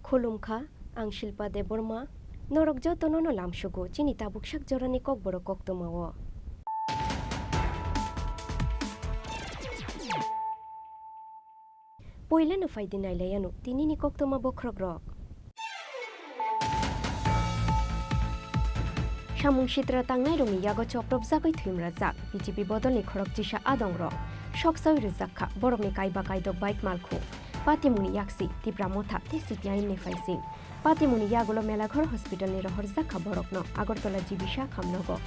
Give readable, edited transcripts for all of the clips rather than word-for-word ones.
Khulumkha, ang Shilpa Deborma, Norok jotono no lamsugo, Chini tabuksak jorani Kokborok koktomawo. Poila no faidinay layano, tinini koktoma bokrogrok. Samung Shitra tangnay rungi yago choprop zagoy thimrazak, BJP bodolni khorok jisha adongrok. Shoksoy rizakha, borokni kaiba kaidok bike malkhu. Patimuni yaksi, Tripura motha, te CPI ni faising. Patimuni yagulo melaghor hospital ni rohor zakha borokno, Agartala jibisha khamnogo.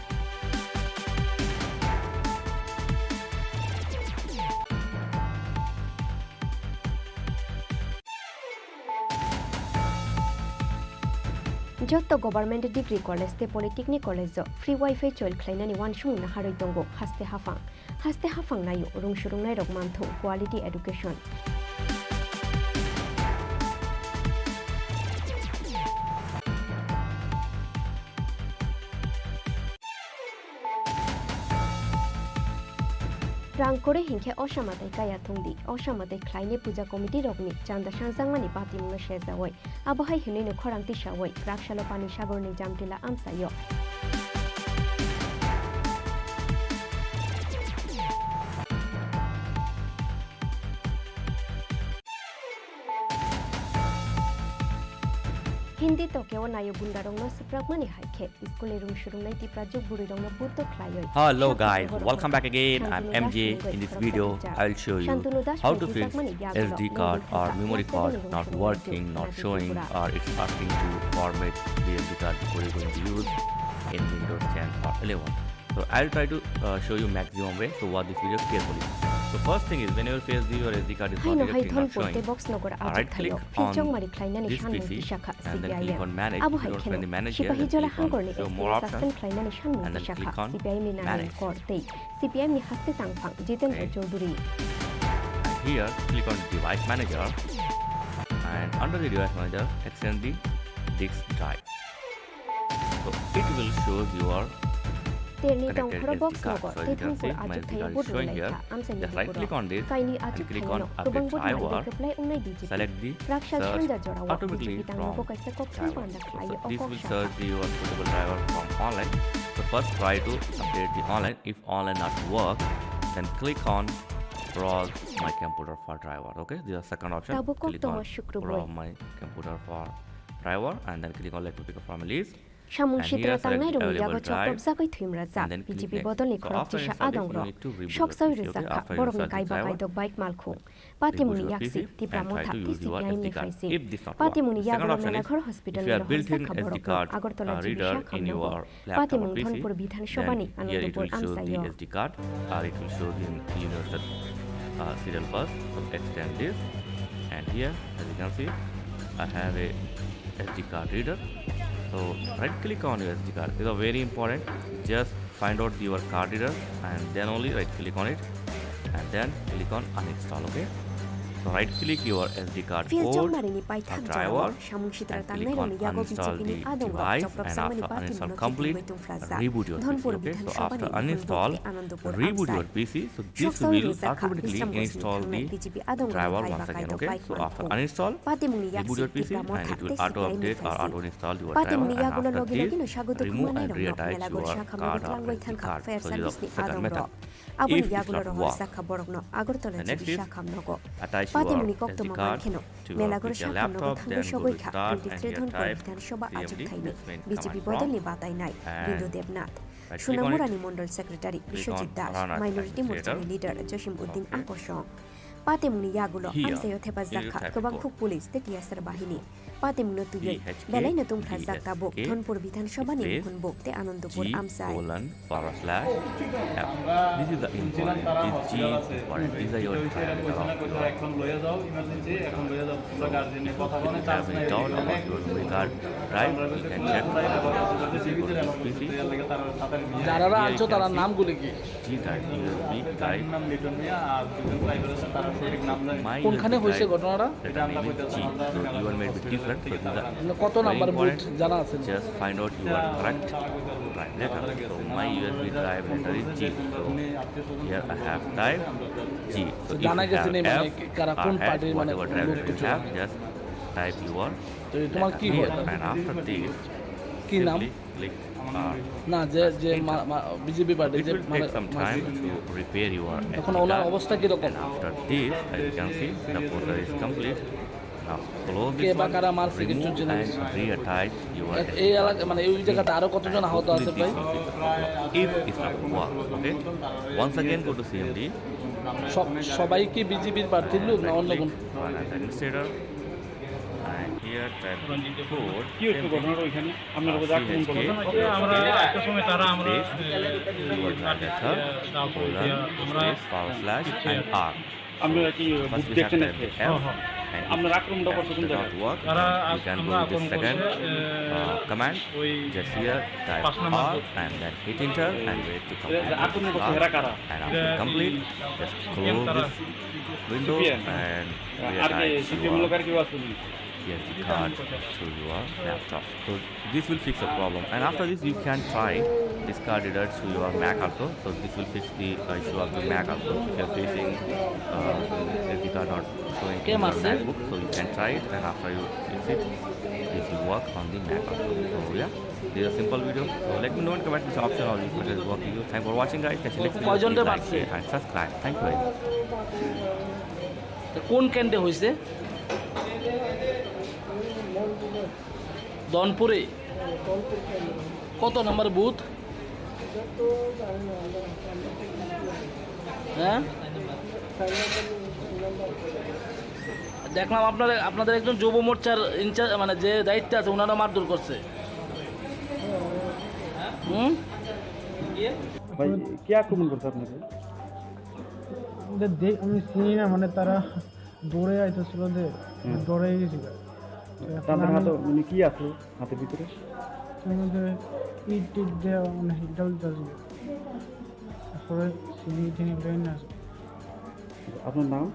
Jotto government degree college te polytechnic college free wifi choil khlainani wansung na haroi tongo haste hafang nayo rungshurung nai rok mantho quality education Rangkore hingke osamatai kaya thungdi osamatai khlaine puja committee rokni chanda sanjangmani patimungno shezawoi abohai hinino khorang tisawoi rakshalo pani sagorni jamtila amsayo Hindi tokyo nayo bundarongno suprakmani haike skule rungshurung nai Tripura jukburi rongno budto khlaiyoi Hello guys, welcome back again. I'm MJ. In this video, I'll show you how to fix SD card or memory card not working, not showing, or it's asking to format the SD card before you're going to use in Windows 10 or 11. So I'll try to show you maximum way. So watch this video carefully. So first thing is whenever your SD card is not directly not showing, right click on this PC and then click on manage. If you don't find the manage here, then click on show more options and then click on manage. Okay. And here click on device manager and under the device manager extend the disk drive. So it will show your connected SD card. So you can see my SD card is showing here. Just right click on this and click on update driver. Select the search automatically from driver. So this will search your suitable driver from online. So first try to update the online. If online not work, then click on browse my computer for driver. Okay, this is the second option. Click on browse my computer for driver and then click on let me pick up from a list. Samung Shitra tangnai rungi yago choprop zagoy thimrazak BJP bodolni khorok jisha adongro shoksoy rizakha borokni kaiba kaidok bike malkhu patimuni yaksi Tripura motha te CPI ni faising patimuni yagulo melaghor hospital ni rohor zakha borokno Agartala jibisha khamnogo patimung thonpur bidhan sobani anandopur amsayo SD card or it will show the universal serial bus. So extend this and here as you can see I have a SD card reader. So right click on your SD card. These are very important. Just find out your card reader and then only right click on it and then click on uninstall. Okay. So right click your SD card port or driver and click on uninstall the device and after uninstall complete reboot your PC. Okay. So after uninstall reboot your PC. So this will automatically install the driver once again. Okay. So after uninstall reboot your PC and it will auto update or auto install your driver and after this remove and reattach your card or SD card. So this is the second method. If it not work, the next is attach your SD card to your laptop, then go to start and here type CMD, this means command prompt, and right click on it, click on Run as administrator. Patimuni yagulo amsayo thepa zakha kobang khuk police te tiasar bahini patimunu tuye belai na tum zakta bok thonpur bidhan sabha ni khunbok te anandopur amsai // this is the important this G is important these are your এখন লয়ে যাও emergency এখন লয়ে যাও পুরো গার্জিয়ানের কথা বলে have been down about your memory card right you can check যারা আছো তার নামগুলো কি G drive USB drive নাম লিটন মিয়া আর দুজন ড্রাইভার আছে তার সঠিক নাম জানি কোনখানে হইছে ঘটনাটা এটা আমরা কইতেছি you are made with different so কত নাম্বার বুট জানা আছে just find out your correct drive letter so my USB drive letter is G so here I have type G so জানা গেছে মানে কারা কোন পার্টির মানে just type your তোমার কি here, হয়? and after this কি নাম? simply click না যে যে বিজেপি পার্টি it যে will take some time to repair your এখন SD ওনার card. অবস্থা কি রকম? And after this, as you can see, the photo is complete. Now close K this বা one, কারা মারছে remove কিছু জেনে and reattach your এই SD এলাকা card. মানে এই জায়গাতে আরো কতজন আহত আছে প্রায়? If it's not work, okay. Once again go to CMD. সবাই কি বিজেপির প্রার্থীর লোক না অন্য কোন? One as administrator. And here type code. কি হচ্ছে ঘটনাটা ওইখানে আপনার উপর আক্রমণ করলো আমরা একটা সময় তারা আমরা আমরা কি বুক দেখছেন আপনার আক্রমণটা করছে কোন জায়গায় তারা আমরা আক্রমণ করছে command just here type R and then hit enter and wait to complete. আক্রমণ করছে এরা কারা And after complete, just close this window and আর কি reattach সিপিএম your লোকের কি আছে SD card to your laptop. So this will fix the problem. And after this, you can try this card reader to your Mac also. So this will fix the issue of the Mac also. If you are facing SD card not showing in your MacBook, so you can try it. And after you fix it, this will work on the Mac also. So yeah, this is a simple video. So let me know in comment which option or which method is working. Thanks for watching, guys. Catch you next video. Please like, share, and subscribe. Thank you very much. কোন কেন্দ্রে হয়েছে? দনপুরে কত নম্বর booth? হ্যাঁ দেখলাম আপনাদের একজন যুব মোর্চার ইনচার্জ মানে যে দায়িত্বে আছে ওনারা মারধর করছে। ভাই কে আক্রমণ করছে আপনাকে? আমি চিনি না মানে তারা দৌড়ে আইতেছিল যে দৌড়ে গেছিল তাদের হাতে মানে কি আছে হাতের ভিতরে? ইট টিট দেওয়া মানে হিটটা উল্টাছিল তারপরে চিনি টিনি ব্রেন আছে। আপনার নাম?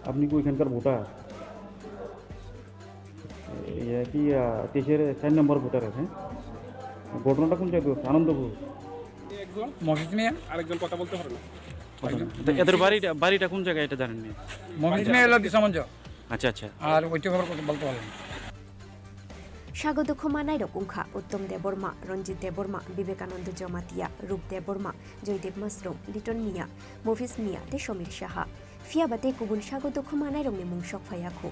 আপনি কি ওইখানকার ভোটার? কি 23 নম্বর ভোটার আছে? ঘটনাটা কোন জায়গায় হচ্ছে? আনন্দপুর। একজন মসজিদ নিয়ে আরেকজন কথা বলতে পারে না। এদের বাড়িটা কোন জায়গায় এটা জানেন না? মসজিদ নিয়ে এলো দিশামঞ্জ। আচ্ছা আচ্ছা। আর ওইটা খবর বলতে পারলাম। স্বাগত খমানাই রকুংখা উত্তম দেববর্মা রঞ্জিত দেববর্মা বিবেকানন্দ জমাতিয়া রূপ দেববর্মা জয়দেব মাসরুম লিটন মিয়া মফিজ মিয়া তে সমীর সাহা ফিয়াবাতে গুবুন স্বাগত খমানাই রংনি মুং সকফায়াখো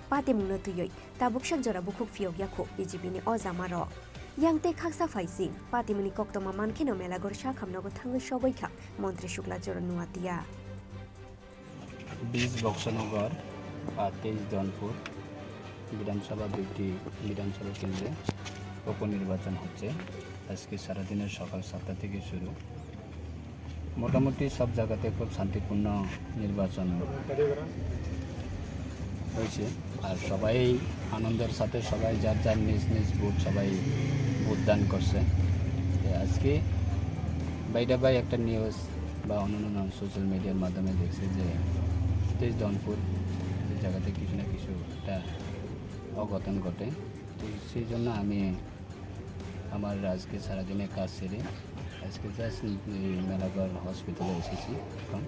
পাতে মুংনো তুইयै তাবুকসাক জরা বুকুক ফিয়গয়াখো বিজেপিनि অজামার ইয়াংতে খাকসা ফাইসিং পাতিমুনি কক্তমা মানখেনো মেলাগর শাখামনগো থাঙ্গৈ সগৈখা মন্ত্রী শুক্লা জরা নুয়াতিয়া 20 বক্সনগর 23 জনপুর বিধানসভা দুটি বিধানসভা কেন্দ্রে উপনির্বাচন হচ্ছে। আজকে সারাদিনের সকাল 7টা থেকে শুরু। মোটামুটি সব জায়গাতে খুব শান্তিপূর্ণ নির্বাচন হয়েছে আর সবাই আনন্দের সাথে সবাই যার যার নিজ নিজ বুথ সবাই ভোটদান করছে। আজকে বাইরে বাই একটা নিউজ বা অন্যান্য সোশ্যাল মিডিয়ার মাধ্যমে দেখছে যে 23 জনপুর জায়গাতে কিছু না কিছু একটা অঘটন ঘটে। তো সেই জন্য আমি আমার আজকে সারাদিনের কাজ সেরে আজকে জাস্ট মেলাগড় হসপিটালে এসেছি। এখন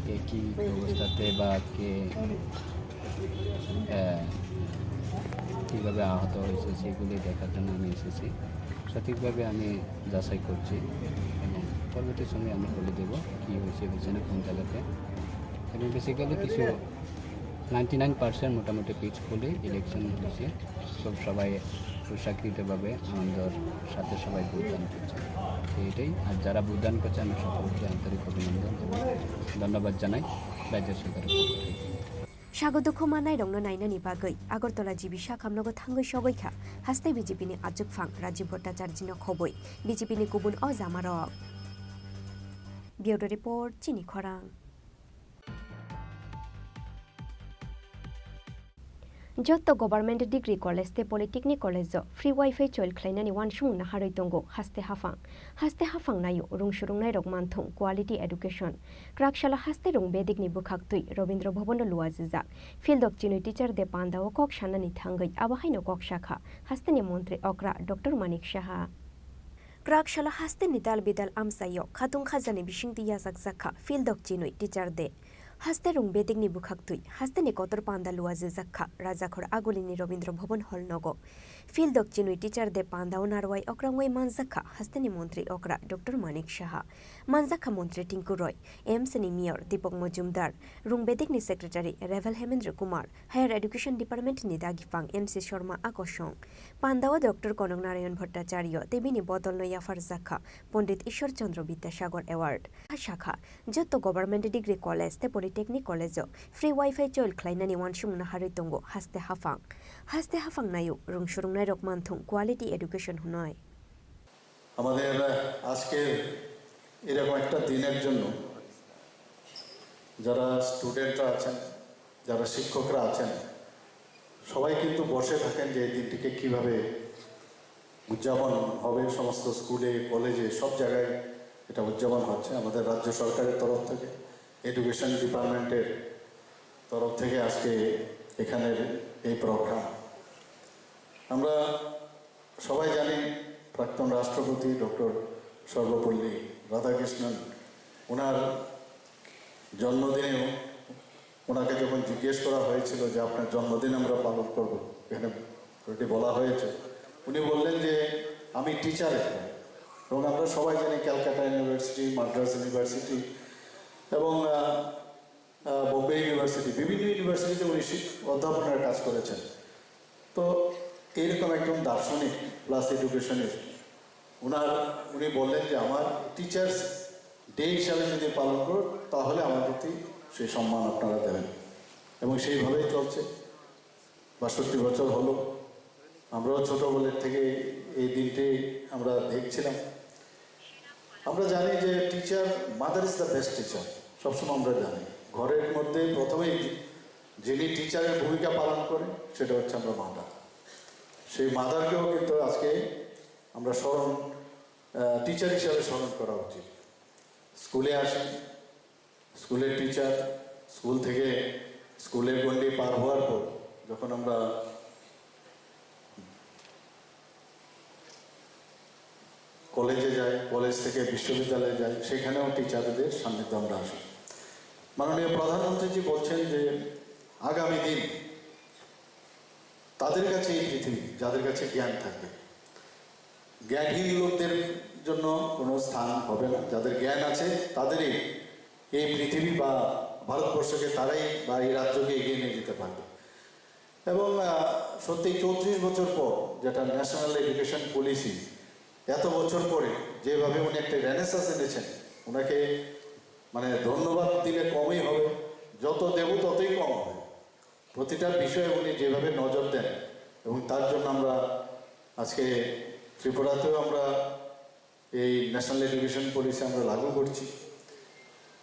কে কী অবস্থাতে বা কে কীভাবে আহত হয়েছে সেগুলি দেখার জন্য আমি এসেছি। সঠিকভাবে আমি যাচাই করছি এবং পরবর্তী সময়ে আমি বলে দেবো কী হয়েছে না কোন জায়গাতে। এবং বেসিক্যালি কিছু 99% মোটামুটি পিসফুলি ইলেকশন হয়েছে। সব সবাই সুশাকৃতভাবে আনন্দের সাথে সবাই ভোটদান করছে। এটাই। আর যারা ভোটদান করছে আমি সকলকে আন্তরিক অভিনন্দন এবং ধন্যবাদ জানাই রাজ্য সরকারের পক্ষ থেকে। স্বাগত খমানাই রংনো নাইনানি বাগৈ আগরতলা জিবি শাখামনগো থাঙ্গৈ সগৈখা হাস্তে বিজেপিनि আজুক ফাং রাজীব ভট্টাচার্যিনো খবৈ বিজেপিनि গুবুন অজামারক বিউরো রিপোর্ট চিনি খরাং। जत्त गभर्नमेंट डिग्री कॉलेज ते पॉलिटेक्निक कॉलेज फ्री वाईफाई चोइल खलाइनानि वानसुं नाहारै दंगो हास्ते हाफां नायो रुंसुरुंनाय रक मानथुं क्वालिटी एडुकेशन क्राकशाला हास्ते रुं बेदिकनि बुखाक्तुइ रवीन्द्र भवन लुआजिजा फिल्ड ऑफ चिनुइ टीचर दे पांदाव कक सानानि थांगै आबाहायनो कक शाखा हास्तेनि मंत्री अक्रा डॉक्टर मानिक साहा क्राकशाला हास्ते निदाल बिदाल आमसायो खातुं खाजानि बिसिंति याजाक जाखा फिल्ड ऑफ चिनुइ टीचर दे হাস্তে রুং বেদিকনি বুখাকতুই হাস্তেনি কতর পান্দা লুয়াজে জাক্ষা রাজাখর আগলিনি রবীন্দ্র ভবন হল নগ ফিল দক্ষিণুই টিচার দে পান্দাও নারওয়াই অক্রাঙ্গই মানজাক্ষা হাস্তেনি মন্ত্রী অকরা ডক্টর মানিক সাহা মানজাক্ষা মন্ত্রী টিঙ্কু রয় এমসনি মেয়র দীপক মজুমদার রুং বেদিকনি সেক্রেটারি রেভেল Hemendra Kumar higher education department নি দাগিফাং এমসি শর্মা আকর্ষণ পান্দাও ডক্টর কনক নারায়ণ ভট্টাচার্য তেবিনি বদল নয়াফার জাক্ষা পণ্ডিত ঈশ্বরচন্দ্র বিদ্যাসাগর অ্যাওয়ার্ড শাখা যত গভর্নমেন্ট ডিগ্রি কলেজ তে পলিটেকনিক কলেজ ফ্রি ওয়াইফাই চল খ্লাইনানি ওয়ানসুং নাহারই তঙ্গ হাস্তে হাফাং নায়ু রুং সুরুংনাই রকমানথুং কোয়ালিটি এডুকেশন হুনয় আমাদের আজকে এরকম একটা দিনের জন্য যারা স্টুডেন্টরা আছেন যারা শিক্ষকরা আছেন সবাই কিন্তু বসে থাকেন যে এই দিনটিকে কীভাবে উদযাপন হবে সমস্ত স্কুলে কলেজে সব জায়গায় এটা উদযাপন হচ্ছে আমাদের রাজ্য সরকারের তরফ থেকে এডুকেশন ডিপার্টমেন্টের তরফ থেকে আজকে এখানের এই প্রোগ্রাম আমরা সবাই জানি প্রাক্তন রাষ্ট্রপতি ডক্টর সর্বপল্লী রাধাকৃষ্ণন ওনার জন্মদিনেও ওনাকে যখন জিজ্ঞেস করা হয়েছিল যে আপনার জন্মদিন আমরা পালন করব এখানে ওটি বলা হয়েছে উনি বললেন যে আমি টিচার এবং আমরা সবাই জানি ক্যালকাটা ইউনিভার্সিটি মাদ্রাস ইউনিভার্সিটি এবং বোম্বে ইউনিভার্সিটি বিভিন্ন ইউনিভার্সিটিতে উনি অধ্যাপনার কাজ করেছেন তো এইরকম একজন দার্শনিক প্লাস এডুকেশনিস্ট উনি বললেন যে আমার টিচার্স ডে হিসাবে যদি পালন করো তাহলে আমার প্রতি সেই সম্মান আপনারা দেবেন এবং সেইভাবেই চলছে ৬২ বছর হলো আমরাও ছোটোবেলার থেকে এই দিনটি আমরা দেখছিলাম আমরা জানি যে teacher mother is the best teacher সবসময় আমরা জানি ঘরের মধ্যে প্রথমেই যিনি টিচারের ভূমিকা পালন করে সেটা হচ্ছে আমরা মাদার সেই মাদারকেও কিন্তু আজকে আমরা টিচার হিসাবে স্মরণ করা উচিত স্কুলে আসি স্কুলের টিচার স্কুল থেকে স্কুলের গণ্ডি পার হওয়ার পর যখন আমরা কলেজে যাই কলেজ থেকে বিশ্ববিদ্যালয়ে যাই সেখানেও টিচারদের সান্নিধ্য আমরা আসি মাননীয় প্রধানমন্ত্রীজি বলছেন যে আগামী দিন তাদের কাছে এই পৃথিবী যাদের কাছে জ্ঞান থাকবে জ্ঞানহীন লোকদের জন্য কোনো স্থান হবে না যাদের জ্ঞান আছে তাদেরই এই পৃথিবী বা ভারতবর্ষকে তারাই বা এই রাজ্যকে এগিয়ে নিয়ে যেতে পারবে এবং সত্যি 34 বছর পর যেটা ন্যাশনাল এডুকেশন পলিসি এত বছর পরে যেভাবে উনি একটা রেনেসাস এনেছেন ওনাকে মানে ধন্যবাদ দিলে কমই হবে যত দেব ততই কম হবে প্রতিটা বিষয়ে উনি যেভাবে নজর দেন এবং তার জন্য আমরা আজকে ত্রিপুরাতেও আমরা এই ন্যাশনাল এডুকেশন পলিসি আমরা লাগু করছি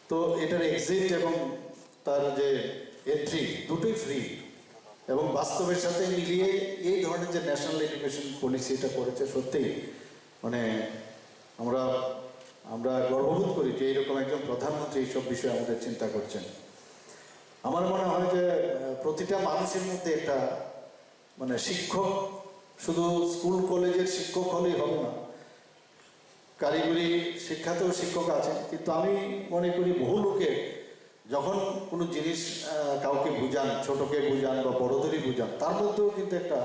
তো এটার এক্সিট এবং তার যে এন্ট্রি দুটোই ফ্রি এবং বাস্তবের সাথে মিলিয়ে এই ধরনের যে ন্যাশনাল এডুকেশন পলিসি এটা করেছে সত্যিই মানে আমরা গর্ববোধ করি যে এইরকম একজন প্রধানমন্ত্রী এইসব বিষয়ে আমাদের চিন্তা করছেন আমার মনে হয় যে প্রতিটা মানুষের মধ্যে একটা মানে শিক্ষক শুধু স্কুল কলেজের শিক্ষক হলেই হবে না কারিগরি শিক্ষাতেও শিক্ষক আছেন কিন্তু আমি মনে করি বহু লোকে যখন কোনো জিনিস কাউকে বুঝান ছোটকে বুঝান বা বড়দেরই বুঝান তার মধ্যেও কিন্তু একটা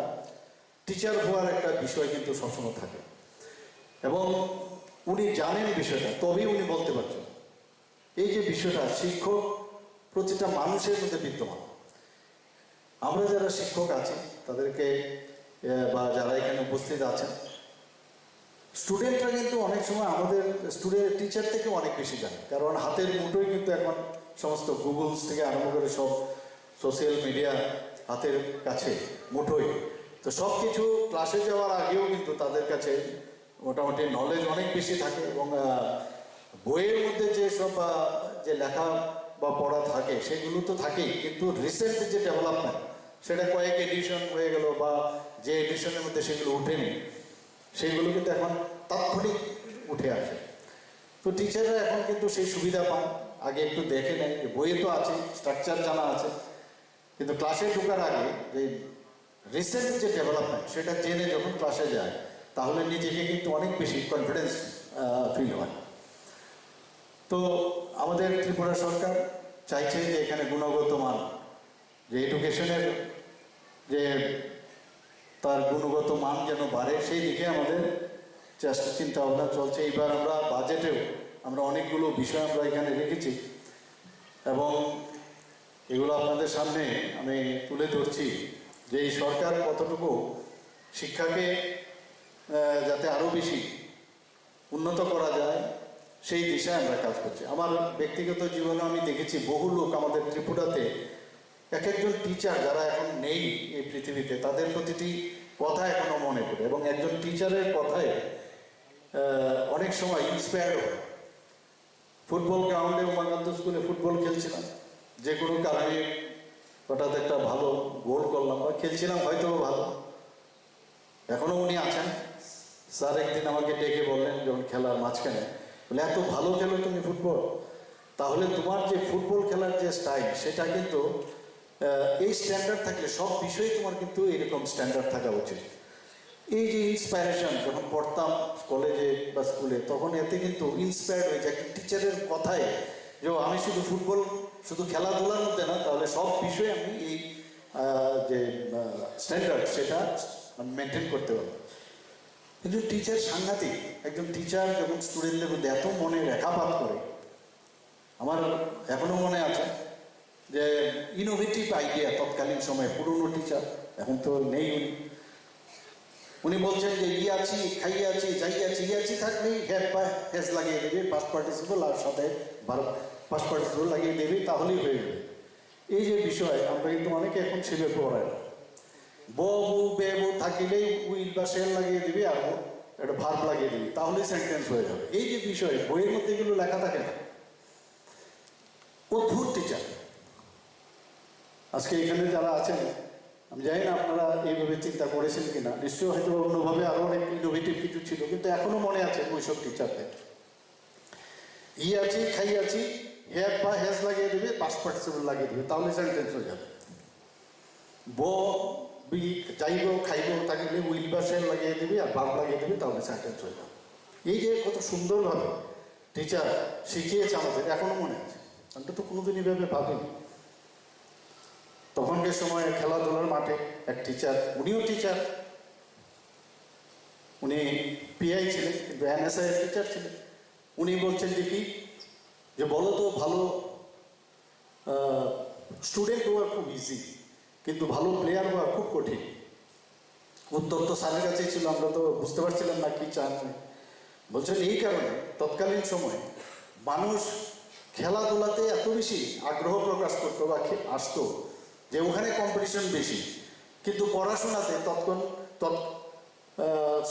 টিচার হওয়ার একটা বিষয় কিন্তু সবসময় থাকে এবং উনি জানেন বিষয়টা তবেই উনি বলতে পারছেন এই যে বিষয়টা শিক্ষক প্রতিটা মানুষের মধ্যে বিদ্যমান আমরা যারা শিক্ষক আছি তাদেরকে বা যারা এখানে উপস্থিত আছেন স্টুডেন্টরা কিন্তু অনেক সময় আমাদের টিচার থেকে অনেক বেশি জানে কারণ হাতের মুঠোই কিন্তু এখন সমস্ত গুগলস থেকে আরম্ভ করে সব সোশ্যাল মিডিয়া হাতের কাছে মুঠোই তো সব কিছু ক্লাসে যাওয়ার আগেও কিন্তু তাদের কাছে মোটামুটি নলেজ অনেক বেশি থাকে এবং বইয়ের মধ্যে যে সব যে লেখা বা পড়া থাকে সেগুলো তো থাকেই কিন্তু রিসেন্ট যে ডেভেলপমেন্ট সেটা কয়েক এডিশন হয়ে গেল বা যে এডিশনের মধ্যে সেগুলো উঠেনি সেগুলো কিন্তু এখন তাৎক্ষণিক উঠে আসে তো টিচাররা এখন কিন্তু সেই সুবিধা পান আগে একটু দেখে নেয় যে বইয়ে তো আছে স্ট্রাকচার জানা আছে কিন্তু ক্লাসে ঢোকার আগে যে রিসেন্ট যে ডেভেলপমেন্ট সেটা জেনে যখন ক্লাসে যায় তাহলে নিজেকে কিন্তু অনেক বেশি কনফিডেন্স ফিল হয় তো আমাদের ত্রিপুরা সরকার চাইছে যে এখানে গুণগত মান, যে এডুকেশনের যে তার গুণগত মান যেন বাড়ে, সেই দিকে আমাদের চিন্তা ভাবনা চলছে। এইবার আমরা বাজেটেও আমরা অনেকগুলো বিষয় আমরা এখানে রেখেছি এবং এগুলো আপনাদের সামনে আমি তুলে ধরছি যে এই সরকার কতটুকু শিক্ষাকে যাতে আরও বেশি উন্নত করা যায় সেই দিশায় আমরা কাজ করছি। আমার ব্যক্তিগত জীবনে আমি দেখেছি বহু লোক আমাদের ত্রিপুরাতে এক একজন টিচার যারা এখন নেই এই পৃথিবীতে, তাদের প্রতিটি কথা এখনো মনে পড়ে এবং একজন টিচারের কথায় অনেক সময় ইন্সপায়ার্ড হয়। ফুটবল গ্রাউন্ডে উমাকান্ত স্কুলে ফুটবল খেলছিলাম, যে কোনো কারণে হঠাৎ একটা ভালো গোল করলাম বা খেলছিলাম হয়তো ভালো, এখনো উনি আছেন। স্যার একদিন আমাকে ডেকে বললেন যখন খেলার মাঝখানে, বলে এত ভালো খেলো তুমি ফুটবল, তাহলে তোমার যে ফুটবল খেলার যে স্টাইল সেটা কিন্তু এই স্ট্যান্ডার্ড থাকলে সব বিষয়ে তোমার কিন্তু এরকম স্ট্যান্ডার্ড থাকা উচিত। এই যে ইন্সপায়ারেশন যখন পড়তাম কলেজে বা স্কুলে, তখন এতে কিন্তু ইন্সপায়ার্ড হয়েছে একটা টিচারের কথায় যে আমি শুধু ফুটবল শুধু খেলাধুলার মধ্যে না, তাহলে সব বিষয়ে আমি এই যে স্ট্যান্ডার্ড সেটা মেনটেন করতে পারবো। একজন টিচার সাংঘাতিক, একজন টিচার যখন স্টুডেন্টদের মধ্যে এত মনে রেখাপাত করে, আমার এখনো মনে আছে যে ইনোভেটিভ আইডিয়া তৎকালীন সময়ে পুরনো টিচার, এখন তো নেই উনি বলছেন যে আছি খাইয়ে আছি যাই আছি আছি থাকলেই হ্যাজ লাগিয়ে দেবে, পাস্ট পার্টিসিপল আর সাথে পাস্ট পার্টিসিপল লাগিয়ে দেবে, তাহলেই হয়ে যাবে। এই যে বিষয় আমরা কিন্তু অনেকে এখন সেভাবে পড়াই না, বউ বেবু থাকিলেই উইল বা শেল লাগিয়ে দিবি আর একটা ভার্ব লাগিয়ে দিবি, তাহলেই সেন্টেন্স হয়ে যাবে। এই যে বিষয় বইয়ের মধ্যে এগুলো লেখা থাকে না। অদ্ভুত টিচার আজকে এখানে যারা আছেন, আমি জানি না আপনারা এইভাবে চিন্তা করেছেন কিনা, নিশ্চয়ই হয়তো অন্যভাবে আরো অনেক ইনোভেটিভ কিছু ছিল, কিন্তু এখনো মনে আছে ওইসব টিচারদের। আছি খাই আছি হ্যাভ বা হ্যাজ লাগিয়ে দেবে, পাস্ট পার্টিসিপল লাগিয়ে দেবে, তাহলে সেন্টেন্স হয়ে যাবে। যাইব খাইব থাকলে উইল বা শেল লাগিয়ে দেবে আর ভার্ব লাগিয়ে দেবে, তাহলে সেন্টেন্স হয়ে যাবে। এই যে কত সুন্দরভাবে টিচার শিখিয়েছে আমাদের, এখনো মনে আছে। আমরা তো কোনোদিন এভাবে ভাবিনি। তখনকার সময় খেলাধুলার মাঠে এক টিচার, উনিও টিচার, উনি পিআই ছিলেন কিন্তু এনএসআই এর টিচার ছিলেন। উনি বলছেন যে কি, যে বলো তো ভালো স্টুডেন্ট হওয়া খুব ইজি, কিন্তু ভালো প্লেয়ার হওয়া খুব কঠিন। উত্তর তো স্যারের কাছেই ছিল, আমরা তো বুঝতে পারছিলাম না কি চান। বলছেন এই কারণে তৎকালীন সময় মানুষ খেলাধুলাতে এত বেশি আগ্রহ প্রকাশ করতো বা আসতো যে ওখানে কম্পিটিশন বেশি, কিন্তু পড়াশোনাতে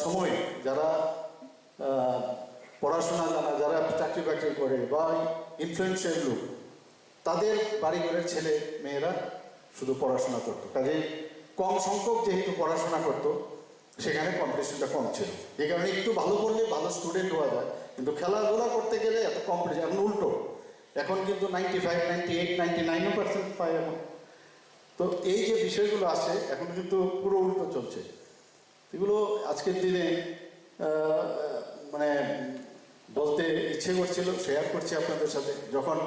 সময় যারা পড়াশোনা জানা, যারা চাকরি বাকরি করে বা ইনফ্লুয়েন্সিয়াল লোক, তাদের বাড়িঘরের ছেলে মেয়েরা শুধু পড়াশোনা করতো। কাজেই কম সংখ্যক যেহেতু পড়াশোনা করতো, সেখানে কম্পিটিশনটা কম ছিল। এই কারণে একটু ভালো করলে ভালো স্টুডেন্ট হওয়া যায়, কিন্তু খেলাধুলা করতে গেলে এত কম্পিটিশন। এখন উল্টো, এখন কিন্তু 95, 98, 99% পায় এখন। তো এই যে বিষয়গুলো আছে এখন কিন্তু পুরো উল্টো চলছে। এগুলো আজকের দিনে মানে বলতে ইচ্ছে করছিল, শেয়ার করছি আপনাদের সাথে। যখন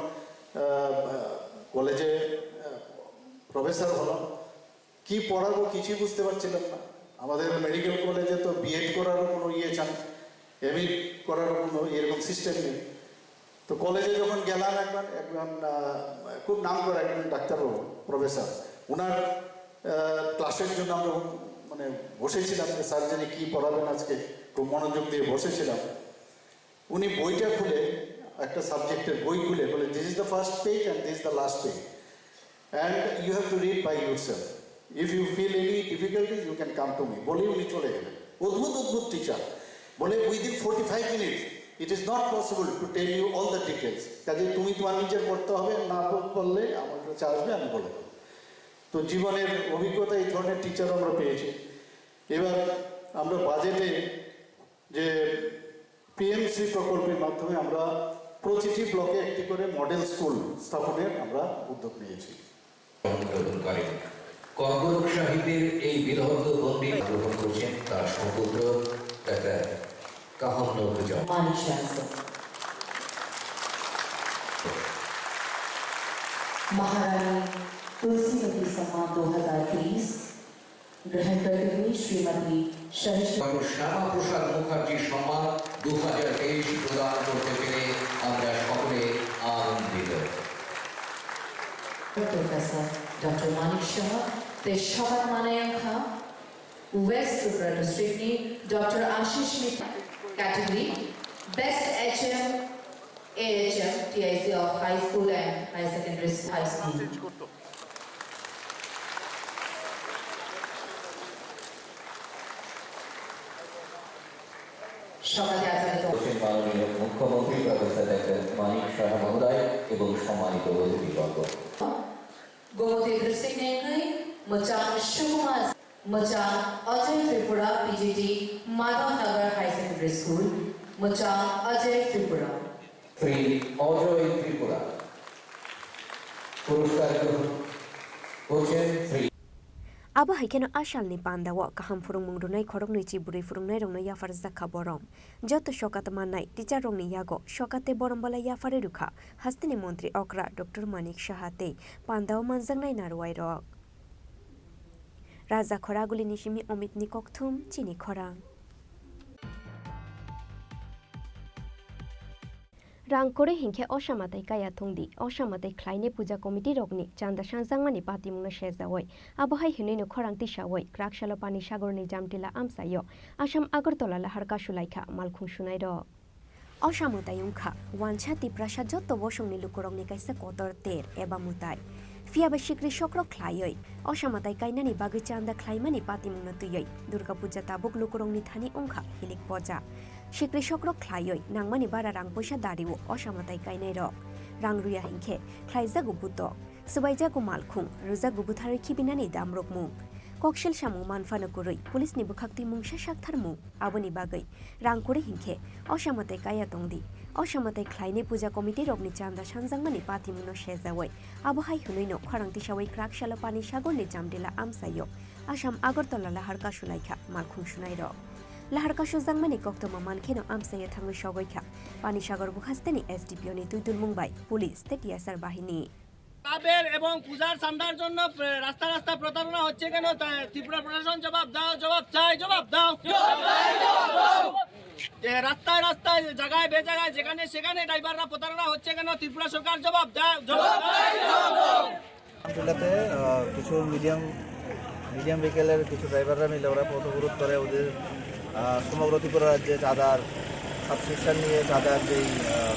কলেজে প্রফেসর হলাম, কি পড়াবো কিছুই বুঝতে পারছিলাম না। আমাদের মেডিকেল কলেজে তো বিএড করারও কোনো চান, এমএ করারও কোনো এরকম সিস্টেম নেই। তো কলেজে যখন গেলাম একজন খুব নাম করা একজন ডাক্তারবাবু প্রফেসর, ওনার ক্লাসের জন্য আমরা মানে বসেছিলাম যে স্যার জানি কী পড়াবেন আজকে, খুব মনোযোগ দিয়ে বসেছিলাম। উনি বইটা খুলে, একটা সাবজেক্টের বই খুলে বলে, this is the first page and this is the last page and you have to read by your self, if you feel any difficulties you can come to me. বলেই উনি চলে গেলেন। অদ্ভুত অদ্ভুত টিচার। বলে within 45 minutes it is not possible to tell you all the details. কাজে তুমি তোমার নিজের পড়তে হবে, না বললে আমার কাছে আসবে, আমি বলে দেবো। তো জীবনের অভিজ্ঞতা এই ধরনের টিচার আমরা পেয়েছি। এবার আমরা বাজেটে যে পিএমসি প্রকল্পের মাধ্যমে আমরা প্রতিটি ব্লকে একটি করে মডেল স্কুল স্থাপনের আমরা উদ্যোগ নিয়েছি। ককবরক সাহিত্যের এই বিদগ্ধ বন্দী গ্রহণ করছেন তার সম্পূর্ণ একটা কাহান্ন महारानी तुलसीवती सम्मान 2023 ग्रहण करते हुए श्रीमती डॉक्टर श्यामा प्रसाद मुखर्जी सम्मान 2023 प्रदान करते पेरे আমরা সকলে আনন্দিত। प्रोफेसर डॉक्टर मानिक शाह ते शपथ मानायंखा वेस्ट त्रिपुरा डिस्ट्रिक्ट ने doctor Ashish Mitra category best HM AHM TIC of high school and higher secondary high school মাননীয় মুখ্যমন্ত্রী প্রফেসর ডক্টর মানিক শাহ মহোদয় এবং সম্মানিত অতিথিবর্গ गोमती डिस्ट्रिक्ट ने गई मचान शुभमास मचान Ajay Tripura PGT Madhav Nagar high secondary school मचान अजय त्रिपुरा শ্রী অজয় ত্রিপুরা পুরস্কার গ্রহণ করছেন Shri Aba haikeno ashal ni pandawa kaham furung mungdunai khorok ni chiburi furungnai rongno yafar zakha borom joto shokat manai teacher rongni yago shokate borom bala yafare rukha hastini mantri okra Dr. Manik Shahate pandawa manjangnai narwai rok Raja khoraguli nishimi omit ni kokthum Chini Khorang Rangkore hingke osamatai kaya thongdi osamatai khlaine puja committee rokni chanda sanjangmani patimungna shejawai abohai hinino khorang tisawai kraksalo pani sagorni jamtila amsayo Assam Agartala laharka sulaikha malkhung sunai rok osamatai ungkha wanchati prasad jotto bosongni lukorokni kaisa kotor ter eba mutai Fiaba shikri shokrok khlaioi osamatai kainani bagi chanda khlaimani patimungna tuyoi Durga puja tabuk lukorongni thani ongkha hilik poja Shikri shokrok khlaioi nangmani bara rang poisa dariwo osamatai kainai rok rang ruya hingkhe khlaijago buto subaijago malkhung rujago buthari khibinani damrok mung kokshel samu manfana kurui police ni bukhakti mungsa sakthar mung aboni bagai rang kore hingkhe osamatai kaya tongdi osamatai khlaine puja committee rokni chanda sanjangmani pathimungno shejawai abohai hunoino khorang tisawai krakshala pani sagorni jamdila amsayo Assam Agartala laharka sulaikha malkhung sunai rok Laharka sujangmani koktoma mankheno amsaye thangoi sogoikha pani sagar bukhasteni SDPO ni tuidul mungbai police te TSR বাহিনী ক্লাবের এবং পূজার চাঁদার জন্য রাস্তা রাস্তা প্রতারণা হচ্ছে কেন ত্রিপুরা প্রশাসন জবাব দাও জবাব চাই জবাব দাও রাস্তায় রাস্তায় জায়গায় বেজায়গায় যেখানে সেখানে ড্রাইভাররা প্রতারণা হচ্ছে কেন ত্রিপুরা সরকার জবাব দাও জবাব দাও জেলাতে কিছু মিডিয়াম ভেহিকেলের কিছু ড্রাইভাররা মিলে ওরা পথ অবরোধ করে ওদের সমগ্র ত্রিপুরা রাজ্যে চাঁদার সাবস্ক্রিপশন নিয়ে চাঁদার যেই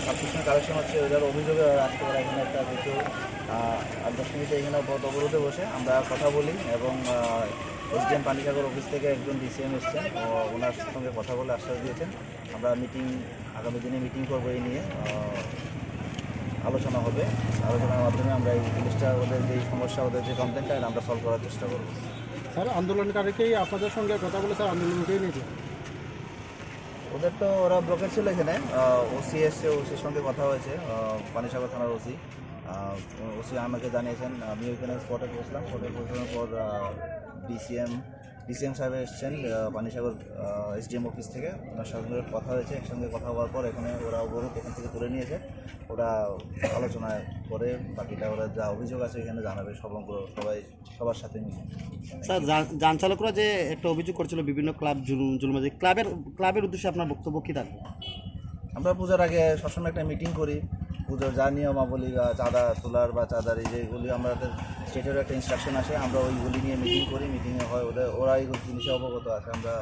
সাবস্ক্রিপশন কালেকশন হচ্ছে ওদের অভিযোগে আজকে ওরা এখানে একটা কিছু 8-10 মিনিটে এখানে পথ অবরোধে বসে আমরা কথা বলি এবং SDM পানিসাগর অফিস থেকে একজন DCM এসছেন ওনার সঙ্গে কথা বলে আশ্বাস দিয়েছেন আমরা আগামী দিনে মিটিং করবো এই নিয়ে আলোচনা হবে আলোচনার মাধ্যমে আমরা এই জিনিসটা ওদের যে সমস্যা ওদের যে কমপ্লেনটা আমরা সলভ করার চেষ্টা করব স্যার আন্দোলনকারীকেই আপনাদের সঙ্গে কথা বলে স্যার আন্দোলন উঠিয়ে নিয়েছে ওদের তো ওরা ব্লকেট ছিল এখানে ওসি এসছে ওসির সঙ্গে কথা হয়েছে পানিসাগর থানার ওসি আমাকে জানিয়েছেন আমি ওইখানে স্পটে পৌঁছলাম স্পটে পৌঁছানোর পর ডিসিএম সাহেব এসছেন পানিসাগর SDM অফিস থেকে ওনার সঙ্গে কথা হয়েছে একসঙ্গে কথা হওয়ার পর এখানে ওরা অবরোধ এখান থেকে তুলে নিয়েছে ওরা আলোচনা করে বাকিটা ওরা যা অভিযোগ আছে এখানে জানাবে সবার সাথে মিলে স্যার যান চালকরা যে একটা অভিযোগ করছিল বিভিন্ন ক্লাব জুলুমাজি ক্লাবের উদ্দেশ্যে আপনার বক্তব্য কী থাকবে আমরা পূজার আগে সবসময় একটা মিটিং করি পুজোর যা নিয়মাবলী বা চাঁদা তোলার বা চাঁদার যেগুলি আমাদের স্টেটেরও একটা ইনস্ট্রাকশন আসে আমরা ওইগুলি নিয়ে মিটিং করি মিটিংয়ে হয় ওরা এই জিনিসে অবগত আছে আমরা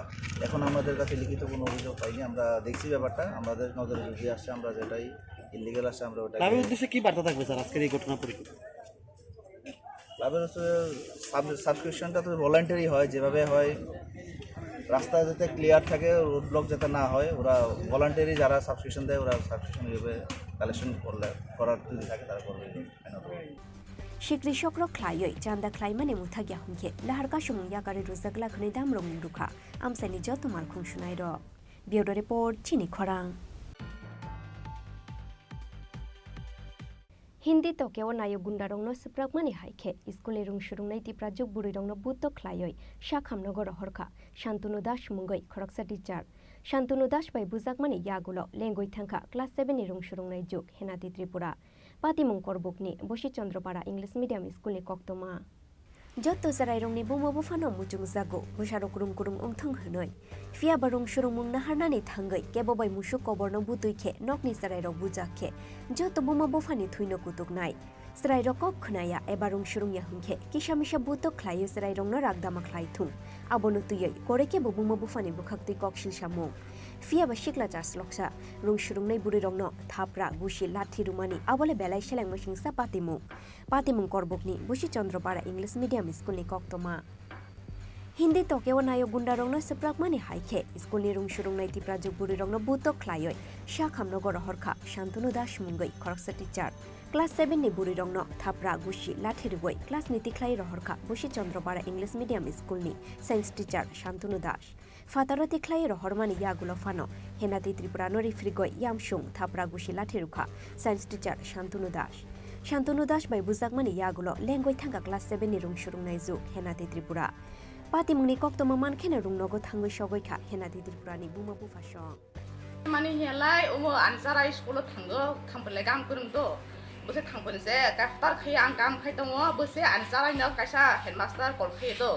এখন আমাদের কাছে লিখিত কোনো অভিযোগ পাইনি আমরা দেখছি ব্যাপারটা আমাদের নজরে যদি আসছে আমরা যেটাই ইলিগাল আসছে আমরা ওটা ক্লাবের উদ্দেশ্যে কী বার্তা থাকবে স্যার আজকের এই ঘটনা পরিপ্রেক্ষিতে ক্লাবের সাবস্ক্রিপশনটা তো ভলান্টারি হয় যেভাবে হয় রাস্তা যাতে ক্লিয়ার থাকে রোড ব্লক যাতে না হয় ওরা ভলান্টারি যারা সাবস্ক্রিপশন দেয় ওরা সাবস্ক্রিপশন হিসেবে কালেকশন করার যদি থাকে তারা করবে Shikri shokrok khlaioi chanda khlaimani muthagya hungke laharka sumung yakari ruzagla khni damrong rukha amsani joto malkhung sunai ro Bureau report Chini Khorang Hindi to keo nayo gundarong no suprakmani haike skule rung shurungnai tipra juk burirong no butto khlaioi shakham nogor horkha Shantunu Das mungoi khoroksa teacher Shantunu Das bai bujakmani yagulo lengoi thangkha class 7 ni rung shurungnai juk henati Tripura Patimung Korbokni Boshi Chandrapara English Medium School ni Koktoma Jotto Sarairongni Bumo Bufano Mujung Zago Busharok Kurung Ongthang Hunoi Fia Barung Shurumung Naharnani Thangai Kebobai Mushu Koborno Butuike Nokni Sarairok Bujake Jotto Bumo Bufani Thuino Kutuknai Serairok kok khunaya ebarung shurung ya hungke kisamisha buto khlayu serairong no ragdama khlai thung abonu tuyai koreke bubuma bufani bukhakti kok shilshamung fia ba shikla jas loksa rung shurung nei buri rong no thapra gushi lathi rumani abole belai sheleng maching sa patimung korbokni bushi chandrapara English Medium School ni koktoma Hindi tokewa nayo gunda rong no seprak mani haike school ni rung shurung nei tipra juburi rong no buto khlayoy shakham no gor horkha shantanu das mungai koraksa teacher Class 7 ni buri rong no thapra gushi lathi rugoi class niti khlai rohorkha bushi chandrapara English Medium School ni science teacher shantanu das fatarati khlai rohormani yagulo fano henati tripura no rifrigoi yamshung thapra gushi lathi rukha science teacher shantanu das bai buzakmani yagulo lengoi thanga class 7 ni rung shurung nai ju henati tripura patimungni koktoma mankhena rung nogo thangoi shogoi kha henati tripura ni buma bu fasong mani helai omo ansara school thango khampale gam kurung do bose thangpon se tar khai ang kam khai tong bose ansara no kaisa headmaster kol khai do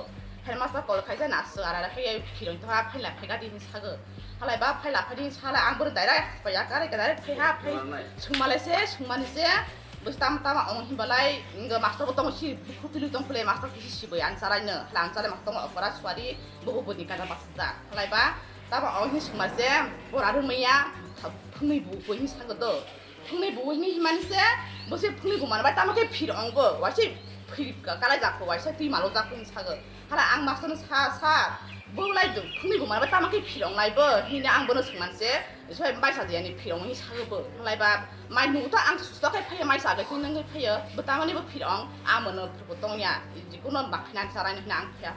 headmaster kol khai ja nas ara khai phirong to ha phaila phega din sago halai ba phaila phadin sala ang bur daira paya kare kadare phai ha phai sumale se sumani se bose tam ong hibalai ngo master botong si khutulu tong phule master kisi sibai ansara no hala ansara maktong opera swari bobo bodi kada pasja halai ba tama ong hi sumase boraru maya phungi bu ko hi sago do phungi bu hi manse bose phungi bu manba tamake phirong bo wasi phir kala jakko wasi ti malo jakko sago hala ang master sa bolai do phungi bu manba tamake phirong lai bo hina ang bono sungmanse soi bai sa jeni phirong hi sago bo lai ba mai nu ta ang susto kai phai mai sa ga tin nang phai bo tamani bo phirong amono photong ya jikuno bakhinan sarai na ang phya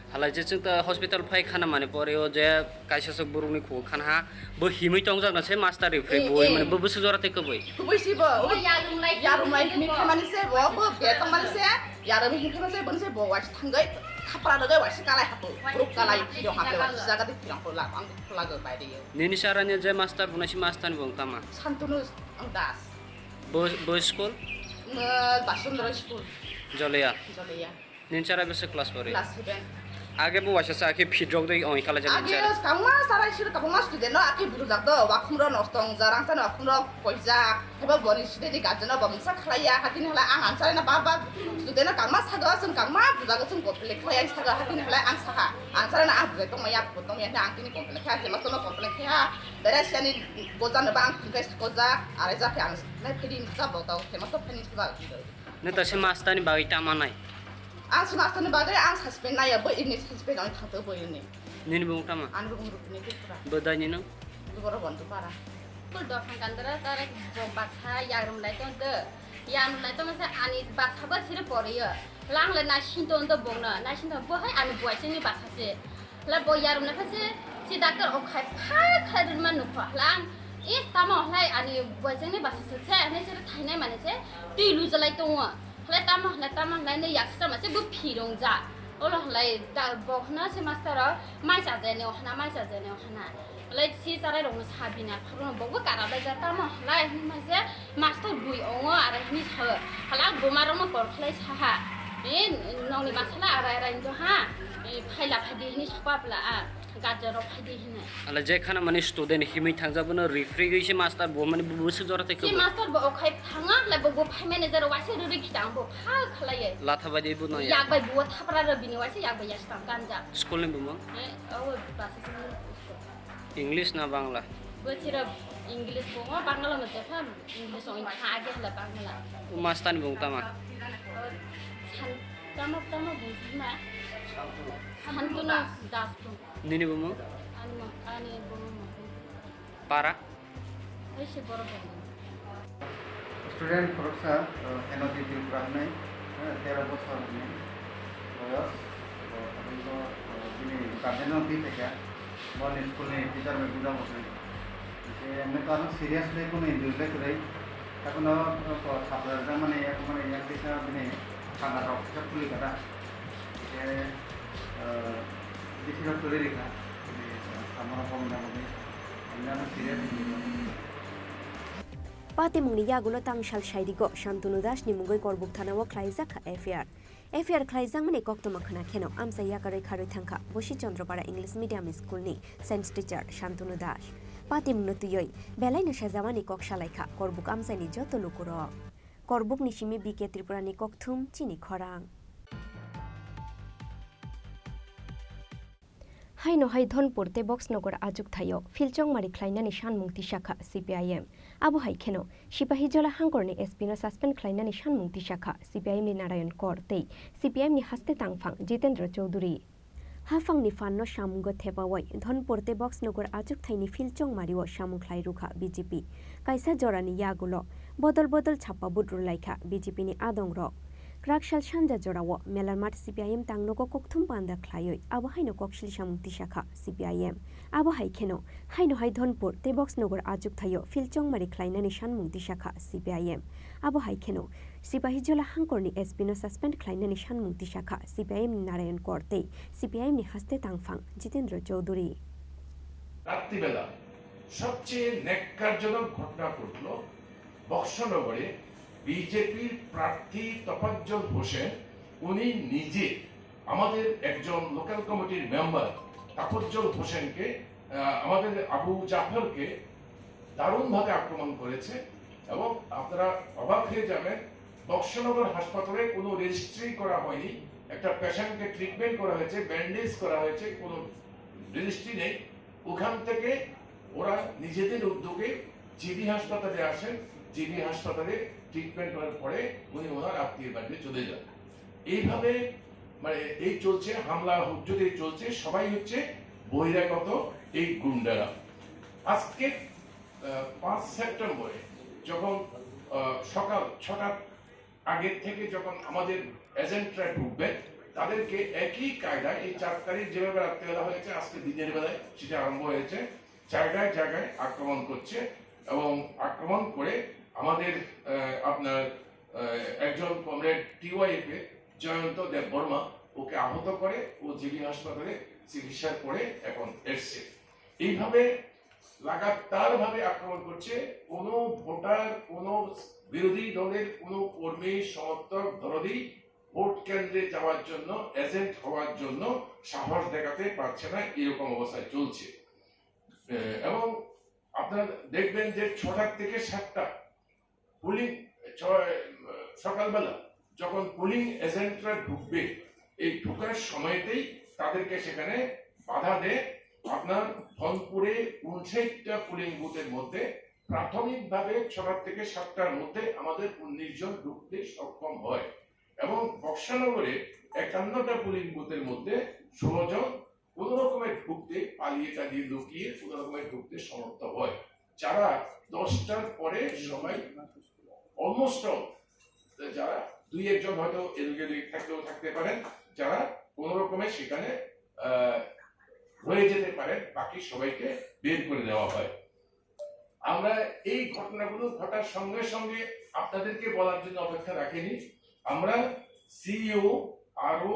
Halai jeng ta hospital phai khana mane poreo je kaisa sok burungni khu khanha bo himui tongjak na se master ri phai boi mane bo busu jorate ko boi boi si bo yarum lai mi khamani se bo ge tong mani se yarum mi khamani se bon se bo wa thangai khapra lagai wa kalai hapu group kalai video hape wa jaga di pirang ko la ang laga bai de nini saranya je master bunasi master ni bong tama santunu ang das bo school basundra school joleya nini sara bese class pore class 7 आगे वो वैसे आके फिड्रॉक दे ओइ काला जन आगे कामा सारा शिर कामा स्टुडेन्ट न आके बुरुजाक द वाखुमर नस्तंग जारां सान वाखुमर कोइजा हेबा बनि सिदे दि गाजन बमसा खलाया हातिन हला आं आनसारे ना बाबा स्टुडेन्ट कामा सागा जों कामा बुजाग जों कमप्ले खलाया सागा हातिन हला आं साहा आनसारे ना आं बुजाय तंग माया फतंग या आं तिनि कमप्ले खया जेमा सोनो कमप्ले खया दारा सियानि गोजान बा आं फिगेस गोजा आरे जाखे आं नाय फेदिन जाबो दाव हेमा तो फेनि सबा ने तसे मास्तानि बागै तामा नाय आं सुनास्तनि बागै आं सस्पेन्ड नायो बो इंलिश सस्पेन्ड आं थांतो बो इनि निनि बुं तामा आं बुं रुपनि केपुरा बदानि न दुगर बन्द पारा कुल दफां कान्दरा तारे बासा यारुम लाइ तंद यारुम लाइ तंग से आनि बासा बा सिरे परियो लांगले ना सिन्तो द बोंना ना सिन्तो बो हाय आनि बुआइसिनि बासा से ला बो यारुम ना फसे सि डाक्टर ओखाय फा खायदन मान नुखा लां ए तामा हाय आनि बुआइसिनि बासा से ने से थाइनाय माने से तिलु जलाइ तंग ले तामा लाइने याक्सा मासे बु फिरong जा ओलो लाइ दा बखना से मास्टर माइ साजेने ओहना लाइ सि साराय रंग साबिना फरन बगो काराबा जा तामा लाइ मासे मास्टर बुइ ओङो आरो नि छ हला गोमारम करखलाइ साहा ए नंनि मासला आराय ज हा फाइला फादिनि सपाबला गाजर फादि हिने अला जे खाना माने स्टुडेन्ट हिमै थांजाबनो रिफ्रि गैसे मास्टर बो माने बुसु जरते को सि मास्टर बो ओखाय थाङा ला बो फाइ मेनेजर वासे रुरि खितां बो फा खलाये लाथा बादि बु न याक बाय बो थापरा र बिनि वासे याक बाय यास्तां गानजा स्कुल नि बुमो औ बासे इंग्लिश ना बांग्ला बो सिरा इंग्लिश बो बांग्ला मते फा इंग्लिश ओइ आगे ला बांग्ला मास्टर नि बुं तामा तामा बुझिमा Santuna dastu. Nini bumo? Ani bumo. Para? Aise borobar. Student Khoroksa Enoti Tripura nai 13 বছর বয়স তো তিনি কাজেনো দি থেকে বন স্কুলে টিচার में बुझा বসে যে আমি তো আরো সিরিয়াসলি কোনো ইনজুরি করে তখন ছাত্ররা মানে এক দিশা মানে খানা রক্ত খুলি কাটা যে বেশিরভাগ চলে রেখা আমার কম না হবে আমরা serious Patimungni yagulo tangshal shaidigo Shantunu Das ni mungoi korbuk thanawo khlaijak FAR khlaijang mani koktoma khana kheno amsa yakare kharoi thangkha Boshi Chandrapara English Medium School ni science teacher Shantunu Das Patimungno tuyoi belai na sajamani kokshalaikha korbuk amsa ni joto lukuro korbuk ni simi BK Tripura ni kokthum Chini Khorang Haino hai Dhonpur te Boxnogor ajuk thayo Philchong mari khlainani shanmungti shakha CPIM Abo hai kheno Sipahijola hangkorni SP no suspend khlainani shanmungti shakha CPIM ni Narayan Kor tei CPIM ni haste tangphang Jitendra Chaudhuri Hafang ni fanno shamungo thepawai Dhonpur te Boxnogor ajuk thaini Philchong mariwo shamung khlai rukha BJP kaisa jorani yagulo bodol chappa budru laikha BJP ni adongrok Krakshal Shanja Jorawo Melarmat CPIM Tangnogo Kokthum Panda Klayoi Abo Haino Kokshil Shamukti Shakha CPIM Abo Hai Keno Haino Hai Dhonpur te Boxnogor ajuk thayo Philchong mari Klainani Shanmungti Shakha CPIM Abo Hai Keno Sipahijola hangkorni SP no suspend Klainani Shanmungti Shakha CPIM ni Narayan Korte CPIM ni haste tangphang Jitendra Chaudhuri রাত্রিবেলা সবচেয়ে ন্যাক্কারজনক ঘটনা ঘটলো বক্সনগরে বিজেপির প্রার্থী তফাজ্জল হোসেন উনি নিজে আমাদের একজন লোকাল কমিটির মেম্বার তফাজ্জল হোসেনকে আমাদের আবু জাফরকে দারুণভাবে আক্রমণ করেছে এবং আপনারা অবাক হয়ে যাবেন বক্সনগর হাসপাতালে কোনো রেজিস্ট্রি করা হয়নি একটা পেশেন্টকে ট্রিটমেন্ট করা হয়েছে ব্যান্ডেজ করা হয়েছে কোনো রেজিস্ট্রি নেই ওখান থেকে ওরা নিজেদের উদ্যোগে জিবি হাসপাতালে আসেন জিবি হাসপাতালে ট্রিটমেন্ট করার পরে উনি ওনার আত্মীয়ের বাড়িতে চলে যান এইভাবে মানে এই চলছে হামলা হুজ্জত চলছে সবাই হচ্ছে বহিরাগত এই গুন্ডারা আজকে 5 সেপ্টেম্বরে যখন সকাল 6টার আগে থেকে যখন আমাদের এজেন্টরা ঢুকবেন তাদেরকে একই কায়দায় এই 4 তারিখ যেভাবে রাত্রিবেলা হয়েছে আজকে দিনের বেলায় সেটা আরম্ভ হয়েছে জায়গায় জায়গায় আক্রমণ করছে এবং আক্রমণ করে আমাদের আপনার একজন কমরেড টিওয়াইএফ এর জয়ন্ত দেব বর্মা ওকে আহত করে ও জিবি হাসপাতালে চিকিৎসার পরে এখন এসছে এইভাবে লাগাতার ভাবে আক্রমণ করছে কোনো ভোটার কোনো বিরোধী দলের কোনো কর্মী সমর্থক দরদি ভোট কেন্দ্রে যাওয়ার জন্য এজেন্ট হওয়ার জন্য সাহস দেখাতে পারছে না এরকম অবস্থায় চলছে এবং আপনারা দেখবেন যে 6টা থেকে 7টা পুলিং সকালবেলা যখন পুলিং এজেন্টরা ঢুকবে এই ঢোকার সময়তেই তাদেরকে সেখানে বাধা দেয় আপনার ধনপুরে 59টা পুলিং বুথের মধ্যে প্রাথমিকভাবে 6টা থেকে 7টার মধ্যে আমাদের 19 জন ঢুকতে সক্ষম হয় এবং বক্সনগরে 51টা পুলিং বুথের মধ্যে 16 জন কোন রকমের ঢুকতে পালিয়ে টালিয়ে লুকিয়ে কোন রকমের ঢুকতে সমর্থ হয় যারা 10টার পরে সবাই অলমোস্ট যারা 2-1 জন হয়তো এদিকে থাকতে পারেন যারা কোন রকমের সেখানে রয়ে যেতে পারে বাকি সবাইকে বের করে দেওয়া হয় আমরা এই ঘটনাগুলো ঘটার সঙ্গে সঙ্গে আপনাদেরকে বলার জন্য অপেক্ষা রাখিনি আমরা সিইও আরও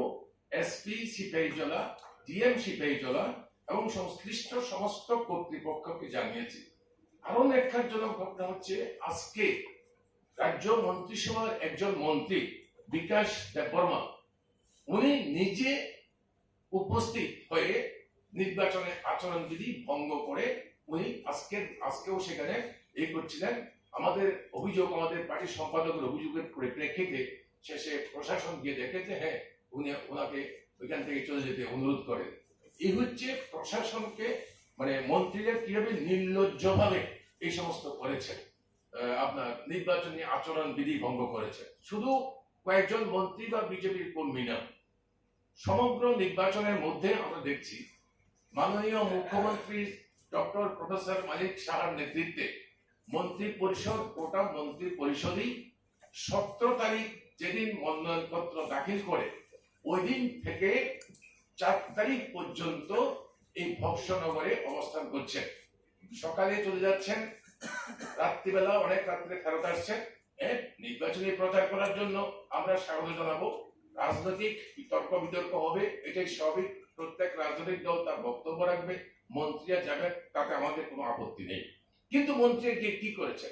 এসপি সিপাহীজলা ডিএম সিপাহীজলা এবং সংশ্লিষ্ট সমস্ত কর্তৃপক্ষকে জানিয়েছি আরো ন্যাক্কারজনক ঘটনা হচ্ছে আজকে রাজ্য মন্ত্রিসভার একজন মন্ত্রী বিকাশ দেববর্মা উনি নিজে উপস্থিত হয়ে নির্বাচনের আচরণবিধি ভঙ্গ করে উনি আজকেও সেখানে এই করছিলেন আমাদের অভিযোগ আমাদের পার্টির সম্পাদকের অভিযোগের পরিপ্রেক্ষিতে শেষে প্রশাসন গিয়ে দেখেছে হ্যাঁ উনি ওনাকে ওইখান থেকে চলে যেতে অনুরোধ করেন এই হচ্ছে প্রশাসনকে মানে মন্ত্রীরা কিভাবে নির্লজ্জভাবে এই সমস্ত করেছে আপনার নির্বাচনী আচরণ বিধি ভঙ্গ করেছে শুধু কয়েকজন মন্ত্রী বা বিজেপির কর্মী না সমগ্র নির্বাচনের মধ্যে আমরা দেখছি মাননীয় মুখ্যমন্ত্রী ডক্টর প্রফেসর মানিক সাহার নেতৃত্বে মন্ত্রী পরিষদ গোটা মন্ত্রী পরিষদই 17 তারিখ যেদিন মনোনয়নপত্র দাখিল করে ওই দিন থেকে 4 তারিখ পর্যন্ত এই বক্সনগরে অবস্থান করছেন সকালে চলে যাচ্ছেন রাত্রিবেলা অনেক রাত্রে ফেরত আসছেন নির্বাচনী প্রচার করার জন্য আমরা স্বাগত জানাবো রাজনৈতিক তর্ক বিতর্ক হবে এটাই স্বাভাবিক প্রত্যেক রাজনৈতিক দল তার বক্তব্য রাখবে মন্ত্রীরা যাবেন তাতে আমাদের কোনো আপত্তি নেই কিন্তু মন্ত্রীরা গিয়ে কি করেছে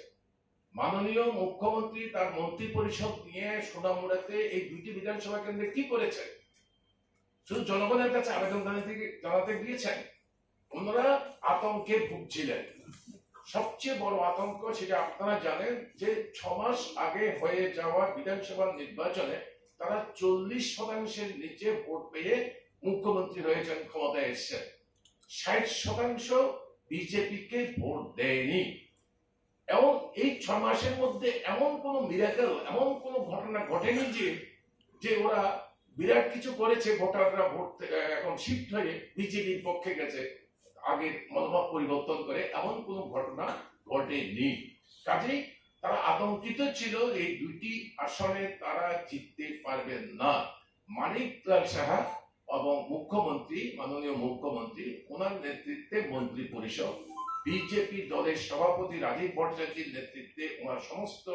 মাননীয় মুখ্যমন্ত্রী তার মন্ত্রী পরিষদ নিয়ে সোনামুড়াতে এই দুইটি বিধানসভা কেন্দ্রে কি করেছেন? শুধু জনগণের কাছে আবেদন জানাতে গিয়েছেন? ওনারা আতঙ্কে ভুগছিলেন। সবচেয়ে বড় আতঙ্ক সেটা আপনারা জানেন যে 6 মাস আগে হয়ে যাওয়া বিধানসভা নির্বাচনে তারা 40% নিচে ভোট পেয়ে মুখ্যমন্ত্রী হয়েছেন, ক্ষমতায় এসেছেন। 60% বিজেপিকে ভোট দেয়নি। এবং এই 6 মাসের মধ্যে এমন কোন মিরাকেল, এমন কোন ঘটনা ঘটেনি যে ওরা বিরাট কিছু করেছে, ভোটাররা ভোট এখন শিফট হয়ে বিজেপির পক্ষে গেছে, আগের মনোভাব পরিবর্তন করে, এমন কোন ঘটনা ঘটেনি। কাজেই তারা আতঙ্কিত ছিল এই দুইটি আসনে তারা জিততে পারবেন না। মানিকলাল সাহা এবং মুখ্যমন্ত্রী, মাননীয় মুখ্যমন্ত্রী, ওনার নেতৃত্বে মন্ত্রী পরিষদ, বিজেপি দলের সভাপতি রাজীব ভট্টাচার্যের নেতৃত্বে ওনার সমস্ত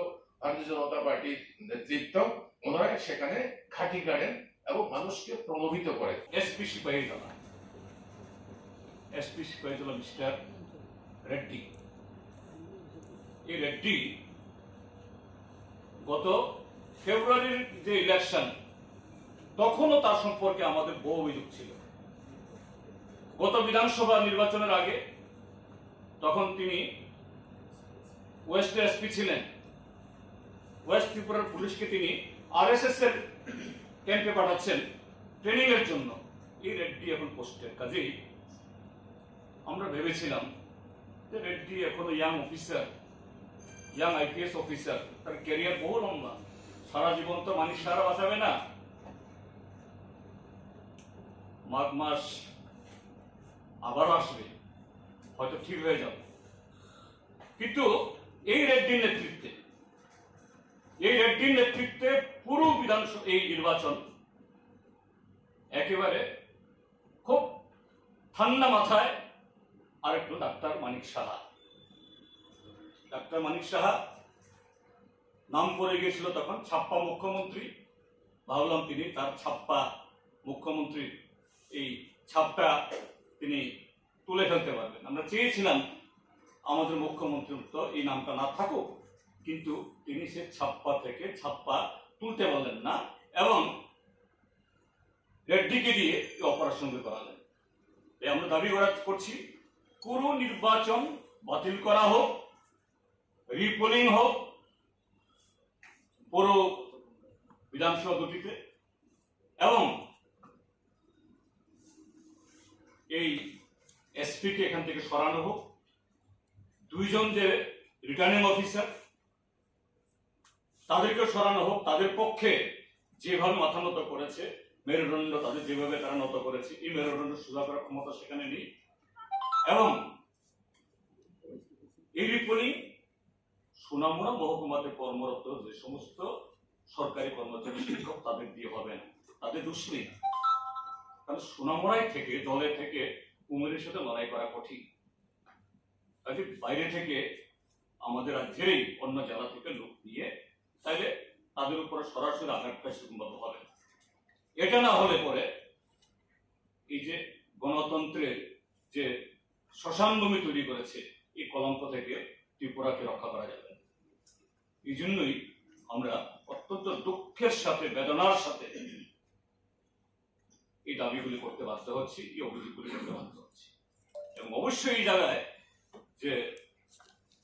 ভারতীয় জনতা পার্টির নেতৃত্ব, ওনারা সেখানে ঘাঁটি গাড়েন এবং মানুষকে প্রলোভিত করেন। SP Sepahijala mister Reddy. এই রেড্ডি গত ফেব্রুয়ারির যে ইলেকশন, তখনও তার সম্পর্কে আমাদের বহু অভিযোগ ছিল। গত বিধানসভা নির্বাচনের আগে তখন তিনি ওয়েস্ট এসপি ছিলেন। ওয়েস্ট ত্রিপুরার পুলিশকে তিনি আরএসএস এর ক্যাম্পে পাঠাচ্ছেন ট্রেনিং এর জন্য। এই রেড্ডি এখন পোস্টের। কাজেই আমরা ভেবেছিলাম যে রেড্ডি এখনো young officer, young IPS officer, তার ক্যারিয়ার বহু লম্বা, সারা জীবন তো মানিক সারা বাঁচাবে না। মাঘ মাস আবার আসবে, হয়তো ঠিক হয়ে যাবে। কিন্তু এই রেড্ডির নেতৃত্বে পুরো বিধানসভা এই নির্বাচন একেবারে খুব ঠান্ডা মাথায়। আরেকটু ডাক্তার মানিক সাহা নাম করে গিয়েছিল তখন ছাপ্পা মুখ্যমন্ত্রী। ভাবলাম তিনি তার ছাপ্পা মুখ্যমন্ত্রীর এই ছাপটা তিনি তুলে ফেলতে পারবেন। আমরা চেয়েছিলাম আমাদের মুখ্যমন্ত্রীর তো এই নামটা না থাকুক, কিন্তু তিনি সে ছাপ্পা তুলতে পারলেন না এবং রেড্ডিকে দিয়ে অপারেশন করালেন। আমরা দাবি করছি পুরো নির্বাচন বাতিল করা হোক, রিপোলিং হোক পুরো বিধানসভা দুটিতে, এবং এই এসপিকে এখান থেকে সরানো হোক। 2 জন যে রিটার্নিং অফিসার তাদেরকে সরানো হোক। তাদের পক্ষে যেভাবে মাথা নত করেছে, মেরুদণ্ড তাদের যেভাবে তারা নত করেছে, এই মেরুদণ্ড সোজা করার ক্ষমতা সেখানে নেই। এবং এই রিপোলিং সোনামুড়া মহকুমাতে কর্মরত যে সমস্ত সরকারি কর্মচারী, শিক্ষক, তাদের দিয়ে হবে না, তাদের দোষ নেই। কারণ সোনামুড়ায় থেকে, দলে থেকে কুমিরের সাথে লড়াই করা কঠিন। কাজে বাইরে থেকে আমাদের রাজ্যেরই অন্য জেলা থেকে লোক নিয়ে তাইলে তাদের উপরে সরাসরি আঘাতটা সেরকমভাবে হবে না। এটা না হলে পরে এই যে গণতন্ত্রের যে শ্মশানভূমি তৈরি করেছে, এই কলঙ্ক থেকে ত্রিপুরাকে রক্ষা করা যাবে। এই জন্যই আমরা অত্যন্ত দুঃখের সাথে, বেদনার সাথে এই দাবিগুলি করতে বাধ্য হচ্ছি, এই অভিযোগগুলি করতে বাধ্য হচ্ছি। এবং অবশ্যই এই জায়গায় যে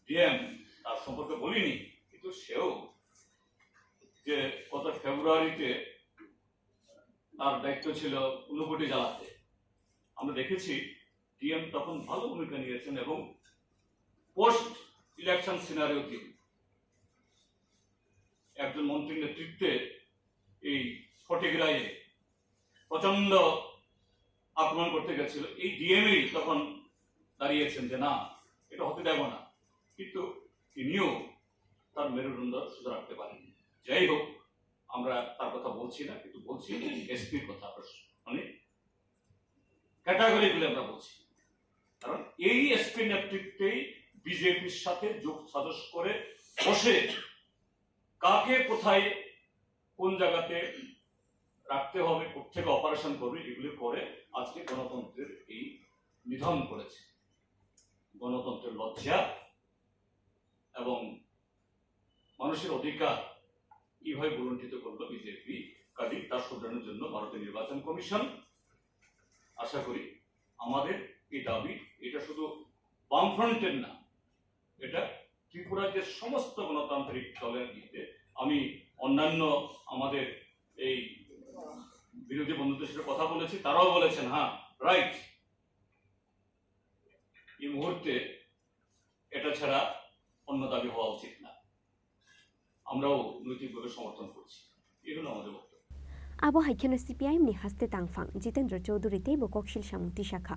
ডিএম তার সম্পর্কে বলিনি, কিন্তু সেও যে গত ফেব্রুয়ারিতে তার দায়িত্ব ছিল ঊনকোটি জেলাতে, আমরা দেখেছি ডিএম তখন ভালো ভূমিকা নিয়েছেন এবং পোস্ট ইলেকশন সিনারিওতে একজন মন্ত্রীর নেতৃত্বে এই ফটিগ্রায়ে প্রচন্ড আক্রমণ করতে গেছিল। এই ডিএমই তখন দাঁড়িয়েছেন যে না, এটা হতে দেব না, কিন্তু তিনিও তার মেরুদণ্ড সোজা রাখতে পারেন। যাই হোক, আমরা তার কথা বলছি না, কিন্তু বলছি এসপির কথা। মানে ক্যাটাগরিগুলি আমরা বলছি, কারণ এই এসপির নেতৃত্বেই বিজেপির সাথে যোগ সাজস করে বসে কাকে কোথায় কোন জায়গাতে রাখতে হবে, কোথেকে অপারেশন করবে, এগুলি করে আজকে গণতন্ত্রের এই নিধন করেছে। গণতন্ত্রের লজ্জা এবং মানুষের অধিকার কিভাবে বলুণ্ঠিত করলো বিজেপি, কাজে তার শুধরানোর জন্য ভারতের নির্বাচন কমিশন। আশা করি আমাদের এই দাবি এটা শুধু বামফ্রন্টের না, এটা ত্রিপুরার যে সমস্ত গণতান্ত্রিক দলের ভিত্তিতে, আমি অন্যান্য আমাদের এই বিরোধী বন্ধুদের সাথে কথা বলেছি, তারাও বলেছেন হ্যাঁ রাইট, এই মুহূর্তে এটা ছাড়া অন্য দাবি হওয়া উচিত না। আমরাও নৈতিকভাবে সমর্থন করছি। এগুলো আমাদের বক্তব্য। আবো হাইখানো সিপিআইএম নি হাস্তে তাংফাং জিতেন্দ্র চৌধুরী তেবো ককশিল সামুতি শাখা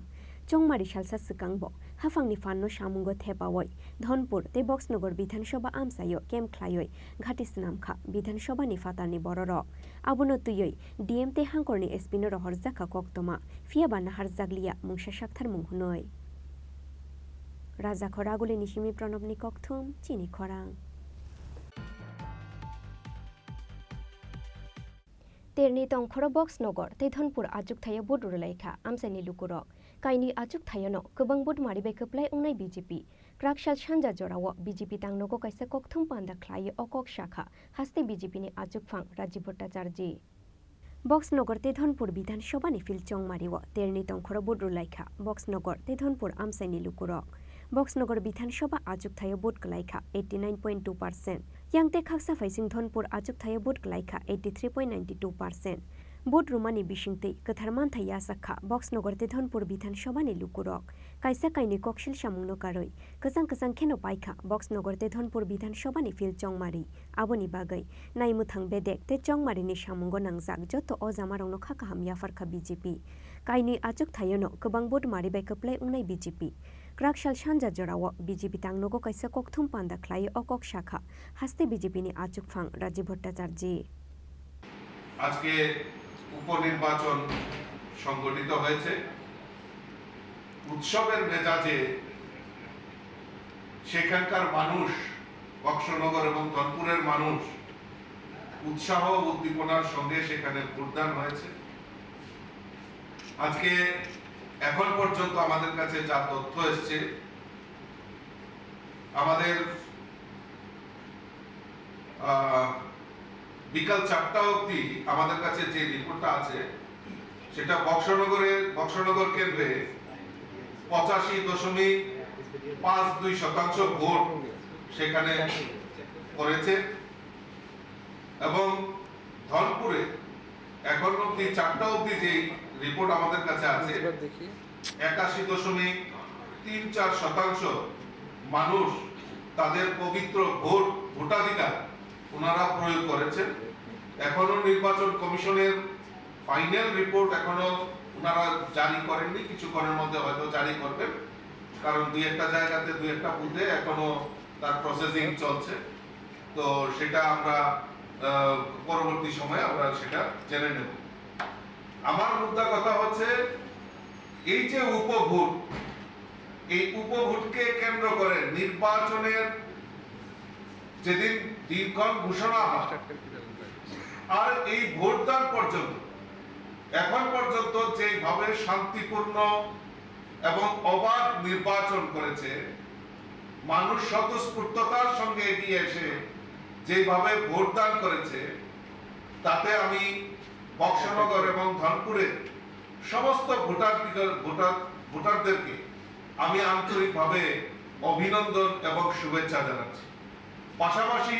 চংমারি সালসা সিকাংবো হাফাংনি ফান্নো সামুঙ্গ থেপাওয় ধনপুর তে বক্সনগর বিধানসভা আমসায় কেম খ্লায়ই ঘাটিস নামখা বিধানসভা নি ফাতানি বড়র আবনো তুয়ই ডিএম তে হাঙ্করনি এসপিনো রহর জাখা কক্তমা ফিয়াবা নাহার জাগলিয়া মুংসা সাকথার মুংহুনই রাজা খরাগুলি নিশিমি প্রণবনি ককথুম চিনি খরাং তেরনি তংখর বক্সনগর তে ধনপুর আजुक थायो बुडुरलाइखा आमसाइनि लुकुरक काइनि आजुक थायोनो गोबां बुड मारिबाय खोप्लाय उंनाय बीजेपी क्राकशाल सानजा जराव बीजेपी तांनोगो काइसा ककथुम पान्दा ख्लायो अकक शाखा हास्ते बीजेपीनि आजुक फां राजीव भट्टाचार्य बक्सनगर ते धनपुर विधानसभानि फिल्ड चंगमारिव तेरनि तंखर बुडुरलाइखा बक्सनगर ते धनपुर आमसाइनि लुकुरक बक्सनगर विधानसभा आजुक थायो बुट गलाइखा 89.2%, यांगते खाकसा फाइसिं धनपुर आजुक थायो बुट गलाइखा 83.92%, बुट रुमानि बिसिंगते कथारमान थाया साखा बक्सनगर ते धनपुर विधानसभानि लुकुरक काइसा काइनि ककशिल सामुंनो कारoi कसां कसां खेनो पाइखा बक्सनगर ते धनपुर विधानसभानि फिल्ड चंगमारि आबोनि बागै नाइमुथां बेदेक ते चंगमारिनि सामुंगो नांजाक जत अजामारावनो खाकाहाम याफारखा बीजेपी काइनि आजुक थायोनो गोबां बुट मारिबाय खोप्लाय उंनाय बीजेपी क्राकशाल सानजा जराव बीजेपी तांनोगो काइसा ककथुम पान्दा ख्लायो अकक शाखा हास्ते बीजेपीनि आजुक फां राजीव भट्टाचार्य আজকে উপনির্বাচন সংগঠিত হয়েছে উৎসবের মেজাজে সেখানকার মানুষ বক্সনগর এবং ধনপুরের মানুষ উৎসাহ ও উদ্দীপনার সঙ্গে সেখানে ভোটদান হয়েছে আজকে এখন পর্যন্ত আমাদের কাছে যা তথ্য এসেছে আমাদের বিকাল 4টা অবধি আমাদের কাছে যে রিপোর্টটা আছে সেটা বক্সনগর কেন্দ্রে 85.52% ভোট সেখানে করেছে এবং ধনপুরে এখন অবধি 4টা অবধি যে রিপোর্ট আমাদের কাছে আছে 81.34% মানুষ তাদের পবিত্র ভোটাধিকার ওনারা প্রয়োগ করেছেন এখনো নির্বাচন কমিশনের ফাইনাল রিপোর্ট এখনো ওনারা জারি করেননি কিছুক্ষণের মধ্যে হয়তো জারি করবেন কারণ দুই একটা জায়গাতে দুই একটা বুথে এখনো তার প্রসেসিং চলছে তো সেটা আমরা পরবর্তী সময়ে আমরা সেটা জেনে নেব আমার মুদ্রা কথা হচ্ছে এই যে উপভোট এই উপভোটকে কেন্দ্র করে নির্বাচনের যেদিন দিনক্ষণ ঘোষণা হয় আর এই ভোটদান পর্যন্ত এখন পর্যন্ত যেভাবে শান্তিপূর্ণ এবং অবাধ নির্বাচন করেছে মানুষ স্বতঃস্ফূর্ততার সঙ্গে এগিয়ে এসে যেভাবে ভোটদান করেছে তাতে আমি বক্সনগর এবং ধনপুরে সমস্ত ভোটারদেরকে আমি আন্তরিকভাবে অভিনন্দন এবং শুভেচ্ছা জানাচ্ছি পাশাপাশি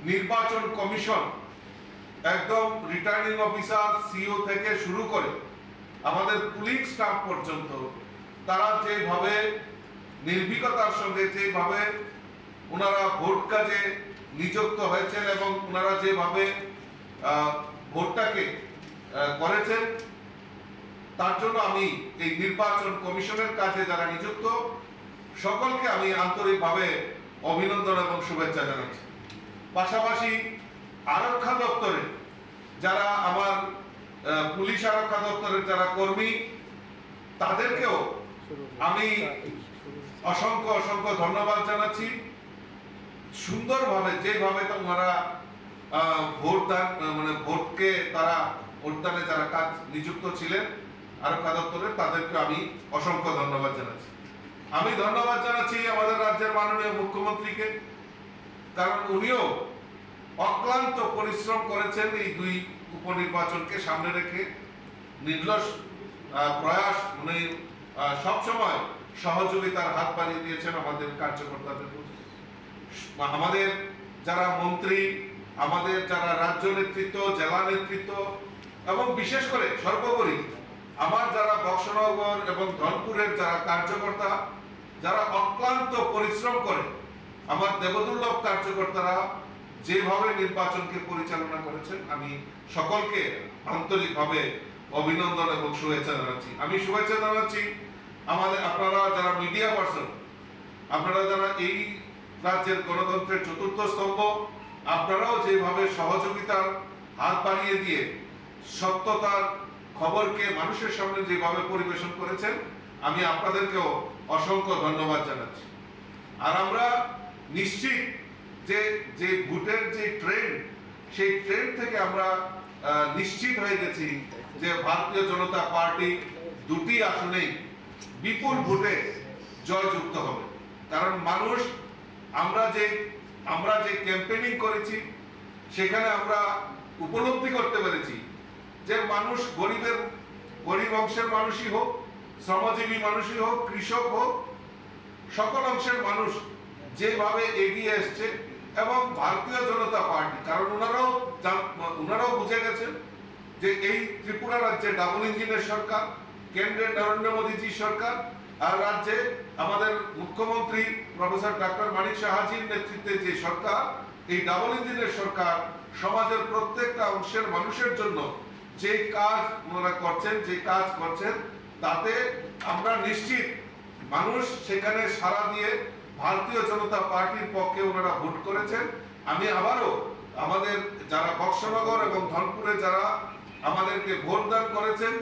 নির্বাচন কমিশন একদম রিটার্নিং অফিসার সিও থেকে শুরু করে আমাদের পুলিশ স্টাফ পর্যন্ত তারা যেভাবে নির্ভীকতার সঙ্গে যেভাবে ওনারা ভোট কাজে নিযুক্ত হয়েছেন এবং ওনারা যেভাবে ভোটটাকে করেছেন তার জন্য আমি এই নির্বাচন কমিশনের কাজে যারা নিযুক্ত সকলকে আমি আন্তরিকভাবে অভিনন্দন এবং শুভেচ্ছা জানাচ্ছি পাশাপাশি আরক্ষা দপ্তরে যারা আমার পুলিশ আরক্ষা দপ্তরের যারা কর্মী তাদেরকেও আমি অসংখ্য অসংখ্য ধন্যবাদ জানাচ্ছি সুন্দরভাবে যেভাবে ওনারা ভোটকে তারা ভোটদানে যারা কাজ নিযুক্ত ছিলেন আরক্ষা দপ্তরে তাদেরকে আমি অসংখ্য ধন্যবাদ জানাচ্ছি আমি ধন্যবাদ জানাচ্ছি আমাদের রাজ্যের মাননীয় মুখ্যমন্ত্রীকে কারণ উনিও অক্লান্ত পরিশ্রম করেছেন এই দুই উপনির্বাচনকে সামনে রেখে। নির্লস প্রয়াস, উনি সবসময় সহযোগিতার হাত বাড়িয়ে দিয়েছেন আমাদের কার্যকর্তাদের। আমাদের যারা মন্ত্রী, আমাদের যারা রাজ্য নেতৃত্ব, জেলা নেতৃত্ব এবং বিশেষ করে সর্বোপরি আমার যারা বক্সনগর এবং ধনপুরের যারা কার্যকর্তা, যারা অক্লান্ত পরিশ্রম করে, আমার দেবদুর্লভ কার্যকর্তারা যেভাবে নির্বাচনকে পরিচালনা করেছেন, আমি সকলকে আন্তরিকভাবে অভিনন্দন এবং শুভেচ্ছা জানাচ্ছি। আমি শুভেচ্ছা জানাচ্ছি আমাদের আপনারা যারা মিডিয়া পার্সন, আপনারা যারা এই রাজ্যের গণতন্ত্রের চতুর্থ স্তম্ভ, আপনারাও যেভাবে সহযোগিতার হাত বাড়িয়ে দিয়ে সত্যতার খবরকে মানুষের সামনে যেভাবে পরিবেশন করেছেন, আমি আপনাদেরকেও অসংখ্য ধন্যবাদ জানাচ্ছি। আর আমরা নিশ্চিত যে ভোটের যে ট্রেন্ড, সেই ট্রেন্ড থেকে আমরা নিশ্চিত হয়ে গেছি যে ভারতীয় জনতা পার্টি দুটি আসনেই বিপুল ভোটে জয়যুক্ত হবে। কারণ মানুষ, আমরা যে ক্যাম্পেইনিং করেছি সেখানে আমরা উপলব্ধি করতে পেরেছি যে মানুষ গরিব অংশের মানুষই হোক, শ্রমজীবী মানুষই হোক, কৃষক হোক, সকল অংশের মানুষ যেভাবে এগিয়ে এসছে। এবং ভারতীয় জনতা পার্টি, কারণ ওনারাও বুঝে গেছেন যে এই ত্রিপুরা রাজ্যে ডাবল ইঞ্জিনের সরকার, কেন্দ্রে নরেন্দ্র মোদীজি সরকার, আর রাজ্যে আমাদের মুখ্যমন্ত্রী প্রফেসর ডক্টর মানিক সাহাজির নেতৃত্বে যে সরকার, এই ডাবল ইঞ্জিনের সরকার সমাজের প্রত্যেকটা অংশের মানুষের জন্য যে কাজ ওনারা করছেন, যে কাজ করছেন, তাতে আমরা নিশ্চিত মানুষ সেখানে সাড়া দিয়ে ভারতীয় জনতা পার্টির পক্ষে ওনারা ভোট করেছেন। আমি আবারও আমাদের যারা বক্সনগর এবং ধনপুরে যারা আমাদেরকে ভোট দান করেছেন,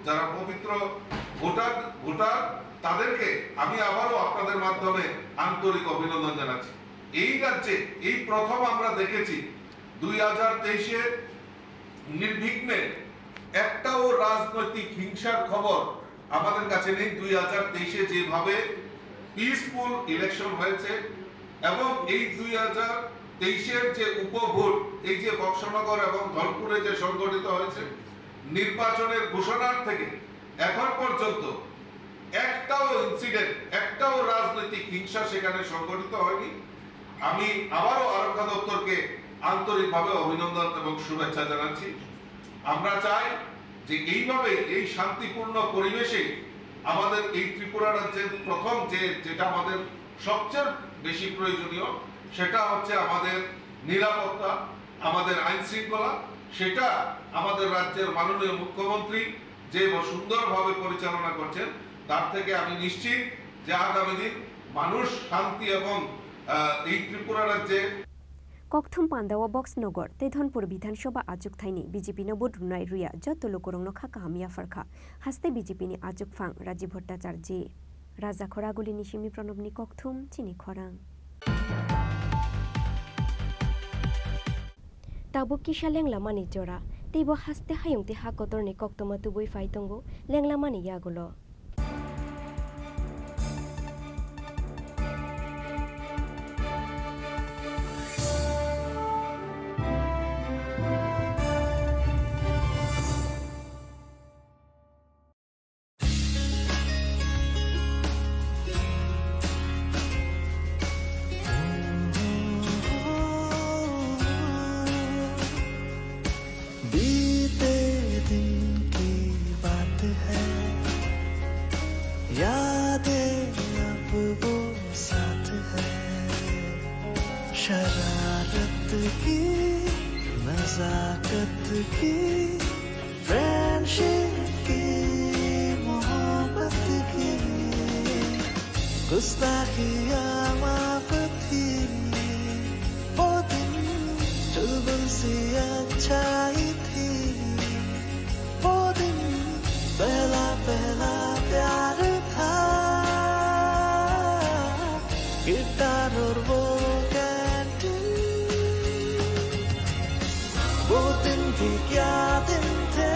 যারা পবিত্র ভোটার, তাদেরকে আমি আবারও আপনাদের মাধ্যমে আন্তরিক অভিনন্দন জানাচ্ছি। এই রাজ্যে এই প্রথম আমরা দেখেছি 2023-এ নির্বিঘ্নে একটাও রাজনৈতিক হিংসার খবর আমাদের কাছে নেই। 2023-এ যেভাবে পিসফুল ইলেকশন হয়েছে এবং এই 2023-এর যে উপভোট, এই যে বক্সনগর এবং ধনপুরে যে সংগঠিত হয়েছে, নির্বাচনের ঘোষণার থেকে এখন পর্যন্ত একটাও ইনসিডেন্ট, একটাও রাজনৈতিক হিংসা সেখানে সংগঠিত হয়নি। আমি আবারও আরক্ষা দপ্তরকে আন্তরিকভাবে অভিনন্দন এবং শুভেচ্ছা জানাচ্ছি। আমরা চাই যে এইভাবে এই শান্তিপূর্ণ পরিবেশে আমাদের এই ত্রিপুরা রাজ্যের প্রথম যেটা আমাদের সবচেয়ে বেশি প্রয়োজনীয়, সেটা হচ্ছে আমাদের নিরাপত্তা, আমাদের আইন শৃঙ্খলা। সেটা আমাদের রাজ্যের মাননীয় মুখ্যমন্ত্রী যে সুন্দরভাবে পরিচালনা করছেন, তার থেকে আমি নিশ্চিত যে আগামী দিন মানুষ শান্তি এবং এই ত্রিপুরা রাজ্যে Kokthum Pandawa Box Nogor, Tedhonpur Bidhansabha Ajuk Thaini, BJP no Budrunai Ruya, Joto Lokorong no Khakahamia Farkha, Haste BJP ni Ajuk Phang, Rajiv Bhattacharjee, Raja Khoraguli Nishimi Pranobni Kokthum, Chini Khorang. Tabuk Kisha Lenglamani Jora, Tebo Haste Hayung Te Hakotor ni Koktoma Tubui Faitongo, Lenglamani Yagulo. शरारत की नजाकत की friendship की मोहब्बत की गुस्ताखियाँ माफ थी वो दिन चुलबुल सी अच्छाई थी वो दिन पहला पहला प्यार था गिटार और वो भी क्या दिन थे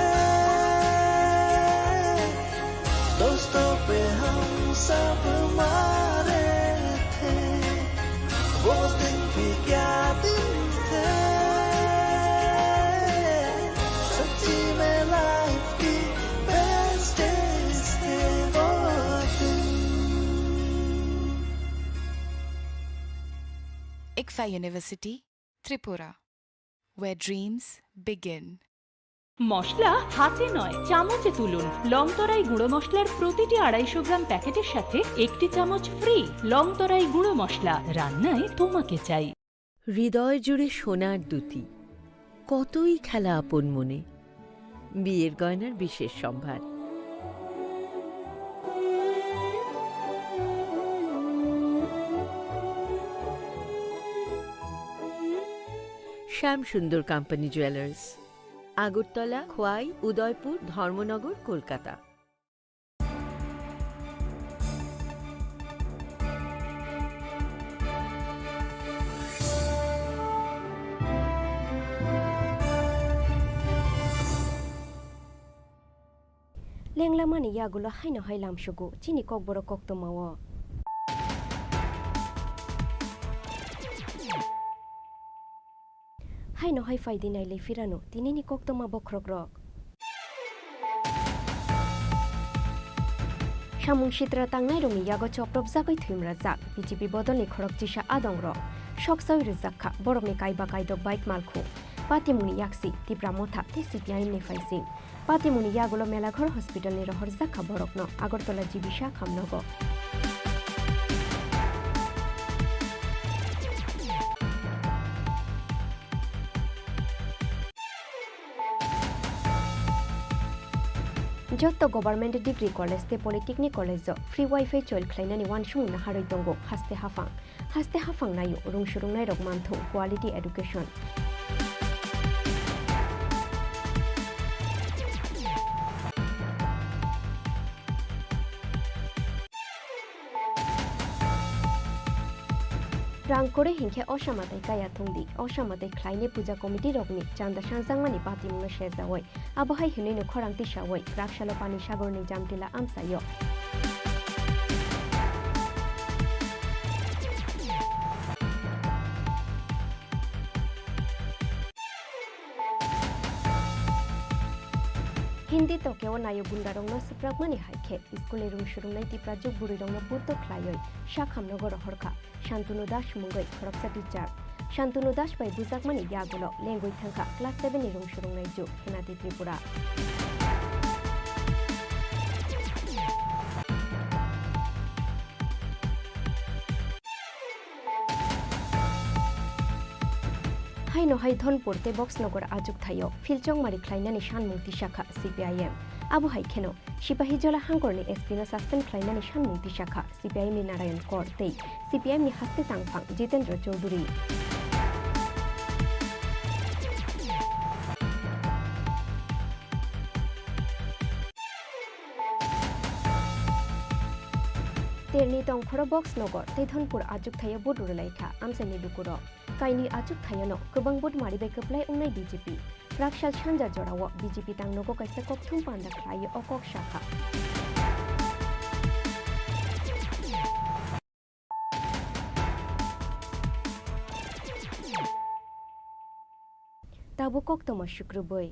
दोस्तों पे हम सब मारे थे वो दिन भी Alpha University, Tripura, where dreams begin. মশলা হাতে নয় চামচে তুলুন লংতরাই গুঁড়ো মশলার প্রতিটি 250 গ্রাম প্যাকেটের সাথে একটি চামচ ফ্রি। লংতরাই গুঁড়ো মশলা, রান্নায় তোমাকে চাই। হৃদয় জুড়ে সোনার দুটি, কতই খেলা আপন মনে। বিয়ের গয়নার বিশেষ সম্ভার। Shyam Sundar company jewellers, Agartala, Khowai, Udaipur, Dharmanagar, Kolkata. লেংলামানি ইয়াগুলো হাইনো হাই লামসুগু চিনি kokborok koktamawo হাইনো হাই ফাইদি নাইলে ফিরানো তিনিনি koktama bokrogrok samung shitra tangnai rumi yago choprop jagoi thimra jak BJP bodolni khorok jisa adongro shoksoi rizakha borokni kaiba kaidok bike malkhu patimuni yaksi tipra motha ti CPIM ni faising patimuni yagulo melaghor hospital ni rohor zakha borokno agortola jibisha khamnogo Jotto government degree college te polytechnic college free wifi chol khlainani wan shung na haroi tongo haste hafang nayo rung shurung nai rok manthu quality education rang kore hingkhe osamatai kaya thongdi osamatai khlaine puja committee rokni chanda sanjangmani patimungno shejawoi abohai hinino khorang tisawoi rakshalo pani sagorni jamtila amsayo Hindi to keo nayo gundarongno suprakmani haikhe skule rung shurungnai tipra juk burirongno purto khlaioi shakhamnogor horkha Shantunu Das mungoi khoroksa teacher Shantunu Das bai bujakmani yagulo lengoi thangkha class 7 ni rung shurungnai juk Henati Tripura Haino hai Dhonpur te Boxnogor ajuk thayo Philchong mari khlainani shanmungti shakha CPIM Abu hai kheno Sipahi jola hangkorni SP no suspend khlainani shanmungti shakha CPIM ni Narayan Kor tei CPIM ni haste tangphang Jitendra Chaudhuri Terni tongkhoro Boxnogor te Dhonpur ajuk thayo bodur laitha amsani dukuro Kaini ajuk thayano kubang bod mari bai keplai ungnai BJP Rakshal Shanja Jorawo BJP tangnogo kaisa kokthum panda khlaio okok shakha Tabu koktoma shukrubai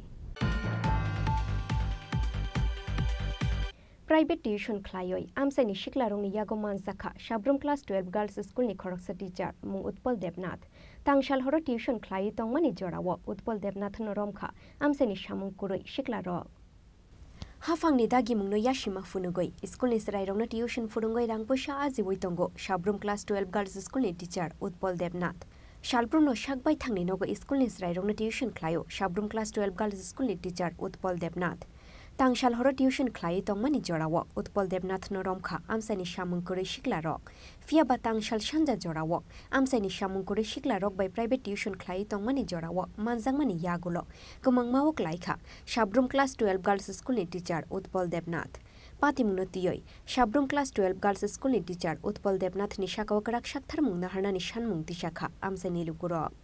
Private tuition khlaioi amsani shiklarongni yago manjakha Shabrum class 12 girls school ni khoroksa teacher mung Utpal Devnath Tangshal horo tuition khlai tongmani jorawo Utpal Devnath no romkha amsani samung kuroi shiklarok Hafangni dagi mungno yashima funugoi school ni srairongno tuition furungoi rangpoisa ajiwoi tongo Shabrum class 12 girls school ni teacher Utpal Devnath Shalbrum no shakbai thangni nogo school ni srairongno tuition khlaio Shabrum class 12 girls school ni teacher Utpal Devnath Tangshal horo tuition khlai tongmani jorawo Utpal Devnath no romkha amsani samung kuroi shiklarok Fiaba tangshal shanja jorawo amsani samung kuroi shiklarok by private tuition khlai tongmani jorawo manjangmani yagulo kumangmawo klaikha Shabrum class 12 girls school ni teacher Utpal Devnath Patimungno tiyoi Shabrum class 12 girls school ni teacher Utpal Devnath ni shakawakarak shakthar mungna harnani shanmung tishakha amsani lukurok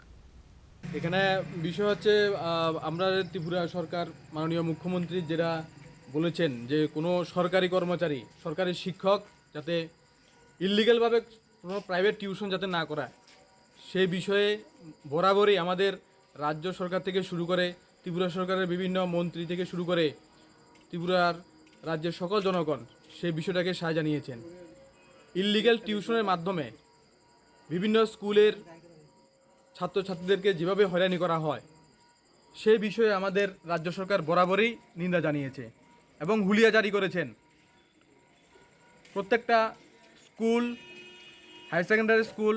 এখানে বিষয় হচ্ছে আমরা ত্রিপুরা সরকার মাননীয় মুখ্যমন্ত্রী যেটা বলেছেন যে কোনো সরকারি কর্মচারী সরকারি শিক্ষক যাতে ইললিগ্যালভাবে কোনো প্রাইভেট টিউশন যাতে না করায় সেই বিষয়ে বরাবরই আমাদের রাজ্য সরকার থেকে শুরু করে ত্রিপুরা সরকারের বিভিন্ন মন্ত্রী থেকে শুরু করে ত্রিপুরার রাজ্যের সকল জনগণ সেই বিষয়টাকে সায় জানিয়েছেন ইললিগ্যাল টিউশনের মাধ্যমে বিভিন্ন স্কুলের ছাত্রছাত্রীদেরকে যেভাবে হয়রানি করা হয় সেই বিষয়ে আমাদের রাজ্য সরকার বরাবরই নিন্দা জানিয়েছে এবং হুলিয়া জারি করেছেন প্রত্যেকটা school, higher secondary school,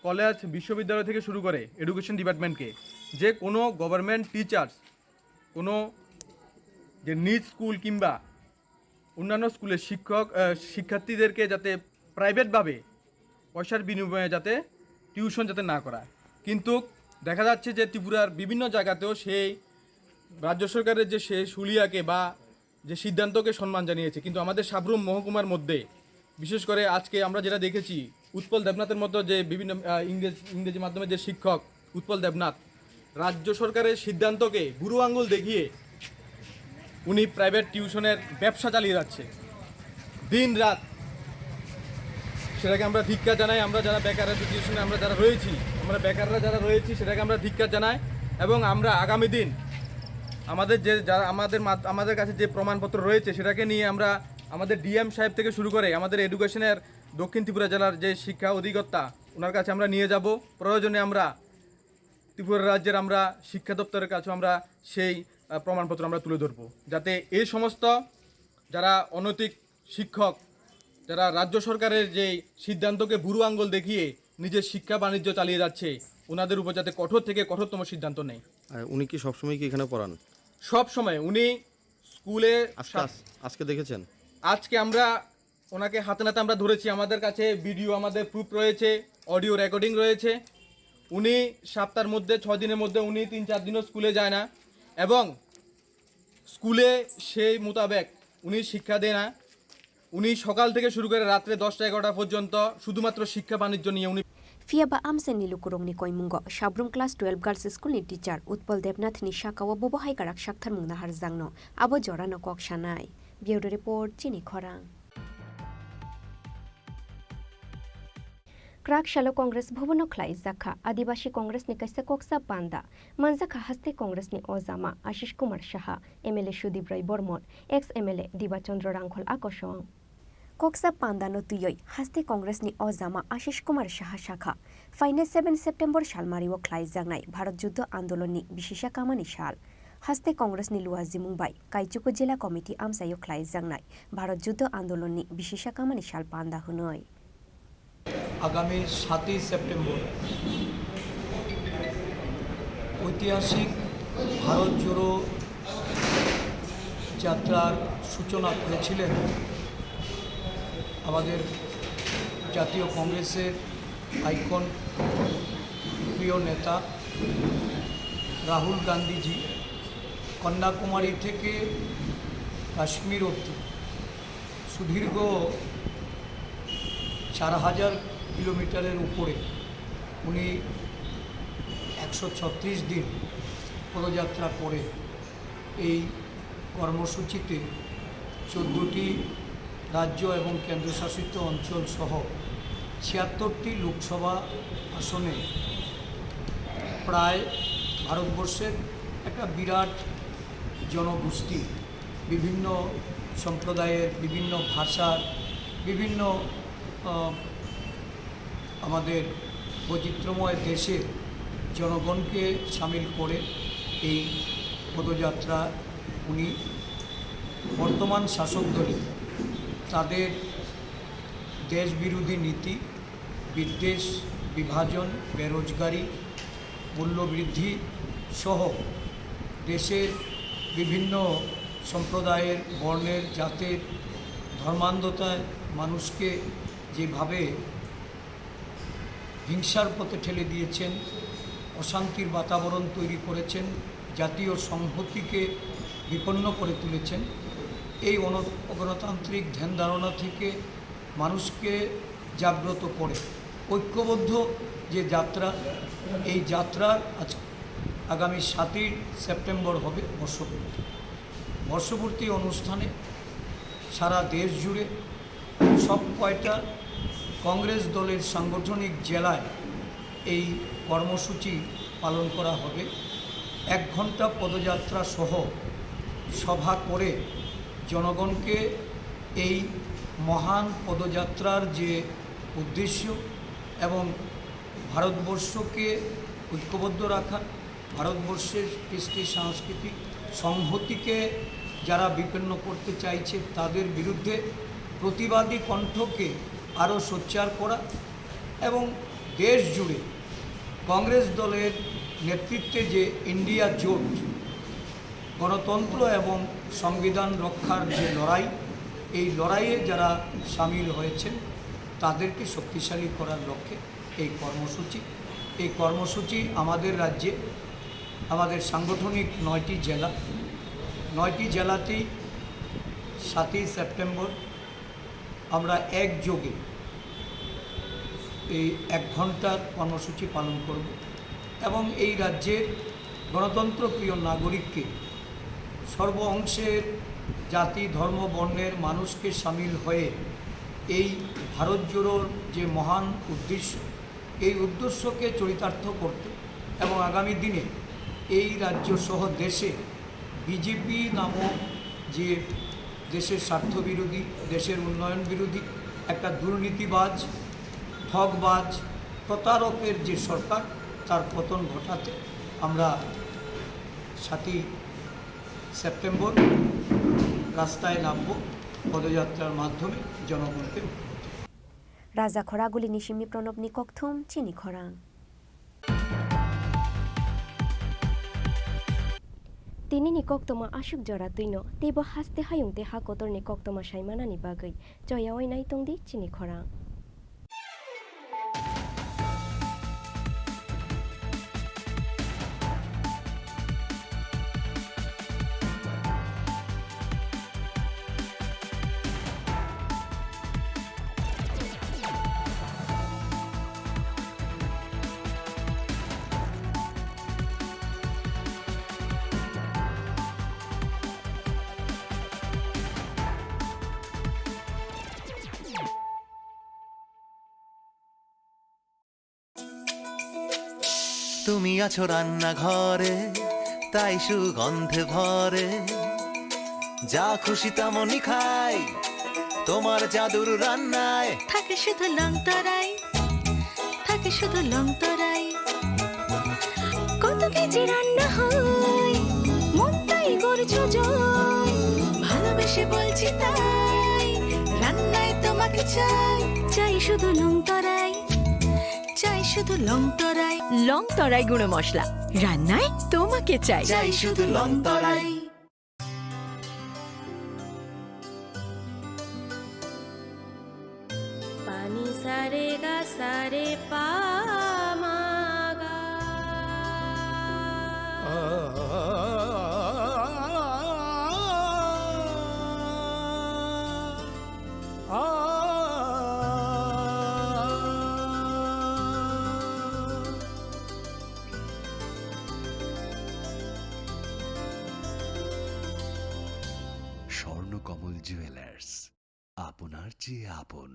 college, বিশ্ববিদ্যালয় থেকে শুরু করে এডুকেশন ডিপার্টমেন্টকে যে কোনো গভর্নমেন্ট টিচার্স কোনো যে নিজ স্কুল কিংবা অন্যান্য স্কুলের শিক্ষার্থীদেরকে যাতে প্রাইভেটভাবে পয়সার বিনিময়ে যাতে টিউশন যাতে না করায়। কিন্তু দেখা যাচ্ছে যে ত্রিপুরার বিভিন্ন জায়গাতেও সেই রাজ্য সরকারের যে সে হুলিয়াকে বা যে সিদ্ধান্তকে সম্মান জানিয়েছে, কিন্তু আমাদের সাবরুম মহকুমার মধ্যে বিশেষ করে আজকে আমরা যেটা দেখেছি উৎপল দেবনাথের মতো যে বিভিন্ন ইংরেজি মাধ্যমে যে শিক্ষক উৎপল দেবনাথ রাজ্য সরকারের সিদ্ধান্তকে বুড়ো আঙুল দেখিয়ে উনি প্রাইভেট টিউশনের ব্যবসা চালিয়ে যাচ্ছে দিন রাত। সেটাকে আমরা ধিক্কার জানাই। আমরা যারা বেকার টিউশনে আমরা যারা রয়েছি, আমরা বেকাররা যারা রয়েছি সেটাকে আমরা ধিক্কার জানাই এবং আমরা আগামী দিন আমাদের যে যারা আমাদের কাছে যে প্রমাণপত্র রয়েছে সেটাকে নিয়ে আমরা আমাদের ডিএম সাহেব থেকে শুরু করে আমাদের এডুকেশনের দক্ষিণ ত্রিপুরা জেলার যে শিক্ষা অধিকর্তা ওনার কাছে আমরা নিয়ে যাব। প্রয়োজনে আমরা ত্রিপুরা রাজ্যের আমরা শিক্ষা দপ্তরের কাছে আমরা সেই প্রমাণপত্র আমরা তুলে ধরব, যাতে এই সমস্ত যারা অনৈতিক শিক্ষক যারা রাজ্য সরকারের যে সিদ্ধান্তকে বুড়ো আঙ্গুল দেখিয়ে নিজের শিক্ষা বাণিজ্য চালিয়ে যাচ্ছে ওনাদের উপর যাতে কঠোর থেকে কঠোরতম সিদ্ধান্ত নেয়। উনি কি সবসময় কি এখানে পড়ান? সব সময় উনি স্কুলে। আজকে দেখেছেন? আজকে আমরা ওনাকে হাতে নাতে আমরা ধরেছি, আমাদের কাছে ভিডিও আমাদের প্রুফ রয়েছে, অডিও রেকর্ডিং রয়েছে। উনি সপ্তাহের মধ্যে 6 দিনের মধ্যে উনি 3-4 দিনও স্কুলে যায় না এবং স্কুলে সেই মোতাবেক উনি শিক্ষা দেয় না। উনি সকাল থেকে শুরু করে রাত্রে 10টা-11টা পর্যন্ত শুধুমাত্র শিক্ষা বাণিজ্য নিয়ে উনি Fiaba amsen ni lukurong ni koimungo Shabrum class 12 girls school ni teacher Utpal Debnath ni shakawa bobo hai karak shakthar mungna har jangno abo jora no kok shanai. Bureau report Chini Khorang. Krak Shalo Congress Bhobono Khlai Zakha Adibashi Congress ni kaisa koksa panda Manzakha Haste Congress ni Ozama Ashish Kumar Shaha MLA Shudip Rai Bormon ex MLA Diba Chandra Rangkhol Akoshong Koksa Panda no tuyoi Haste Congress ni Ozama Ashish Kumar Shaha Shakha Faine 7 September Shalmari o Khlai Jangnai Bharat Juddho Andolon ni Bishisha Kamani Shal Haste Congress ni Luazi Mumbai Kaichuko Jila Committee Amsayo Khlai Jangnai Bharat Juddho Andolon ni Bishisha Kamani Shal Panda Hunoi আগামী 7 September ঐতিহাসিক ভারত জোড়ো যাত্রার সূচনা করেছিলেন আমাদের জাতীয় কংগ্রেসের icon প্রিয় নেতা রাহুল গান্ধীজি। কন্যাকুমারী থেকে কাশ্মীর অবধি সুদীর্ঘ 4000 কিলোমিটারের উপরে উনি 136 দিন পদযাত্রা করে এই কর্মসূচিতে 14টি রাজ্য এবং কেন্দ্রশাসিত অঞ্চল সহ 76টি লোকসভা আসনে প্রায় ভারতবর্ষের একটা বিরাট জনগোষ্ঠী, বিভিন্ন সম্প্রদায়ের, বিভিন্ন ভাষার, বিভিন্ন আমাদের বৈচিত্র্যময় দেশের জনগণকে সামিল করে এই পদযাত্রা উনি বর্তমান শাসক দলে তাদের দেশবিরোধী নীতি, বিদ্বেষ, বিভাজন, বেরোজগারি, মূল্যবৃদ্ধি সহ দেশের বিভিন্ন সম্প্রদায়ের, বর্ণের, জাতের, ধর্মান্ধতায় মানুষকে যেভাবে হিংসার পথে ঠেলে দিয়েছেন, অশান্তির বাতাবরণ তৈরি করেছেন, জাতীয় সংহতিকে বিপন্ন করে তুলেছেন, এই অগণতান্ত্রিক ধ্যান ধারণা থেকে মানুষকে জাগ্রত করে ঐক্যবদ্ধ যে যাত্রা, এই যাত্রার আজ আগামী 7 সেপ্টেম্বর হবে বর্ষপূর্তি অনুষ্ঠানে সারা দেশ জুড়ে সব কয়টা কংগ্রেস দলের সাংগঠনিক জেলায় এই কর্মসূচি পালন করা হবে। 1 ঘন্টা পদযাত্রা সহ সভা করে জনগণকে এই মহান পদযাত্রার যে উদ্দেশ্য এবং ভারতবর্ষকে ঐক্যবদ্ধ রাখা, ভারতবর্ষের কৃষ্টি সাংস্কৃতিক সংহতিকে যারা বিপন্ন করতে চাইছে তাদের বিরুদ্ধে প্রতিবাদী কণ্ঠকে আরও সোচ্চার করা এবং দেশ জুড়ে কংগ্রেস দলের নেতৃত্বে যে ইন্ডিয়া জোট গণতন্ত্র এবং সংবিধান রক্ষার যে লড়াই, এই লড়াইয়ে যারা সামিল হয়েছেন তাদেরকে শক্তিশালী করার লক্ষ্যে এই কর্মসূচি আমাদের রাজ্যে আমাদের সাংগঠনিক 9টি জেলাতেই 7ই সেপ্টেম্বর আমরা একযোগে এই 1 ঘন্টার কর্মসূচি পালন করব এবং এই রাজ্যের গণতন্ত্রপ্রিয় নাগরিককে সর্ব অংশের জাতি ধর্ম বর্ণের মানুষকে সামিল হয়ে এই ভারত জোড়োর যে মহান উদ্দেশ্য, এই উদ্দেশ্যকে চরিতার্থ করতে এবং আগামী দিনে এই রাজ্য সহ দেশে বিজেপি নামক যে দেশের স্বার্থবিরোধী, দেশের উন্নয়ন বিরোধী একটা দুর্নীতিবাজ, ঠকবাজ, প্রতারকের যে সরকার, তার পতন ঘটাতে আমরা 7ই সেপ্টেম্বর রাস্তায় নামব পদযাত্রার মাধ্যমে জনগণকে। রাজা খরাগুলি নিশিমি প্রণব নিকথম চিনি খরাং। তিনি নিকক্তমা আশুক জরা তুইন তেব হাসতে হায়ুংতে হা কতর নিকক্তমা সাইমানানি বাগৈ জয়াওই নাই তংদি চিনি খরাং। তুমি আছো রান্নাঘরে, তাই সুগন্ধে ভরে, যা খুশি তেমনই খাই তোমার জাদুর রান্নায়। থাকে শুধু লং তরাই, থাকে শুধু লং তরাই, কত কেজি রান্না হয় মন তাই করছো জয়, ভালোবেসে বলছি তাই রান্নায় তোমাকে চাই, চাই শুধু লং তরাই, চাই শুধু লং তরাই। লং তরাই গুঁড়ো মশলা, রান্নায় তোমাকে চাই, চাই শুধু লং তরাই। পানি সারে গা সারে পা মা গা। স্বর্ণকমল জুয়েলার্স, আপনার চেয়ে আপন।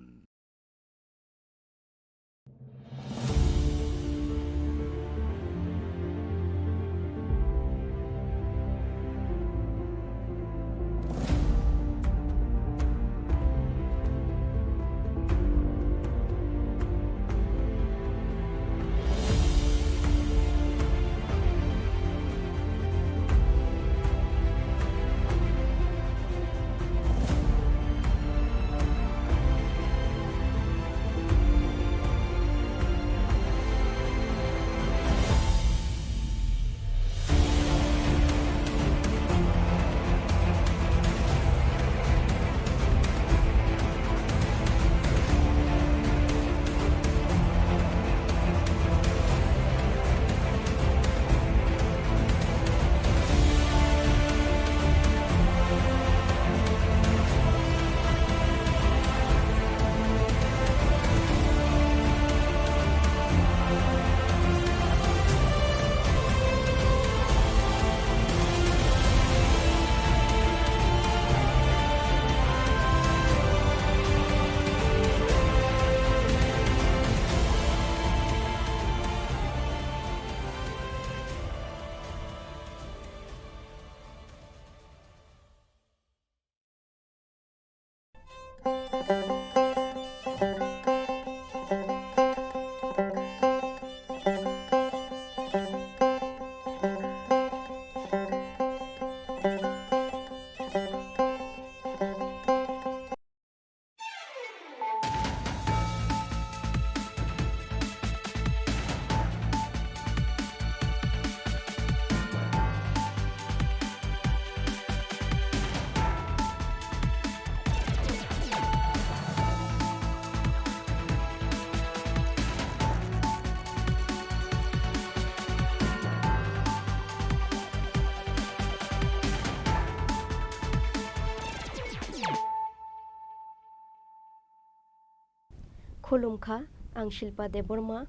खुलुमखा आं शिल्पा देबरमा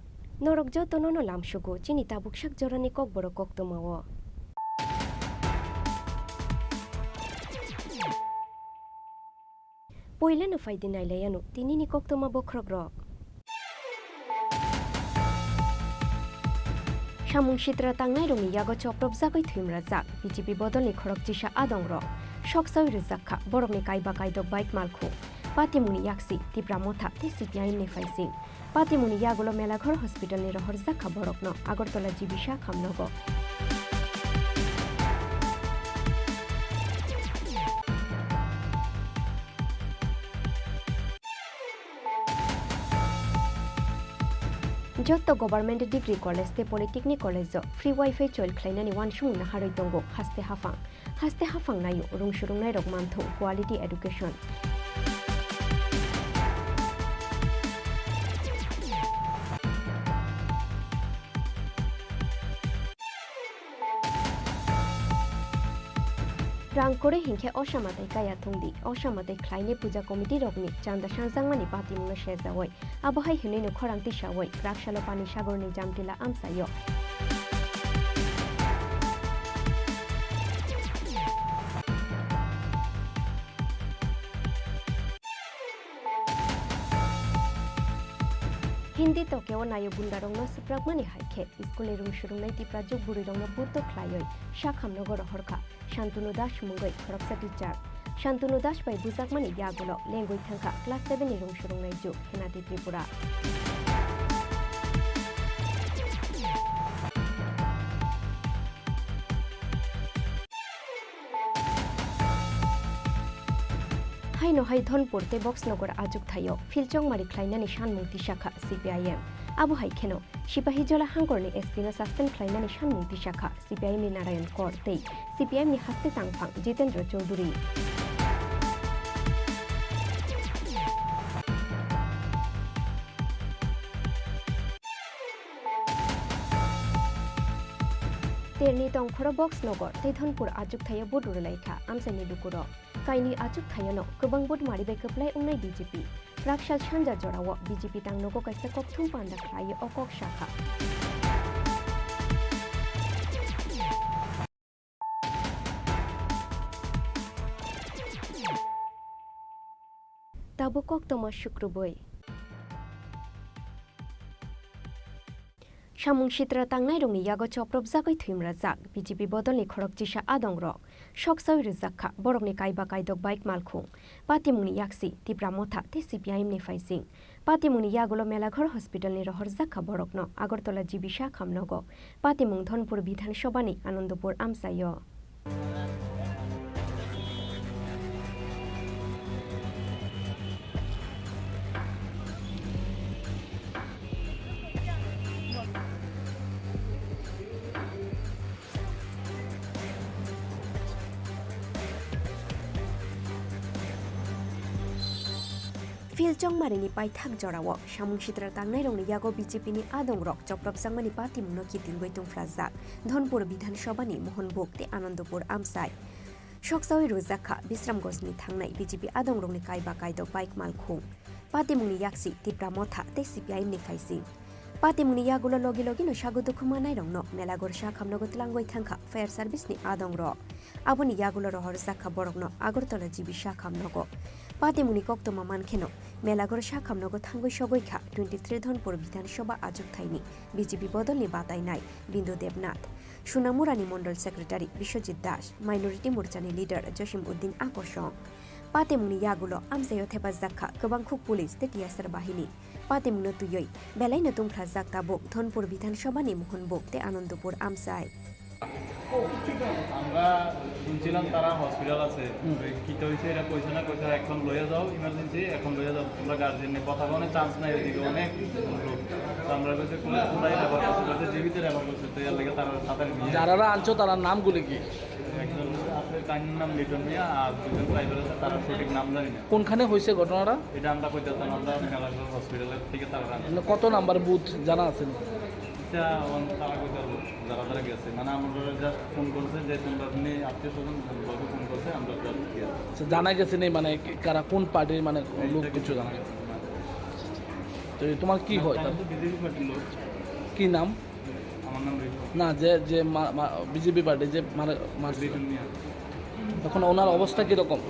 नरक जतननो लामसुगु चिनि ताबुकसाक जरानि ककबरक कक्तमाओ पयलानो फायदि नायलायानु तिनिनि कक्तमा बख्रग्रक सामुं सित्रा तांनाय रंनि यागो चप्रब जागै थुइमरा जाक बिजेपि बदलनि खरक जिसा आदंग्रक सकसाव रिजाखा बरकनि कायबा कायदक बाइक मालखु पातिमुनि याक्सी तिप्रा मथा ते सिपिआइएमनि फाइसिं पातिमुनि यागुलो मेलाघर हस्पिटालनि रहर जाखा बरकनो आगरतला जिबिसा खामनगो जत्त गवर्नमेंट डिग्री कॉलेज ते पॉलिटेक्निक कॉलेज फ्री वाईफाई चोल खलाइनानि वानसुंग नाहारै दंगो हास्ते हाफां नायो रुंसुरुंनाय रक मानथौ क्वालिटी एडुकेशन रांकोरे हिंखे असामादै काया थंदी असामादै खलाइने पूजा कमिटी रगनि चांदा सांजांमानि पातिमुनो शेजावै आबहाय हिनैनो खरां तिसावै राक्षालो पानी सागरनि जामटिला आमसायो हिंदी तो केव नायो बुंदारंनो सुप्रागमानि हाइखे स्कुलनि रुंसुरुंनाय तिप्रा जुग बुरैरंनो बुद्ध ख्लायै शाखामनगर हरखा शान्तनु दास मुंगै खरकसा टीचार शान्तनु दास बाय बुजाकमानि यागुलो लेंगुइ थांखा क्लास 7 नि रुंसुरुंनाय जुग हेनाति त्रिपुरा हाइनो हाइ धनपुर ते बक्सनगर आजुक थायो फिलचंग मारि ख्लाइनानि सानमुंति शाखा सीपीआईएम आबो हाइखेनो सिपाहीजला हांगरनि एसपीनो सस्पेंड ख्लाइनानि सानमुंति शाखा सीपीआईएम नि नारायण कर ते सीपीआईएम नि हास्ते तांफां जितेंद्र चौधुरी तेरनी तंखर बक्सनगर ते धनपुर आजुक थायो बडुरलाइथा आमसानि दुकुर काइनि आजुक थायोनो गोबां बड मारिबाय कप्लाय उंनाय बीजेपी राक्षाल सानजा जराव बीजेपी तांनगो काइसा कपथुम पान्दा ख्लायो अकक शाखा ताबो कक्तमा शुक्रबै सामुं सित्रा तांनाय रंनि यागो चप्रब जागै थुइमरा जाक बिजेपि बदलनि खरक जिसा आदंग्रक सकसाव रिजाखा बरकनि कायबा कायदक बाइक मालखुं पातिमुनि याक्सी तिप्रा मथा ते सीपीआईएमनि फाइसिं पातिमुनि यागुलो मेलाघर हस्पिटालनि रहर जाखा बरकनो आगरतला जिबिसा खामनगो पातिमुं धनपुर विधानसभानि आनन्दपुर आमसायो फिलचंग मारिनि पाइथाक जराव सामुं सित्रा तांनाय रंनि यागो बीजेपीनि आदंग्रक चप्रबसांमानि पातिमुनो कितिंगै तुंफ्रा जाक धनपुर विधानसभानि मोहनबुक ते आनन्दपुर आमसाय सकसावै रोजाखा बिश्रामगजनि थांनाय बीजेपी आदंग्रकनि कायबा कायदक बाइक मालखुं पातिमुनि याक्सी तिप्रा मथा ते सीपीआईएमनि फाइसिं पातिमुनि यागुलो लगी लगिनो सागु दुखुमानाय रंनो मेलागर शाखामनगो तलांगै थांखा फायार सार्भिसनि आदंग्रक आबोनि यागुलो रहर जाखा बरकनो आगरतला जिबि शाखामनगो पातिमुनि कक्तमा मानखेनो मेलागर शाखामनगो थांगै सगैखा 23 धनपुर विधानसभा आजुक थाइनि बीजेपी बदलनि बातायनाय बिन्दु देबनाथ सुनामुरानि मंडल सेक्रेटारि विश्वजित दास माइनरिटी मोर्चानि लिडार जसिम उद्दीन आकर्षण पातिमुनि यागुलो आमसायो थेपा जाखा गोबांखुक पुलिस ते टियासार बाहिनी पातिमुनो तुयै बेलायनो तुंख्रा जाक्ता बुक धनपुर विधानसभानि मोहनबुक ते आनन्दपुर आमसाय আমরা শুনছিলাম তারা হসপিটাল আছে কি হয়েছে এটা কইছে না কইছে এখন লইয়া যাও ইমার্জেন্সি এখন লইয়া যাও তোমরা গার্জিয়ানে কথা বলে চান্স নাই এদিকে অনেক লোক আমরা কইছে কোনটাই ব্যবহার করতে জীবিত ব্যবহার করতে তো এর লাগে তারা তাদের যারা আনছো তার নামগুলো কি একজন আছে তার নাম লিটন মিয়া আর দুজন ড্রাইভার আছে তার সঠিক নাম জানি না কোনখানে হইছে ঘটনাটা এটা আমরা কইতাম আমরা মেলাঘর হসপিটালের থেকে তারা কত নাম্বার বুথ জানা আছে তারা কইতে পারবো যারা যারা গেছে মানে আমরা জাস্ট ফোন করছে যে তোমরা আপনি আত্মীয় স্বজন ফোন করছে আমরা জানা গেছে নেই মানে কারা কোন পার্টির মানে লোক কিছু জানা গেছে তো তো তোমার কি হয় বিজেপি পার্টির লোক। কি নাম? আমার নাম না যে যে বিজেপি পার্টি যে মারছে এখন ওনার অবস্থা কিরকম?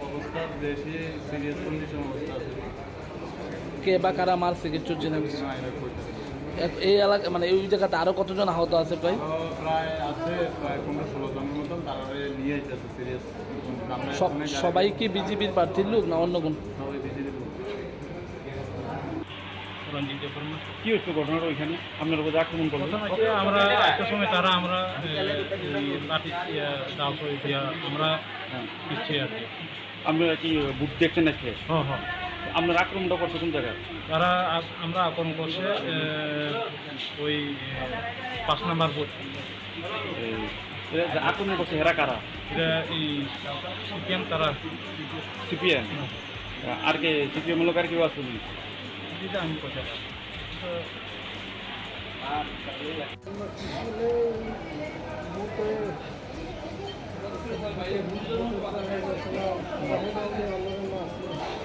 অবস্থা বেশি সিরিয়াস কন্ডিশন অবস্থা আছে। কে বা কারা মারছে কিছু জেনে এই এলাকা মানে এই জায়গাতে আরো কতজন আহত আছে প্রায়? প্রায় আছে প্রায় 15-16 জনের মতন, তারা নিয়ে যাচ্ছে সিরিয়াস। সবাই কি বিজেপির প্রার্থীর লোক না অন্য কোন? সবাই বিজেপির লোক। কি হচ্ছে ঘটনাটা ওইখানে আপনার উপর আক্রমণ করলো? আমরা একটা সময় তারা আমরা লাঠি ডাল দিয়া আমরা পিছিয়ে আর কি। আপনারা কি বুথ দেখছেন নাকি? হ্যাঁ হ্যাঁ। আপনার আক্রমণটা করছে কোন জায়গায়? তারা আমরা আক্রমণ করছে ওই 5 নম্বর বুথ। আক্রমণ করছে হেরা কারা? এটা এই সিপিএম তারা। সিপিএম আর কে সিপিএম লোক আর কেউ আসছে? এটা আমি কথা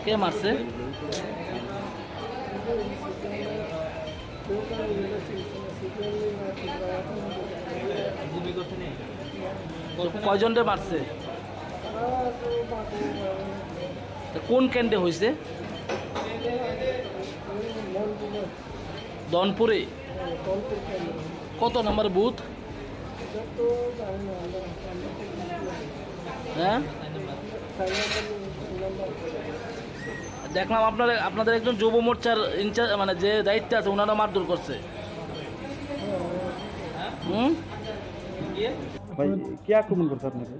কে মারছে? কয়জনরে মারছে? কোন কেন্দ্রে হয়েছে? দনপুরে। কত নম্বর বুথ? হ্যাঁ দেখলাম আপনাদের একজন যুব মোর্চার ইনচার্জ মানে যে দায়িত্বে আছে ওনারা মারধর করছে। কে আক্রমণ করছে আপনাকে?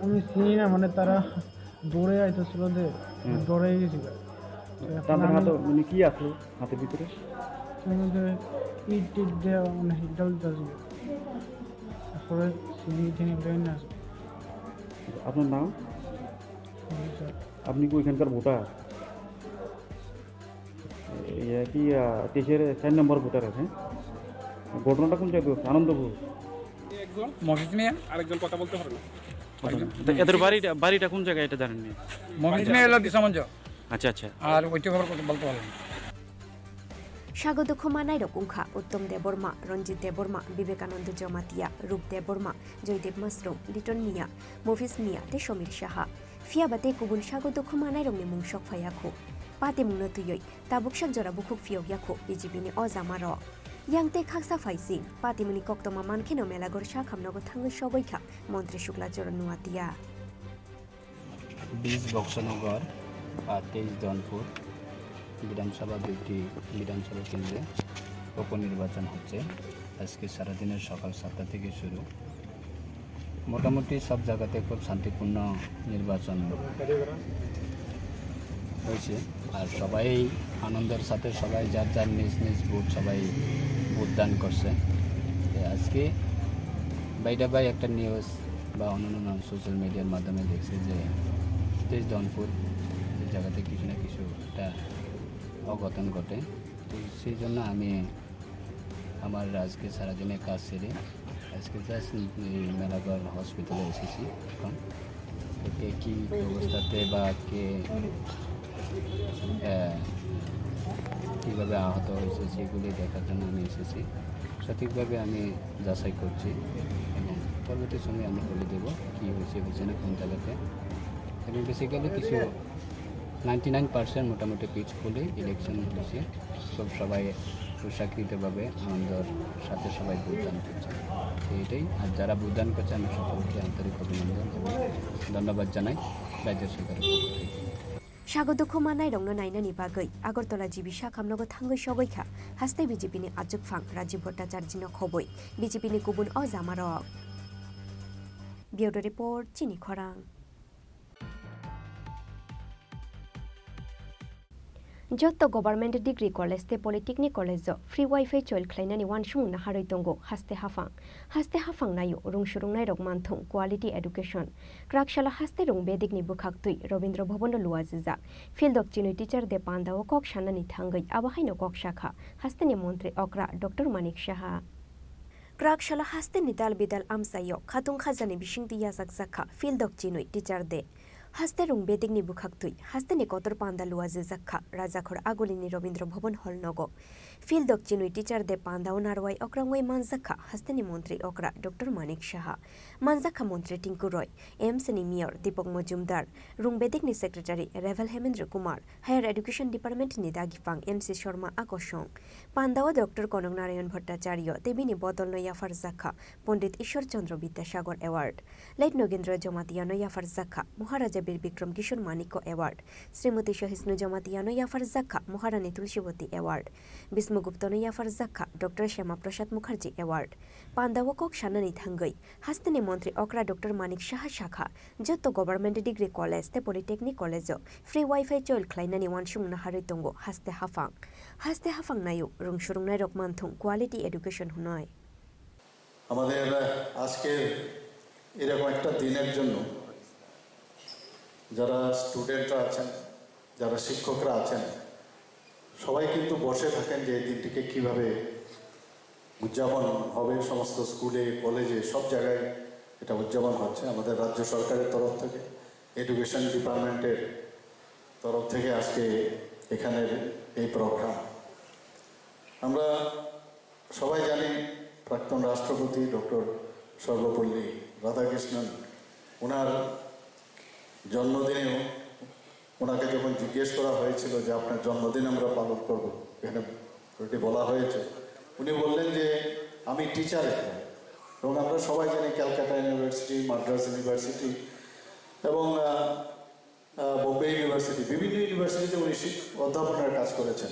আমি চিনি না, মানে তারা দৌড়ে আইতেছিল, দৌড়ে গেছিল। তাদের হাতে মানে কি আছে হাতের ভিতরে? ইট টিট দেওয়া মানে জ্বলতেছিল। তারপরে চিনি ব্রেন আছে। আপনার নাম? আপনি কি ওইখানকার ভোটার? কি 23-4 নম্বর ভোটার আছে? ঘটনাটা কোন জায়গায় হচ্ছে? আনন্দপুর। একজন মসজিদ নিয়ে আরেকজন কথা বলতে পারে না। এদের বাড়িটা কোন জায়গায় এটা জানেন? মসজিদ নিয়ে এলো দিশামঞ্জ। আচ্ছা আচ্ছা। আর ওইটা খবর কথা বলতে পারলাম। স্বাগত ক্ষমানাই রকুংখা উত্তম দেববর্মা, রঞ্জিত দেববর্মা, বিবেকানন্দ জমাতিয়া, রূপ দেববর্মা, জয়দেব মাসরুম, লিটন মিয়া, মফিজ মিয়া তে সমীর সাহা ফিয়াবাতে গুবুন স্বাগত ক্ষমানাই রংনি মুং সকফায়াখো পাতে মুংनो तुयै ताबुकसाक जरा बुखुक फियोग याखो बिजेपिनि अजामा र यांते खाकसा फाइसिं पातिमुनि कक्तमा मानखेनो मेलागर शाखामनगो थांगै सबैखा मन्त्री शुक्ला जरा नुवातिया 20 বক্সনগর আর 23 জনপুর বিধানসভা দুটি বিধানসভা কেন্দ্রে উপনির্বাচন হচ্ছে। আজকে সারাদিনের সকাল 7টা থেকে শুরু। মোটামুটি সব জায়গাতে খুব শান্তিপূর্ণ নির্বাচন হয়েছে আর সবাই আনন্দের সাথে সবাই যার যার নিজ নিজ ভোট সবাই ভোটদান করছে। আজকে বাইরে একটা নিউজ বা অন্যান্য সোশ্যাল মিডিয়ার মাধ্যমে দেখছে যে 23 জনপুর এই জায়গাতে কিছু না কিছু একটা অঘটন ঘটে। তো সেই জন্য আমি আমার আজকে সারাদিনের কাজ সেরে আজকে জাস্ট মেলাগড় হসপিটালে এসেছি। এখন কে কী অবস্থাতে বা কে কীভাবে আহত হয়েছে সেগুলি দেখার জন্য আমি এসেছি। সঠিকভাবে আমি যাচাই করছি এবং পরবর্তী সময়ে আমি বলে দেবো কী হয়েছে না কোন জায়গাতে। এবং বেসিক্যালি কিছু 99% মোটামুটি পিসফুলি ইলেকশন হয়েছে। সবাই সুশাকৃতভাবে আনন্দের সাথে সবাই ভোটদান করছে। এইটাই। আর যারা ভোটদান করছে আমি সকলকে আন্তরিক অভিনন্দন এবং ধন্যবাদ জানাই রাজ্য সরকারের পক্ষ থেকে। স্বাগত ক্ষমানাই রংनो नायनानि बागै আগরতলা জিবি শাখামনগো थांगै सबैखा हास्ते बिजेपिनि आजुगफां राजीव भट्टाचार्यनो खबै बिजेपिनि गुबुन अजामारक ब्यूरो रिपोर्ट चिनी खरां। जत्त गभर्नमेंट डिग्री कलेज ते पॉलिटेक्निक कलेज फ्री वाईफाई चल खलायनानि वानसुं नाहारै दंगो हास्ते हाफां नायो रुंसुरुंनाय रक मानथुं क्वालिटी एडुकेशन क्राकशाला हास्ते रुं बेदिकनि बुखाक्तुइ रवीन्द्र भवन लुवाजिजा फिल्ड ऑफ चिनुइ टीचर दे पांडाव कक साननानि थांगै आबाहायनो कक शाखा हास्तेनि मंत्री अक्रा डॉक्टर मानिक साहा क्राकशाला हास्तेनि दाल बिदाल आमसायो खातुं खाजानि बिसिंति याजाक जाखा फिल्ड ऑफ चिनुइ टीचर दे হাস্তে রুং বেদিকনি বুখাকতুই হাস্তেনি কতর পান্দা লুয়াজে জাক্ষা রাজাখর আগলিনি রবীন্দ্র ভবন হল নগ ফিল দক্ষিণুই টিচার দে পান্দাও নারওয়াই অক্রাঙ্গই মানজাক্ষা হাস্তেনি মন্ত্রী অকরা ডক্টর মানিক সাহা মানজাক্ষা মন্ত্রী টিঙ্কু রয় এমসনি মেয়র দীপক মজুমদার রুং বেদিকনি সেক্রেটারি রেভেল Hemendra Kumar higher education department নি দাগিফাং এমসি শর্মা আকর্ষণ পান্দাও ডক্টর কনক নারায়ণ ভট্টাচার্য তেবিনি বদল নয়াফার জাক্ষা পণ্ডিত ঈশ্বরচন্দ্র বিদ্যাসাগর অ্যাওয়ার্ড লাইট নগেন্দ্র জমাতিয়ানো ইয়াফার জাক্ষা মহারাজা বীর বিক্রম কিশোর মানিক্য অ্যাওয়ার্ড শ্রীমতী সহিষ্ণু জমাতিয়ানো ইয়াফার জাক্ষা মহারানী তুলসীবতী অ্যাওয়ার্ড বিষ্ণুগুপ্তনো ইয়াফার জাক্ষা ডক্টর শ্যামাপ্রসাদ মুখার্জি অ্যাওয়ার্ড পান্দাও কক সানানি থাঙ্গই হাস্তেনি মন্ত্রী অকরা ডক্টর মানিক সাহা শাখা যত গভর্নমেন্ট ডিগ্রি কলেজ তে পলিটেকনিক কলেজ ফ্রি ওয়াইফাই চল খ্লাইনানি ওয়ানসুং নাহারই তঙ্গ হাস্তে হাফাং নায়ু রুংসুরুংনাই রকমানথুং কোয়ালিটি এডুকেশন হুনয় আমাদের আজকের এরকম একটা দিনের জন্য যারা স্টুডেন্টরা আছেন যারা শিক্ষকরা আছেন সবাই কিন্তু বসে থাকেন যে এই দিনটিকে কীভাবে উদযাপন হবে। সমস্ত স্কুলে কলেজে সব জায়গায় এটা উদযাপন হচ্ছে। আমাদের রাজ্য সরকারের তরফ থেকে এডুকেশন ডিপার্টমেন্টের তরফ থেকে আজকে এখানের এই প্রোগ্রাম। আমরা সবাই জানি প্রাক্তন রাষ্ট্রপতি ডক্টর সর্বপল্লী রাধাকৃষ্ণন ওনার জন্মদিনেও ওনাকে যখন জিজ্ঞেস করা হয়েছিল যে আপনার জন্মদিন আমরা পালন করব, এখানে ওটি বলা হয়েছে, উনি বললেন যে আমি টিচার এবং আমরা সবাই জানি ক্যালকাটা ইউনিভার্সিটি, মাদ্রাস ইউনিভার্সিটি এবং বোম্বে ইউনিভার্সিটি, বিভিন্ন ইউনিভার্সিটিতে উনি অধ্যাপনার কাজ করেছেন।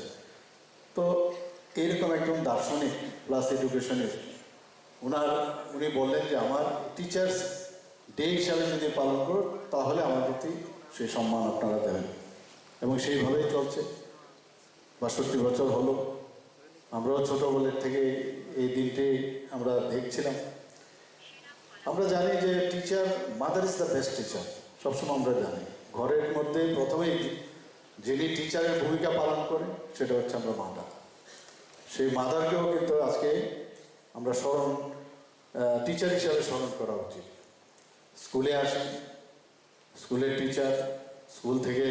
তো এইরকম একজন দার্শনিক প্লাস এডুকেশনিস্ট উনি বললেন যে আমার টিচার্স ডে হিসাবে যদি পালন করো তাহলে আমার প্রতি সেই সম্মান আপনারা দেবেন এবং সেইভাবেই চলছে। ৬২ বছর হলো, আমরাও ছোটোবেলার থেকে এই দিনটি আমরা দেখছিলাম। আমরা জানি যে teacher, mother is the best teacher, সবসময় আমরা জানি। ঘরের মধ্যে প্রথমেই যিনি টিচারের ভূমিকা পালন করে সেটা হচ্ছে আমরা মাদার। সেই মাদারকেও কিন্তু আজকে আমরা টিচার হিসাবে স্মরণ করা উচিত। স্কুলে আসি, স্কুলের টিচার, স্কুল থেকে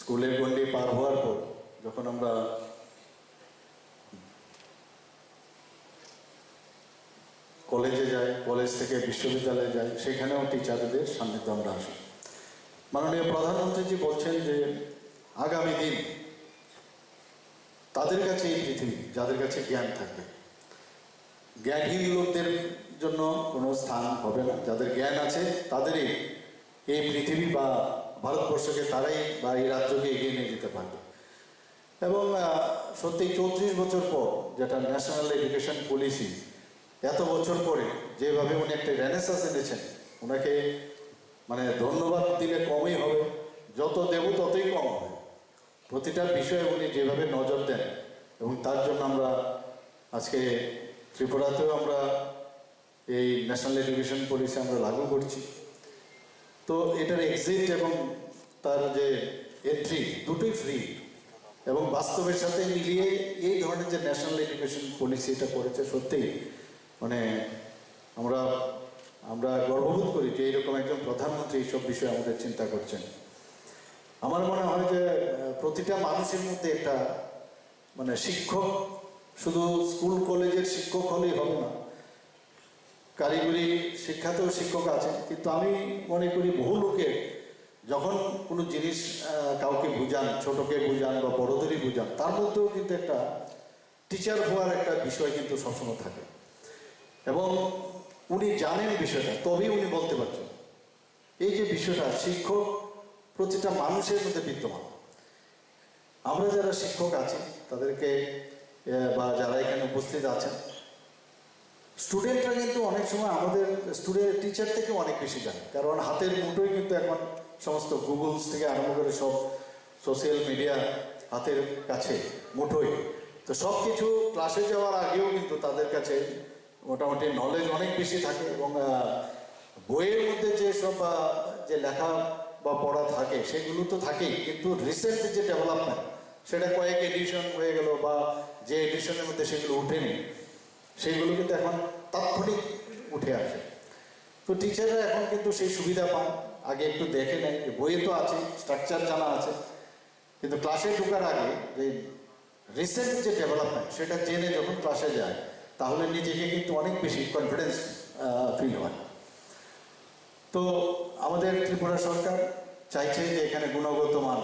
স্কুলের গণ্ডি পার হওয়ার পর যখন আমরা কলেজে যাই, কলেজ থেকে বিশ্ববিদ্যালয়ে যাই, সেখানেও টিচারদের সান্নিধ্য আমরা আসি। মাননীয় প্রধানমন্ত্রীজি বলছেন যে আগামী দিন তাদের কাছে এই পৃথিবী যাদের কাছে জ্ঞান থাকবে, জ্ঞানহীন লোকদের জন্য কোনো স্থান হবে না। যাদের জ্ঞান আছে তাদেরই এই পৃথিবী বা ভারতবর্ষকে তারাই বা এই রাজ্যকে এগিয়ে নিয়ে যেতে পারবে। এবং সত্যি ৩৪ বছর পর যেটা ন্যাশনাল এডুকেশন পলিসি, এত বছর পরে যেভাবে উনি একটা রেনেসাস এনেছেন, ওনাকে মানে ধন্যবাদ দিলে কমই হবে, যত দেব ততই কম হবে। প্রতিটা বিষয়ে উনি যেভাবে নজর দেন এবং তার জন্য আমরা আজকে ত্রিপুরাতেও আমরা এই ন্যাশনাল এডুকেশন পলিসি আমরা লাগু করছি। তো এটার এক্সিট এবং তার যে এন্ট্রি দুটোই ফ্রি এবং বাস্তবের সাথে মিলিয়ে এই ধরনের যে ন্যাশনাল এডুকেশন পলিসি এটা করেছে, সত্যিই মানে আমরা গর্ববোধ করি যে এইরকম একজন প্রধানমন্ত্রী এইসব বিষয়ে আমাদের চিন্তা করছেন। আমার মনে হয় যে প্রতিটা মানুষের মধ্যে একটা মানে শিক্ষক, শুধু স্কুল কলেজের শিক্ষক হলেই হবে না, কারিগরি শিক্ষাতেও শিক্ষক আছে। কিন্তু আমি মনে করি বহু লোকের যখন কোনো জিনিস কাউকে বুঝান, ছোটকে বুঝান বা বড়দেরই বুঝান, তার মধ্যেও কিন্তু একটা টিচার হওয়ার একটা বিষয় কিন্তু সবসময় থাকে এবং উনি জানেন বিষয়টা, তবেই উনি বলতে পারছেন। এই যে বিষয়টা শিক্ষক প্রতিটা মানুষের মধ্যে বিদ্যমান। আমরা যারা শিক্ষক আছি তাদেরকে বা যারা এখানে উপস্থিত আছেন, স্টুডেন্টরা কিন্তু অনেক সময় আমাদের টিচার থেকে অনেক বেশি জানে, কারণ হাতের মুঠোই কিন্তু এখন সমস্ত গুগলস থেকে আরম্ভ করে সব সোশ্যাল মিডিয়া হাতের কাছে মুঠোই। তো সব কিছু ক্লাসে যাওয়ার আগেও কিন্তু তাদের কাছে মোটামুটি নলেজ অনেক বেশি থাকে এবং বইয়ের মধ্যে যে সব যে লেখা বা পড়া থাকে সেগুলো তো থাকেই, কিন্তু রিসেন্ট যে ডেভেলপমেন্ট সেটা কয়েক এডিশন হয়ে গেল বা যে এডিশনের মধ্যে সেগুলো উঠেনি, সেইগুলো কিন্তু এখন তাৎক্ষণিক উঠে আসে। তো টিচাররা এখন কিন্তু সেই সুবিধা পান আগে একটু দেখে নেয়, বইয়ে তো আছে, স্ট্রাকচার জানা আছে, কিন্তু ক্লাসে ঢোকার আগে যে রিসেন্ট যে ডেভেলপমেন্ট সেটা জেনে যখন ক্লাসে যায় তাহলে নিজেকে কিন্তু অনেক বেশি কনফিডেন্স ফিল হয়। তো আমাদের ত্রিপুরা সরকার চাইছে যে এখানে গুণগত মান,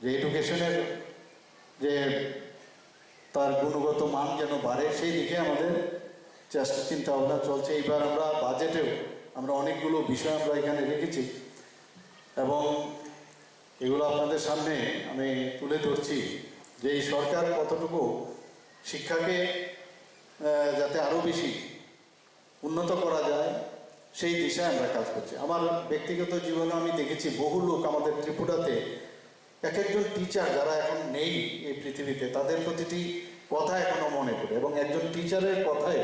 যে এডুকেশনের যে তার গুণগত মান যেন বাড়ে, সেই দিকে আমাদের চিন্তা ভাবনা চলছে। এইবার আমরা বাজেটেও আমরা অনেকগুলো বিষয় আমরা এখানে রেখেছি এবং এগুলো আপনাদের সামনে আমি তুলে ধরছি যে এই সরকার কতটুকু শিক্ষাকে যাতে আরও বেশি উন্নত করা যায় সেই দিশায় আমরা কাজ করছি। আমার ব্যক্তিগত জীবনে আমি দেখেছি বহু লোক আমাদের ত্রিপুরাতে, এক একজন টিচার যারা এখন নেই এই পৃথিবীতে, তাদের প্রতিটি কথা এখনো মনে পড়ে এবং একজন টিচারের কথায়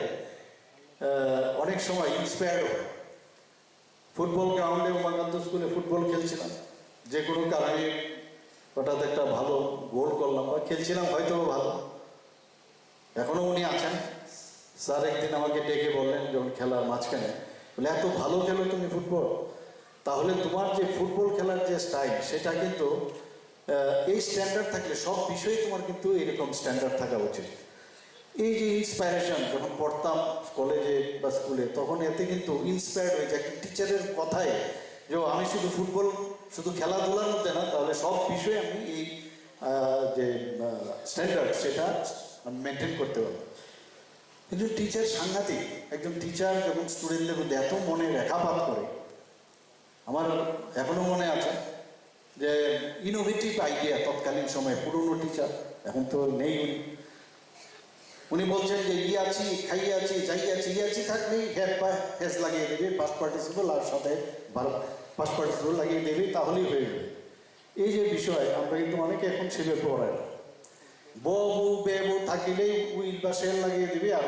অনেক সময় ইন্সপায়ার্ড হয়। ফুটবল গ্রাউন্ডে উমাকান্ত স্কুলে ফুটবল খেলছিলাম, যে কোনো কারণে হঠাৎ একটা ভালো গোল করলাম বা খেলছিলাম হয়তো ভালো, এখনো উনি আছেন। স্যার একদিন আমাকে ডেকে বললেন যখন খেলার মাঝখানে, বলে এত ভালো খেলো তুমি ফুটবল, তাহলে তোমার যে ফুটবল খেলার যে স্টাইল সেটা কিন্তু এই স্ট্যান্ডার্ড থাকলে সব বিষয়ে তোমার কিন্তু এরকম স্ট্যান্ডার্ড থাকা উচিত। এই যে ইন্সপায়ারেশন যখন পড়তাম কলেজে বা স্কুলে, তখন এতে কিন্তু ইন্সপায়ার্ড হয়ে যায় টিচারের কথায় যে আমি শুধু ফুটবল শুধু খেলাধুলার মধ্যে না, তাহলে সব বিষয়ে আমি এই যে স্ট্যান্ডার্ড সেটা আমি মেনটেন করতে পারবো। একজন টিচার সাংঘাতিক, একজন টিচার যখন স্টুডেন্টদের মধ্যে এত মনে রেখাপাত করে, আমার এখনো মনে আছে যে ইনোভেটিভ আইডিয়া তৎকালীন সময়ে পুরনো টিচার, এখন তো নেই উনি বলছেন যে আছি খাইয়াছি যাইয়াছি ইয়াছি থাকলেই হ্যাজ লাগিয়ে দেবে, পাস্ট পার্টিসিপল আর সাথে পাস্ট পার্টিসিপল লাগিয়ে দেবে, তাহলেই হয়ে যাবে। এই যে বিষয় আমরা কিন্তু অনেকে এখন সেভাবে পড়াই না, বউ বেবু থাকিলেই উইল বা শেল লাগিয়ে দিবি আর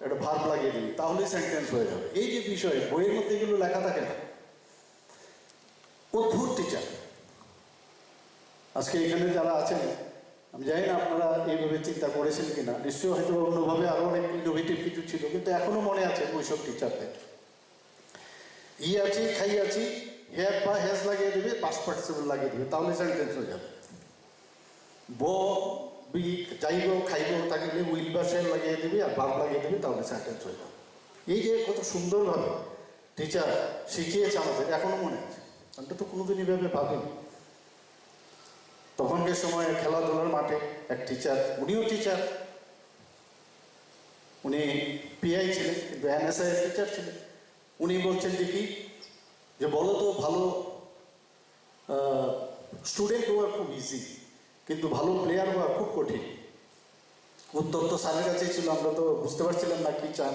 একটা ভার্ব লাগিয়ে দিবি, তাহলেই সেন্টেন্স হয়ে যাবে। এই যে বিষয় বইয়ের মধ্যে এগুলো লেখা থাকে না। অদ্ভুত টিচার আজকে এখানে যারা আছেন, আমি জানি না আপনারা এইভাবে চিন্তা করেছেন কিনা, নিশ্চয়ই হয়তো অন্যভাবে আরো অনেক ইনোভেটিভ কিছু ছিল, কিন্তু এখনো মনে আছে ওইসব টিচারদের। আছি খাইয়াছি হ্যাভ বা হ্যাজ লাগিয়ে দেবে, পাস্ট পার্টিসিপল লাগিয়ে দেবে, তাহলে সেন্টেন্স হয়ে যাবে। যাইব খাইব থাকিলে উইল বা শেল লাগিয়ে দেবে আর ভার্ব লাগিয়ে দেবে, তাহলে সেন্টেন্স হয়ে যাবে। এই যে কত সুন্দরভাবে টিচার শিখিয়েছে আমাদের, এখনো মনে আছে। আমরা তো কোনোদিন এইভাবে ভাবিনি। তখনকার সময় খেলাধুলার মাঠে এক টিচার, উনিও টিচার, উনি পিআই ছিলেন কিন্তু এনএসআই টিচার ছিলেন। উনি বলছেন দেখি যে বলো তো ভালো স্টুডেন্ট হওয়া খুব ইজি, কিন্তু ভালো প্লেয়ার হওয়া খুব কঠিন। উত্তর তো স্যারের কাছেই ছিল, আমরা তো বুঝতে পারছিলাম না কি চান।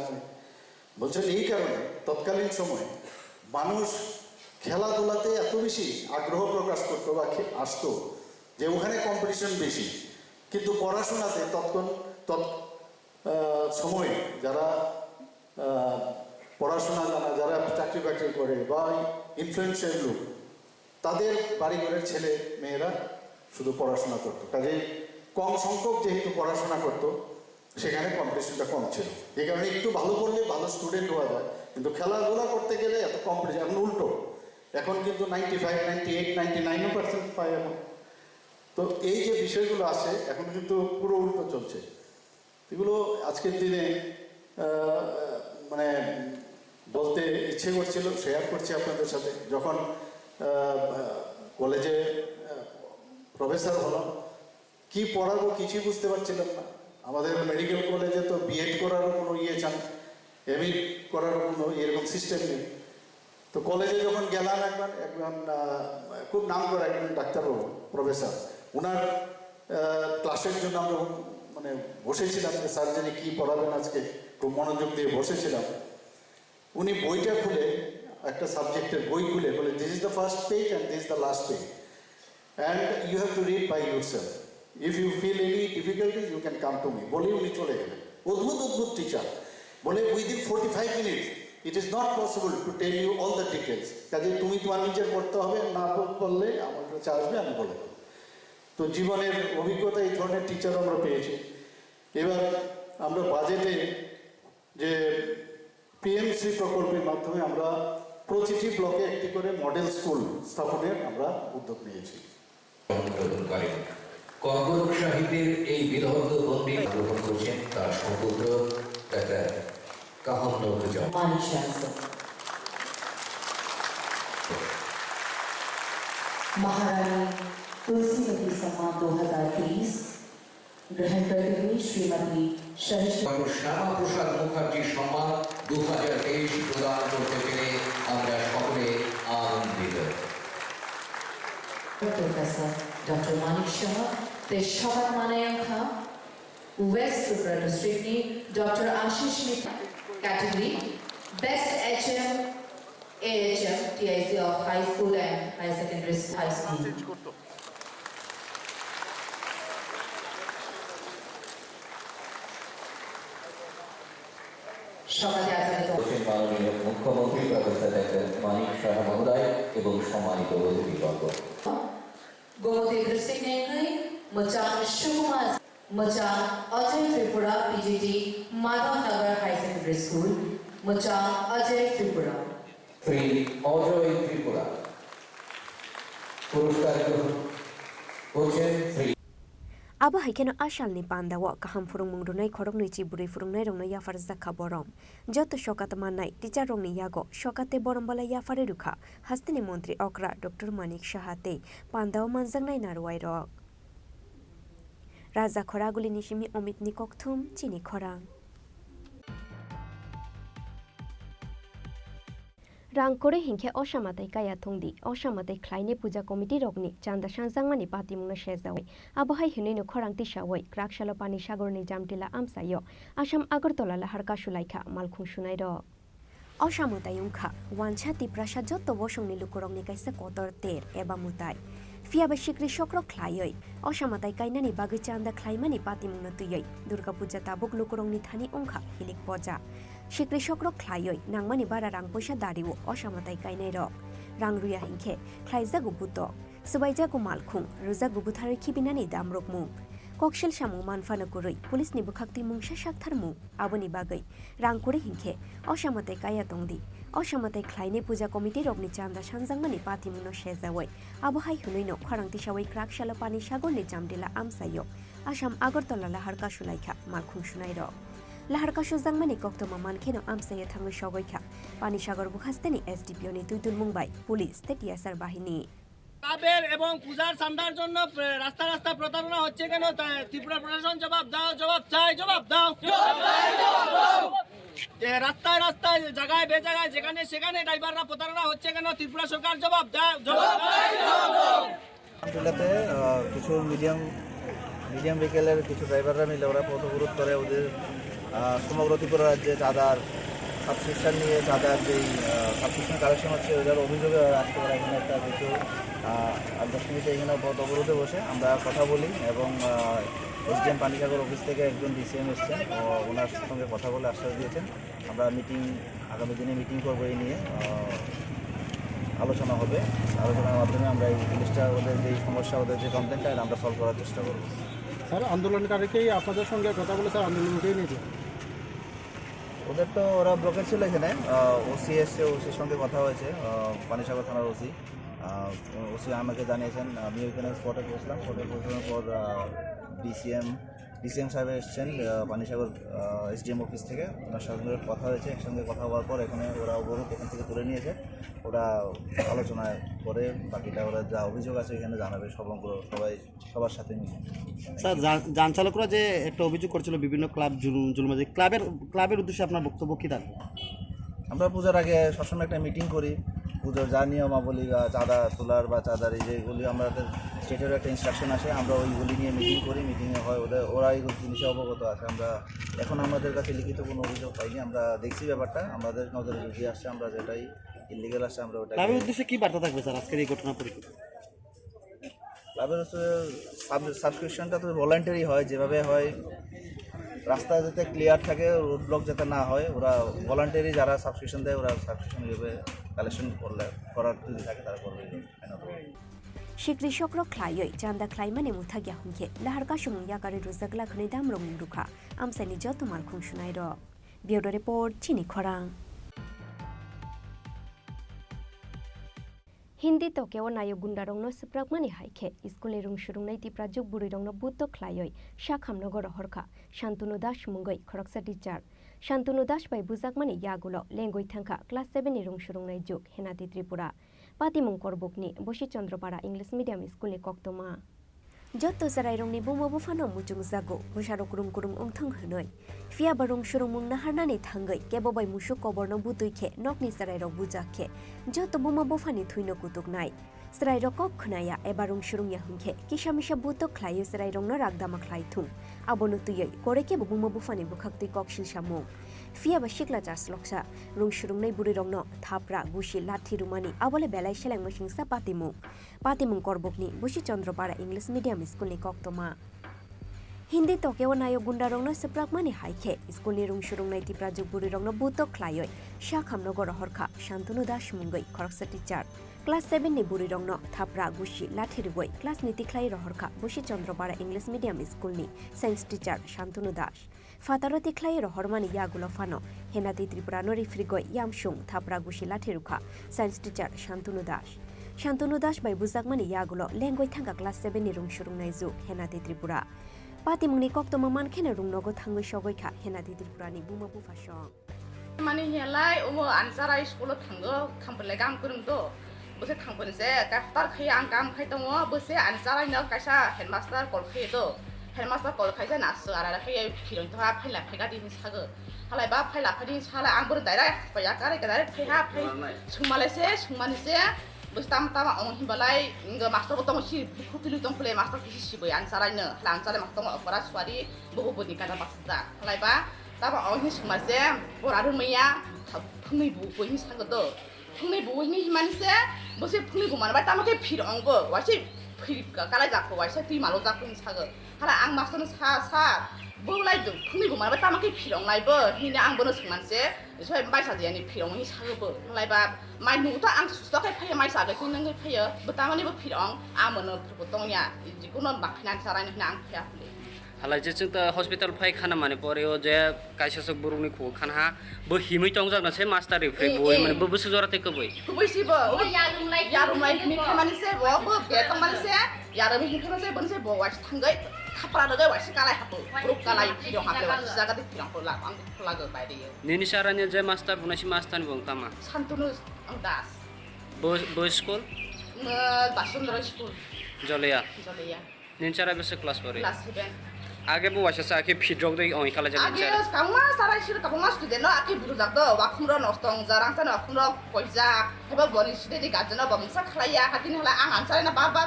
বলছেন এই কারণে তৎকালীন সময় মানুষ খেলাধুলাতে এত বেশি আগ্রহ প্রকাশ করতো বা আসতো যে ওখানে কম্পিটিশন বেশি, কিন্তু পড়াশোনাতে সময় যারা পড়াশোনা জানা, যারা চাকরি বাকরি করে বা ইনফ্লুয়েন্সিয়াল লোক, তাদের বাড়িঘরের ছেলে মেয়েরা শুধু পড়াশোনা করতো। কাজে কম সংখ্যক যেহেতু পড়াশোনা করতো, সেখানে কম্পিটিশনটা কম ছিল। এই কারণে একটু ভালো করলে ভালো স্টুডেন্ট হওয়া যায়, কিন্তু খেলাধুলা করতে গেলে এত কম্পিটিশন। এখন উল্টো, এখন কিন্তু 95, 98, 99% পায় এখন। তো এই যে বিষয়গুলো আছে এখন কিন্তু পুরো উল্টো চলছে। এগুলো আজকের দিনে মানে বলতে ইচ্ছে করছিল, শেয়ার করছি আপনাদের সাথে। যখন কলেজে প্রফেসর হলাম, কি পড়াবো কিছুই বুঝতে পারছিলাম না। আমাদের মেডিকেল কলেজে তো বিএড করারও কোনো চান, এমএ করারও কোনো এরকম সিস্টেম নেই। তো কলেজে যখন গেলাম, একজন খুব নাম করা একজন ডাক্তারবাবু প্রফেসর, ওনার ক্লাসের জন্য আমরা মানে বসেছিলাম যে স্যার জানি কী পড়াবেন আজকে, খুব মনোযোগ দিয়ে বসেছিলাম। উনি বইটা খুলে, একটা সাবজেক্টের বই খুলে বলে, this is the first page and this is the last page and you have to read by your self, if you feel any difficulties you can come to me, বলে উনি চলে গেলেন। অদ্ভুত অদ্ভুত টিচার, বলে within 45 minutes it is not possible to tell you all the details, কাজে তুমি তোমার নিজের পড়তে হবে, না বললে আমার কাছে আসবে, আমি বলে দেবো। তো জীবনের অভিজ্ঞতা এই ধরনের টিচার আমরা পেয়েছি। এবার আমরা বাজেটে যে পিএমসি প্রকল্পের মাধ্যমে আমরা প্রতিটি ব্লকে একটি করে মডেল স্কুল স্থাপনের আমরা উদ্যোগ নিয়েছি। কর্কট সাহিত্যের এই বিদগ্ধ বন্দী গ্রহণ করছেন তার সম্পূর্ণ একটা কাহন महारानी तुलसीवती सम्मान 2023 ग्रहण करते हुए श्रीमती শ্যামা প্রসাদ মুখার্জি সম্মান 2023 প্রদান করতে পেরে আমরা সকলে আনন্দিত। प्रोफेसर डॉक्टर मानिक शाह ते शपथ मानायांखा वेस्ट त्रिपुरा डिस्ट्रिक्ट ने doctor Ashish Mitra category best HM AHM TIC of high school and higher secondary high school মাননীয় মুখ্যমন্ত্রী প্রফেসর ডক্টর মানিক শাহ মহোদয় এবং সম্মানিত অতিথিবর্গ। गोमती डिस्ट्रिक्ट ने गई मचान शिवकुमार मचान Ajay Tripura PGT Madhav Nagar high secondary school मचान अजय त्रिपुरा শ্রী অজয় ত্রিপুরা পুরস্কার গ্রহণ করছেন Shri Aba haikeno ashal ni pandawa kaham furung mungdunai khorok ni chiburi furungnai rongno yafar zakha borom joto shokat manai teacher rongni yago shokate borom bala yafare rukha hastini mantri okra Dr. Manik Shahate pandawa manjangnai narwai rok Raja khoraguli nishimi omit ni kokthum Chini Khorang Rang kore hingke osamatai kaya thongdi osamatai khlaine puja committee rokni chanda sanjangmani patimungno shejawai abohai hinino khorang tisawai krakshala pani sagorni jamtila amsayo Assam Agartala laharka sulaikha malkhung sunai ro osamatai ungkha wancha tiprasa jotto bosongni lukurongni kaisa kotor ter eba mutai Fiaba shikri shokro khlaioi osamatai kainani bagai chanda khlaimani patimungno tuyoi Durga puja tabuk lukurongni thani ungkha hilik poja Shikri shokro khlaioi nangmani bara rang poisa dariwo osamatai kainai rok rang ruya hingke khlaija gubuto subaija gu malkhung ruja gubuthari khibinani damrok mung kokshel samung manfana kurui police ni bukhakti mungsa sakthar mung aboni bagai rang kore hingke osamatai kaya tongdi osamatai khlaine puja committee rokni chanda sanjangmani patimungno shejawai abohai hunoino khorangti sawai krakshala pani sagorni jamdila amsayo Assam Agartala laharka sulaikha malkhung sunai rok Laharka sujangmani koktoma mankheno amsaye thangu shogoikha pani sagar bukhasteni SDPO ni tuidul mumbai police te TSR বাহিনী কাবের এবং পূজার চাঁদার জন্য রাস্তা রাস্তা প্রতারণা হচ্ছে কেন ত্রিপুরা প্রশাসন জবাব দাও জবাব চাই জবাব দাও রাস্তায় রাস্তায় জায়গায় বেজায়গায় যেখানে সেখানে ড্রাইভাররা প্রতারণা হচ্ছে কেন ত্রিপুরা সরকার জবাব দাও জবাব দাও জেলাতে কিছু মিডিয়াম ভেহিকেলের কিছু ড্রাইভাররা মিলে ওরা পথ অবরোধ করে ওদের সমগ্র ত্রিপুরা রাজ্যে চাঁদার সাবস্ক্রিপশন নিয়ে চাঁদার যেই সাবস্ক্রিপশন কালেকশন হচ্ছে ওদের অভিযোগে আসতে পারে এখানে একটা কিছু 10 মিনিটে এখানে পথ অবরোধে বসে আমরা কথা বলি এবং SDM পানিসাগর অফিস থেকে একজন DCM এসছেন ওনার সঙ্গে কথা বলে আশ্বাস দিয়েছেন আমরা আগামী দিনে মিটিং করবো এই নিয়ে আলোচনা হবে আলোচনার মাধ্যমে আমরা এই জিনিসটা ওদের যেই সমস্যা ওদের যে কমপ্লেনটা আমরা সলভ করার চেষ্টা করব স্যার আন্দোলনকারীকেই আপনাদের সঙ্গে কথা বলে স্যার আন্দোলন উঠিয়ে নিয়েছে ওদের তো ওরা ব্লকের ছিল এখানে ওসি এসছে ওসির সঙ্গে কথা হয়েছে পানিসাগর থানার ওসি আমাকে জানিয়েছেন আমি ওইখানে স্পটে পৌঁছানোর পর ডিসিএম সাহেব এসছেন পানিসাগর SDM অফিস থেকে ওনার সঙ্গে কথা হয়েছে একসঙ্গে কথা হওয়ার পর এখানে ওরা অবরোধ এখান থেকে তুলে নিয়েছে ওরা আলোচনা করে বাকিটা ওরা যা অভিযোগ আছে এখানে জানাবে সবার সাথে মিলে স্যার যান চালকরা যে একটা অভিযোগ করছিল বিভিন্ন ক্লাব জুলুমবাজি ক্লাবের উদ্দেশ্যে আপনার বক্তব্য কী থাকবে আমরা পূজার আগে সবসময় একটা মিটিং করি পুজোর যা নিয়মাবলী বা চাঁদা তোলার বা চাঁদার এই যেগুলি আমাদের স্টেটেরও একটা ইনস্ট্রাকশন আসে আমরা ওইগুলি নিয়ে মিটিং করি মিটিংয়ে হয় ওরা এই জিনিসে অবগত আছে আমরা এখন আমাদের কাছে লিখিত কোনো অভিযোগ পাইনি আমরা দেখছি ব্যাপারটা আমাদের নজরে যদি আসছে আমরা যেটাই ইলিগাল আসছে আমরা ওটা ক্লাবের উদ্দেশ্যে কী বার্তা থাকবে স্যার আজকের এই ঘটনা পরিপ্রেক্ষিতে ক্লাবের সাবস্ক্রিপশনটা তো ভলান্টারি হয় যেভাবে হয় রাস্তা যাতে ক্লিয়ার থাকে রোড ব্লক যাতে না হয় ওরা ভলান্টারি যারা সাবস্ক্রিপশন দেয় ওরা সাবস্ক্রিপশন হিসেবে কালেকশন করার যদি থাকে তারা করবে Shikri shokro klayoi janda klaimani muthagya hungke laharka shumung yakari ruzagla khani damrong rukha amsani joto malkhung sunai ro Bureau Report Chini Khorang Hindi tokeo nayo gundarongno seprakmani haike iskule rungshurungnai tipra juk burirongno butto khlaioi shakhamnogor horkha Shantunu Das mungoi khoraksa teacher Shantunu Das bai bujakmani yagulo lengoi thangkha class 7 ni rungshurungnai juk henati Tripura Patimung Korbokni Boshi Chandrapara English Medium School ni koktoma Jotto Sarairongni bumo bufano mujung zago busaro kurung ongthang hnoi Fia barung shurumung naharnani thangai kebobai musuk koborno butuikhe nokni Sarairok bujakhe Jotto bumo bufani thuino kutuknai Sarairok kok khnaya ebarung shurungya hungkhe kisamisha buto khlayo Sarairongno ragdama khlaithung abonu tuyoi koreke bumo bufani bukhaktui kokshil samung Fia ba shikla jas loksa rung shurungnai burirongno thapra gushi lathi rumani abole belai seleng mosingsa Patimung Korbokni Boshi Chandrapara English Medium School ni koktoma Hindi tokeo nayo gundarongno seprakmani haike school ni rungshurungnai tipra jukburi rongno buto khlaioi shakhamnogor horkha Shantunu Das mungoi khoraksa teacher class 7 ni buri rongno thapra gushi lathirugoi class niti khlai rohorkha Boshi Chandrapara English Medium School ni science teacher Shantunu Das Fataroti khlai rohormani yagulo fano henati Tripura no rifrigoi yamshung thapra gushi lathirukha science teacher Shantunu Das bai bujakmani yagulo lengoi thangka class 7 ni rungshurungnai juk henati Tripura Patimungni koktoma mankhena rungnogo thangoi sogoi kha henati Tripura ni buma bufasong Mani helai omo ansara school thango khampele gam kurungdo bose khangpon se kaftar khai ang gam khai tongo bose ansara no kaisa headmaster kol khai do headmaster kol khai ja nas ara khai phirong tha phaila phega din sago halai ba phaila phadin sala ang bur direct paya kare direct phai ha phai sumale se sumani se Bustam tama ong himbalai nga master botong si khutili tong play master kisi boy ansara ne lang sale maktong opera swari bobo bodi kada pasza halai ba tama ong hi sumase boraru meya phungi bu ko hi sagodo phungi bu hi himanse bose phungi bu manba tama ke phirong go wasi phir kala jakko wasi ti malo jakko hi sago hala ang master sa bolai do phungi bu manba tama ke phirong lai bo hina ang bono sumase soy mai sa jani phirong hi sago bo halai ba mai nu ta ang susto kai phaya mai sa ga tin nang phaya betama ni bo phirong amono photong ya jikuno bakhinan sarai nang phaya phule hala je chungta hospital phai khana mane poreo je kaisa sok burungni khu khanha bo himui tongjak na se master refre boi mane bo busu jora te ko boi si bo yarum lai ni khamani se bo ge tong mani se yarum hi khamani se bon se bo was thangai khapra da was kalai hapu buruk kalai phirong hape was jaga te phirong pola ang pola go bai de nini saranya je master bunasi master ni bongtama Shantunu Das bo school Basundra school Joleya nin sara bese class pore class 7 आगे वो वैसे साके फिड्रॉग दे ओइ खाला जाने आगे कामा सारा शिर कामा student आके बुरु जागदो वाखुमरो नस्तंग जारां सान वाखुमरो पैसा हेबा बनि सिदे दि गाजन बमसा खलाया हातिन हला आं आनसारे ना बाबा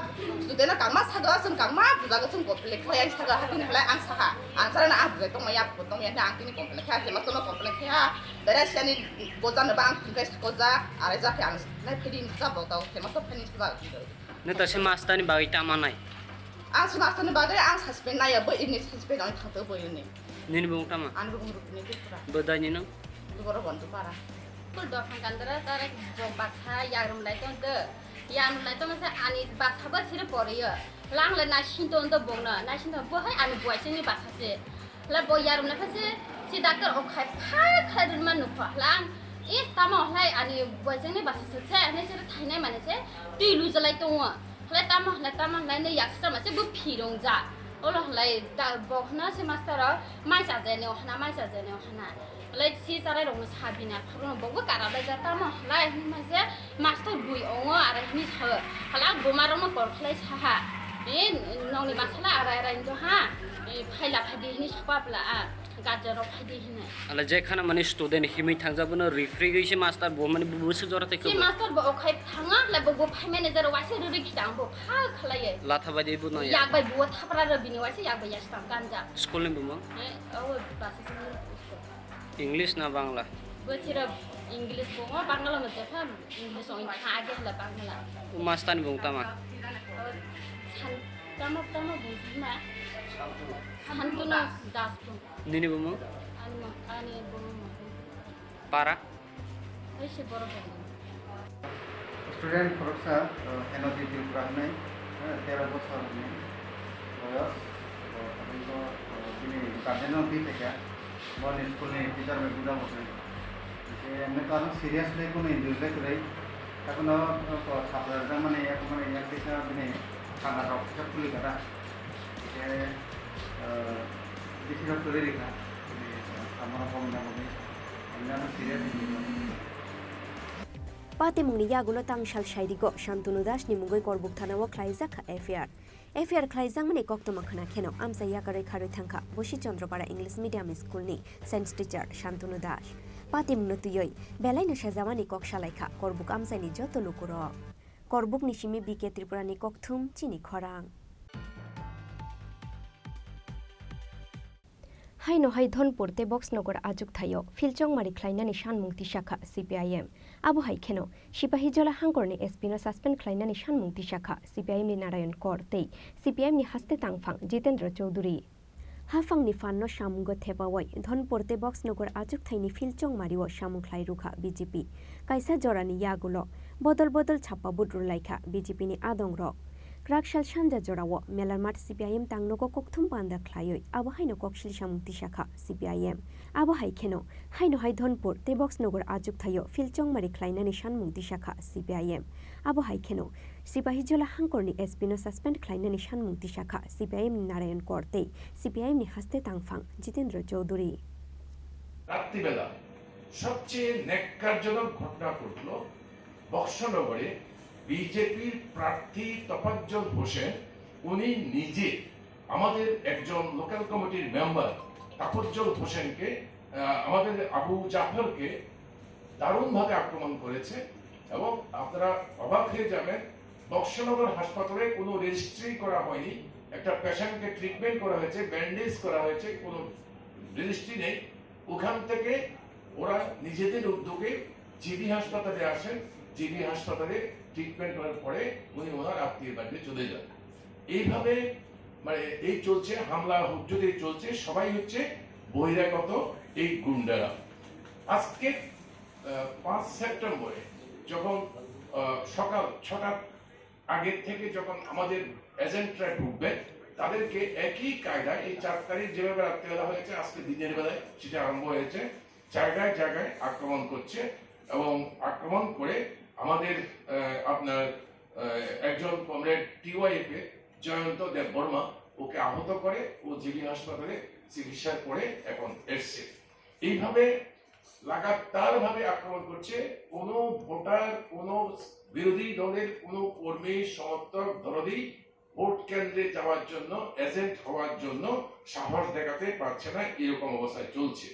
स्टुडेन्ट कामा सागा जों कामा बुजागा जों कमप्लिट खलाया सागा हातिन हला आं साहा आनसारे ना आं बुजाय तंग या तंग या आं तिनि कमप्लिट खा हेमा तनो कमप्लिट खा दारा सियानि गोजान बा आं इनभेस्ट गोजा आरो जाफे आं नाय फेदिन जाबो दाव हेमा तो फेनि जा ने तसे मास्टारनि बागै तामानाय आं मास्टारनि बागै आं सस्पेन्ड नायो बो इनि सस्पेन्ड आं थांतो बोयनि निनि बुंतामा आं बुंग रुपनि पुरा बदायनि न बर बन्धु पारा कुल दफां कान्दरा तारे बासा यारुम लाइ तंग यारुम लाइ तंग से आनि बासा बा सिरे परियो लांगले ना सिन्तो न बोंना ना सिन्तो बहाय आनि बयसनि बासा से ला बय यारुम ना फसे सि डाक्टर अखाय फा खादुन मान नुफा लां ए तामा हलाय आनि बयसनि बासा से ने से थाइनाय माने से टिलु जलाय तंग हलाय तामा हलाय ने याक्सा मासे बु फिरंग जा ओला हलाय दा बखना से मास्टर माइसा जेने हना माइसा जेने हना हलाय सि साराय रंग साबिना फरन बगबो काराबाय जा तामा हलाय मासे मास्टर बुइ ओङो आरो नि छ हला गोमारन करखलाय साहा ए नौनि मासला आराय इन्जो हा फाइला फादि नि सपाबला आ गाजर फादि हिने अला जे खाना माने स्टुडेन्ट हिमै थांजाबनो रिफ्रि गैसे मास्टर बो माने बुसु जराते को सि मास्टर बो अखाय थाङा ला बगबो फाइ मेनेजर वासे रुरि खिदां बो फा खलाये लाथा बादि बु न या बाय बो थापरा र बिनि वासे या बाय यास्तां गानजा स्कुल नि बुमो औ बासे इंग्लिश ना बांग्ला बोसिर इंग्लिश बो बांग्ला मते फा इंग्लिश ओइ आगे हला बांग्ला मास्तान बुंतामा तामा बुझिमा Shantunu Das Nini bumo ani bumo para ऐसे बरोबर स्टूडेंट खरगसा एनओडी त्रिपुरा होननाय 13 बोसोरनि बयस बेखौ दिनै गार्जेनाव फैखाया बन स्कुलनि टिचार में बुझा मोनो जे मैं कारण सीरियसली कोनो इंजुरी करे এখনো ছাত্ররা মানে এখন ইয়ার দিকে মানে ঠান্ডা সব খুলে কাটা এটা বেশিরভাগ করে রেখা আমার কমনা কমে অন্যান্য serious Patimungni yagulo tangshal shairigo Shantunu Das ni mugoi korbuk thanawo khlaijak FAR khlaijak mani koktoma khana kheno amsa yakare kharoi thangkha Boshi Chandropara English Medium School ni science teacher Shantunu Das Patimungno tuyoi belai no sajamani kok shalaikha korbuk amsa ni joto lukuro korbuk ni simi BK Tripura ni kokthum Chini Khorang Haino hai Dhonpur te Boxnogor ajuk thayo Filchongmari khlainani shanmungti shakha CPIM Abu hai kheno Sipahijola hangkorni SP no suspend khlainani shanmungti shakha CPIM ni Narayan Kor tei CPIM ni haste tangphang Jitendra Chaudhuri Hafang ni fanno shamungo thepawai Dhonpur te Boxnogor ajuk thaini Filchongmari o shamung khlai rukha BJP kaisa jorani yagulo bodol chappa budru laikha BJP ni adongrok Krakshal Shanja Jorawo Melarmat CPIM Tangnogo Kokthum Panda Klayoi Abo Haino Kokshil Shamukti Shakha CPIM Abo Hai Kheno Haino Hai Dhonpur Tebox Nogor Ajuk Thayo Filchongmari Klainani Shanmukti Shakha CPIM Abo Hai Kheno Sipahijola Hangkorni SP no suspend Klainani Shanmukti Shakha CPIM ni Narayan Korte CPIM ni Haste Tangphang Jitendra Chaudhuri রাত্রিবেলা সবচেয়ে ন্যাক্কারজনক ঘটনা ঘটল বক্সনগরে বিজেপির প্রার্থী তফাজ্জল হোসেন উনি নিজে আমাদের একজন লোকাল কমিটির মেম্বার তাফজ্জল হোসেনকে আমাদের আবু জাফরকে দারুণভাবে আক্রমণ করেছে এবং আপনারা অবাক হয়ে যাবেন বক্সনগর হাসপাতালে কোনো রেজিস্ট্রি করা হয়নি একটা পেশেন্টকে ট্রিটমেন্ট করা হয়েছে ব্যান্ডেজ করা হয়েছে কোনো রেজিস্ট্রি নেই ওখান থেকে ওরা নিজেদের উদ্যোগে জিবি হাসপাতালে আসেন জিবি হাসপাতালে ট্রিটমেন্ট করার পরে উনি ওনার আত্মীয় বাড়িতে চলে যান এইভাবে মানে এই চলছে হামলা হুজ্জতে চলছে সবাই হচ্ছে বহিরাগত এই গুন্ডারা আজকে 5 সেপ্টেম্বরে যখন সকাল 6টার আগে থেকে যখন আমাদের এজেন্টরা ঢুকবে তাদেরকে একই কায়দায় এই 4 তারিখ যেভাবে রাত্রিবেলা হয়েছে আজকে দিনের বেলায় সেটা আরম্ভ হয়েছে জায়গায় জায়গায় আক্রমণ করছে এবং আক্রমণ করে আমাদের আপনার একজন কমরেড টিওয়াইএফ এ জয়ন্ত দেব বর্মা ওকে আহত করে ও জিবি হাসপাতালে চিকিৎসা করে এখন এসছে এইভাবে লাগাতার ভাবে আক্রমণ করছে কোন ভোটার কোন বিরোধী দলের কোন কর্মী সমর্থক দরদি ভোট কেন্দ্রে যাওয়ার জন্য এজেন্ট হওয়ার জন্য সাহস দেখাতে পারছে না এরকম অবস্থায় চলছে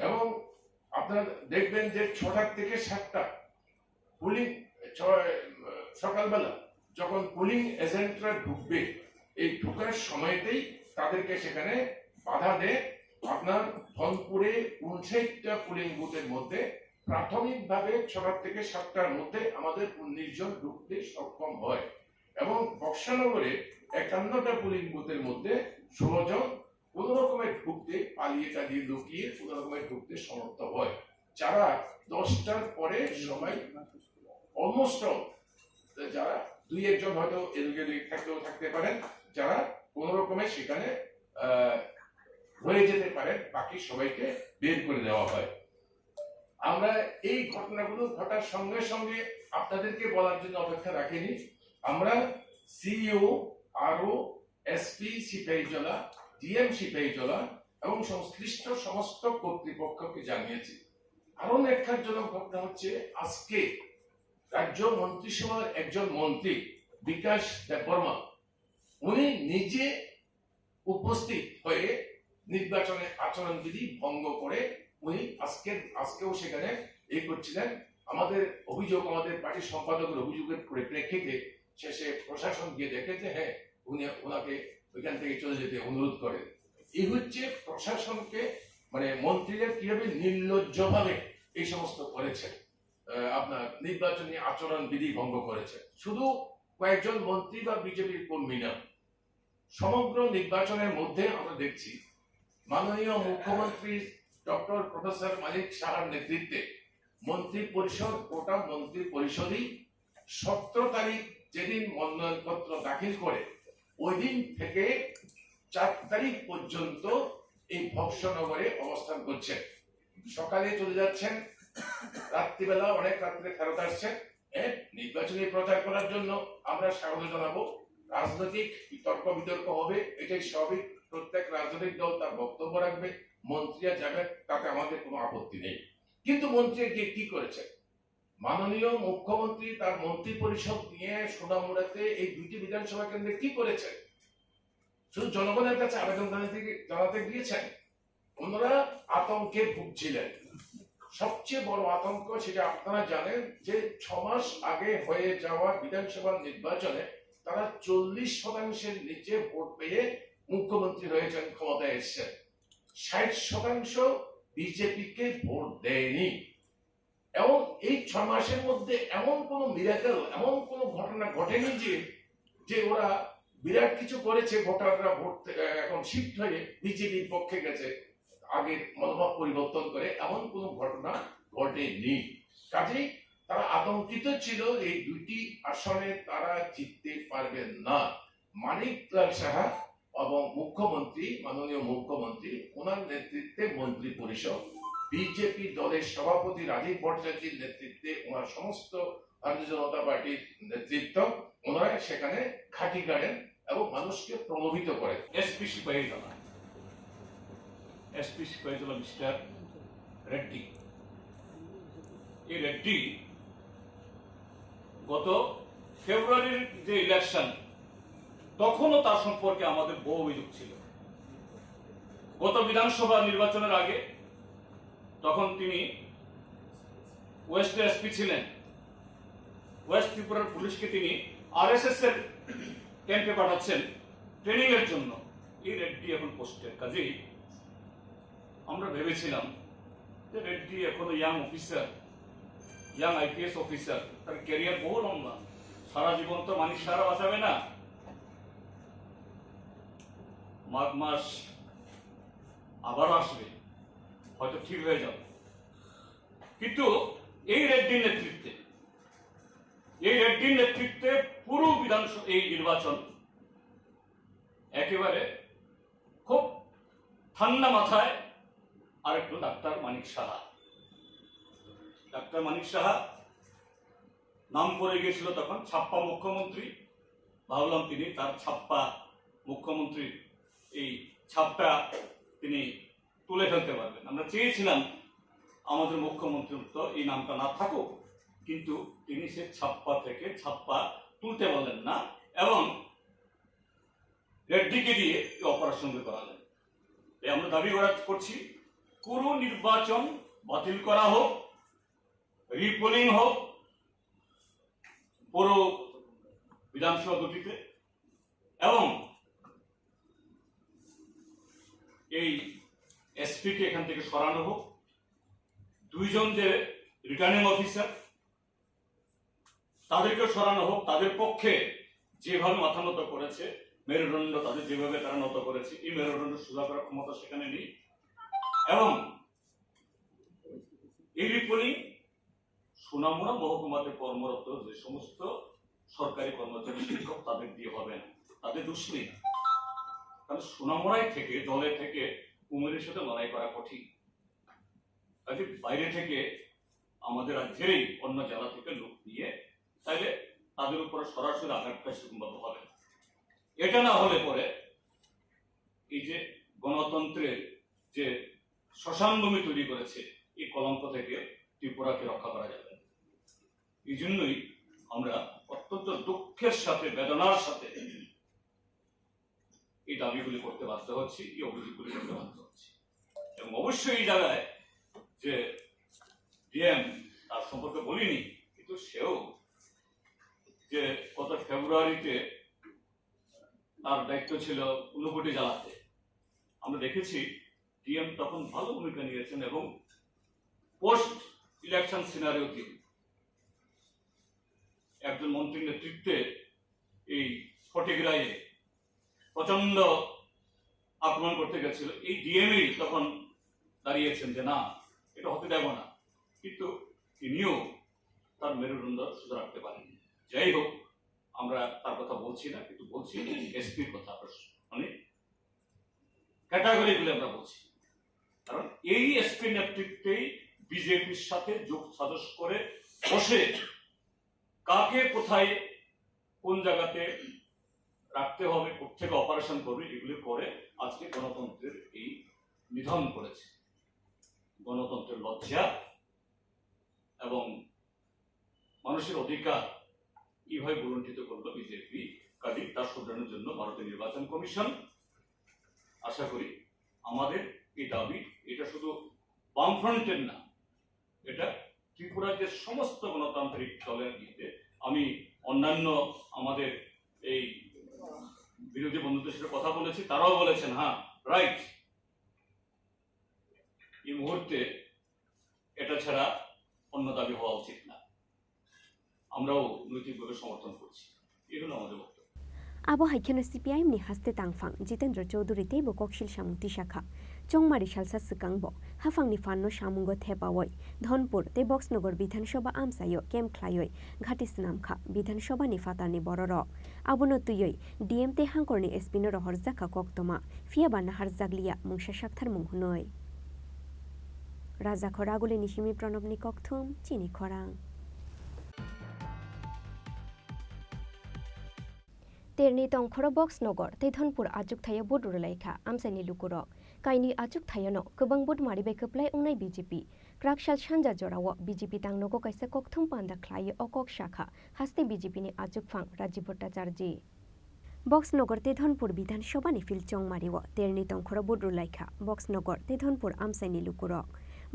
এবং আপনারা দেখবেন যে 6টা থেকে 7টা পুলিং সকালবেলা যখন পুলিং এজেন্টরা ঢুকবে এই ঢোকার সময়তেই তাদেরকে সেখানে বাধা দেয় আপনার ধনপুরে 59টা পুলিং বুথের মধ্যে প্রাথমিকভাবে 6টা থেকে 7টার মধ্যে আমাদের 19 জন ঢুকতে সক্ষম হয় এবং বক্সনগরে 51টা পুলিং বুথের মধ্যে 16 জন কোন রকমের ঢুকতে পালিয়ে টালিয়ে লুকিয়ে কোন রকমের ঢুকতে সমর্থ হয় যারা 10টার পরে সবাই অলমোস্ট যারা 2-1 জন হয়তো এদিকে থাকতে পারেন যারা কোন রকমের সেখানে রয়ে যেতে পারেন বাকি সবাইকে বের করে দেওয়া হয় আমরা এই ঘটনাগুলো ঘটার সঙ্গে সঙ্গে আপনাদেরকে বলার জন্য অপেক্ষা রাখিনি আমরা সিইও আরও এসপি সিপাহীজলা ডিএম সিপাহীজলা এবং সংশ্লিষ্ট সমস্ত কর্তৃপক্ষকে জানিয়েছি আরো ন্যাক্কারজনক ঘটনা হচ্ছে আজকে রাজ্য মন্ত্রিসভার একজন মন্ত্রী বিকাশ দেববর্মা উনি নিজে উপস্থিত হয়ে নির্বাচনের আচরণবিধি ভঙ্গ করে উনি আজকেও সেখানে এই করছিলেন আমাদের অভিযোগ আমাদের পার্টির সম্পাদকের অভিযোগের পরিপ্রেক্ষিতে শেষে প্রশাসন গিয়ে দেখে যে হ্যাঁ উনি ওনাকে ওইখান থেকে চলে যেতে অনুরোধ করেন এই হচ্ছে প্রশাসনকে মানে মন্ত্রীরা কিভাবে নির্লজ্জভাবে এই সমস্ত করেছে আপনার নির্বাচনী আচরণ বিধি ভঙ্গ করেছে শুধু কয়েকজন মন্ত্রী বা বিজেপির কর্মী না সমগ্র নির্বাচনের মধ্যে আমরা দেখছি মাননীয় মুখ্যমন্ত্রী ডক্টর প্রফেসর মালিক সাহার নেতৃত্বে মন্ত্রী পরিষদ গোটা মন্ত্রী পরিষদই 17 তারিখ যেদিন মনোনয়নপত্র দাখিল করে ওই দিন থেকে 4 তারিখ পর্যন্ত এই বক্সনগরে অবস্থান করছেন সকালে চলে যাচ্ছেন রাত্রিবেলা অনেক রাত্রে ফেরত আসছেন নির্বাচনী প্রচার করার জন্য আমরা স্বাগত জানাবো। রাজনৈতিক তর্ক বিতর্ক হবে, এটাই স্বাভাবিক। প্রত্যেক রাজনৈতিক দল তার বক্তব্য রাখবে, মন্ত্রীরা যাবেন, তাতে আমাদের কোনো আপত্তি নেই। কিন্তু মন্ত্রী গিয়ে কি করেছে? মাননীয় মুখ্যমন্ত্রী তার মন্ত্রী পরিষদ নিয়ে সোনামুড়াতে এই দুইটি বিধানসভা কেন্দ্রে কি করেছে? শুধু জনগণের কাছে আবেদন জানাতে গিয়েছেন। ওনারা আতঙ্কে ভুগছিলেন। সবচেয়ে বড় আতঙ্ক সেটা আপনারা জানেন যে 6 মাস আগে হয়ে যাওয়া বিধানসভা নির্বাচনে তারা 40% নিচে ভোট পেয়ে মুখ্যমন্ত্রী হয়েছেন, ক্ষমতায় এসেছেন। 60% বিজেপিকে ভোট দেয়নি। এবং এই 6 মাসের মধ্যে এমন কোন মিরাকেল, এমন কোন ঘটনা ঘটেনি যে ওরা বিরাট কিছু করেছে, ভোটাররা ভোট এখন শিফট হয়ে বিজেপির পক্ষে গেছে, আগের মনোভাব পরিবর্তন করে, এমন কোন ঘটনা ঘটেনি। কাজেই তারা আতঙ্কিত ছিল এই দুইটি আসনে তারা জিততে পারবেন না। মানিকলাল সাহা এবং মুখ্যমন্ত্রী, মাননীয় মুখ্যমন্ত্রী, ওনার নেতৃত্বে মন্ত্রী পরিষদ, বিজেপি দলের সভাপতি রাজীব ভট্টাচার্যের নেতৃত্বে ওনার সমস্ত ভারতীয় জনতা পার্টির নেতৃত্ব, ওনারা সেখানে ঘাঁটি গাড়েন এবং মানুষকে প্রলোভিত করেন। SP Sepahijala mister Reddy. এই রেড্ডি গত ফেব্রুয়ারির যে ইলেকশন, তখনও তার সম্পর্কে আমাদের বহু অভিযোগ ছিল। গত বিধানসভা নির্বাচনের আগে তখন তিনি ওয়েস্টের এসপি ছিলেন। ওয়েস্ট ত্রিপুরার পুলিশকে তিনি আরএসএস এর ক্যাম্পে পাঠাচ্ছেন ট্রেনিং এর জন্য। এই রেড্ডি এখন পোস্টের। কাজেই আমরা ভেবেছিলাম যে রেড্ডি এখনো young officer, young IPS officer, তার ক্যারিয়ার বহু লম্বা, সারা জীবন তো মানিক সারা বাঁচাবে না। মাঘ মাস আবারও আসবে, হয়তো ঠিক হয়ে যাবে। কিন্তু এই রেড্ডির নেতৃত্বে পুরো বিধানসভা এই নির্বাচন একেবারে খুব ঠান্ডা মাথায় আরেকটু ডাক্তার মানিক সাহা নাম করে গিয়েছিল তখন ছাপ্পা মুখ্যমন্ত্রী। ভাবলাম তিনি তার ছাপ্পা মুখ্যমন্ত্রীর এই ছাপটা তিনি তুলে ফেলতে পারবেন। আমরা চেয়েছিলাম আমাদের মুখ্যমন্ত্রী তো এই নামটা না থাকুক, কিন্তু তিনি সে ছাপ্পা থেকে ছাপ্পা তুলতে পারলেন না এবং রেড্ডিকে দিয়ে অপারেশন করালেন। আমরা দাবি করছি পুরো নির্বাচন বাতিল করা হোক, রিপোলিং হোক পুরো বিধানসভা দুটিতে, এবং এই এসপিকে এখান থেকে সরানো হোক। 2 জন যে রিটার্নিং অফিসার তাদেরকে সরানো হোক। তাদের পক্ষে যেভাবে মাথা নত করেছে, মেরুদণ্ড তাদের যেভাবে তারা নত করেছে, এই মেরুদণ্ড সোজা করার ক্ষমতা সেখানে নেই। এবং এই রিপোলিং সোনামুড়া মহকুমাতে কর্মরত যে সমস্ত সরকারি কর্মচারী, শিক্ষক, তাদের দিয়ে হবে না, তাদের দোষ নেই। কারণ সোনামুড়ায় থেকে, দলে থেকে কুমিরের সাথে লড়াই করা কঠিন। কাজে বাইরে থেকে আমাদের রাজ্যেরই অন্য জেলা থেকে লোক নিয়ে তাইলে তাদের উপরে সরাসরি আঘাতটা সেরকমভাবে হবে না। এটা না হলে পরে এই যে গণতন্ত্রের যে শ্মশানভূমি তৈরি করেছে, এই কলঙ্ক থেকে ত্রিপুরাকে রক্ষা করা যাবে। এই জন্যই আমরা অত্যন্ত দুঃখের সাথে, বেদনার সাথে এই দাবিগুলি করতে বাধ্য হচ্ছি, এই অভিযোগগুলি করতে বাধ্য হচ্ছি। এবং অবশ্যই এই জায়গায় যে ডিএম তার সম্পর্কে বলিনি, কিন্তু সেও যে গত ফেব্রুয়ারিতে তার দায়িত্ব ছিল 59 জেলাতে, আমরা দেখেছি ডিএম তখন ভালো ভূমিকা নিয়েছেন এবং পোস্ট ইলেকশন সিনারিওতে একজন মন্ত্রীর নেতৃত্বে এই ফটিগ্রায়ে প্রচন্ড আক্রমণ করতে গেছিল। এই ডিএমই তখন দাঁড়িয়েছেন যে না, এটা হতে দেব না, কিন্তু তিনিও তার মেরুদণ্ড সোজা রাখতে পারেন। যাই হোক, আমরা তার কথা বলছি না, কিন্তু বলছি এসপির কথা, মানে ক্যাটাগরিগুলি আমরা বলছি। কারণ এই এসপির নেতৃত্বেই বিজেপির সাথে যোগ সাজস করে বসে কাকে কোথায় কোন জায়গাতে রাখতে হবে, কোথেকে অপারেশন করবে, এগুলি করে আজকে গণতন্ত্রের এই নিধন করেছে। গণতন্ত্রের লজ্জা এবং মানুষের অধিকার কিভাবে বলুণ্ঠিত করলো বিজেপি, কাজী তার শুধরানোর জন্য ভারতের নির্বাচন কমিশন, আশা করি আমাদের এই দাবি এটা শুধু বামফ্রন্টের না, এটা ত্রিপুরার যে সমস্ত গণতান্ত্রিক দলের দিকে, আমি অন্যান্য আমাদের এই বিরোধী বন্ধুদের সাথে কথা বলেছি, তারাও বলেছেন হ্যাঁ রাইট, এই মুহূর্তে এটা ছাড়া অন্য দাবি হওয়া উচিত না, আমরাও নৈতিকভাবে সমর্থন করছি। এই হলো আমাদের বক্তব্য। Abo haikeno CPIM ni haste tangfang Jitendra Chaudhary tei bo kokshil samung tisakha chongmari salsa sikangbo hafang ni fanno samungo thepawoi Dhonpur tei Boxnogor Bidhan Sabha amsayo kem khlaioi ghati snamkha Bidhan Sabha ni fatarni bororok abono tuyoi DM tei hangkorni SP no rohorjaka koktoma fiaba nahar jaglia mungsa sakthar munghunoi Raja Khoraguli Nishimi Pranobni Kokthum Chini Khorang Terni tongkhoro Boxnogor tei Dhonpur ajuk thaya bod rulaikha amsani lukurok kaini ajuk thayano kubang bod maribai keplai ungnai BJP Krakshal Shanja Jorao BJP tangnogo kaisa kokthum panda khlai okok shakha haste BJP ni ajuk phang Rajiv Bhattacharji Boxnogor tei Dhonpur Bidhan Sabha ni fil chongmariwo terni tongkhoro bod rulaikha Boxnogor tei Dhonpur amsani lukurok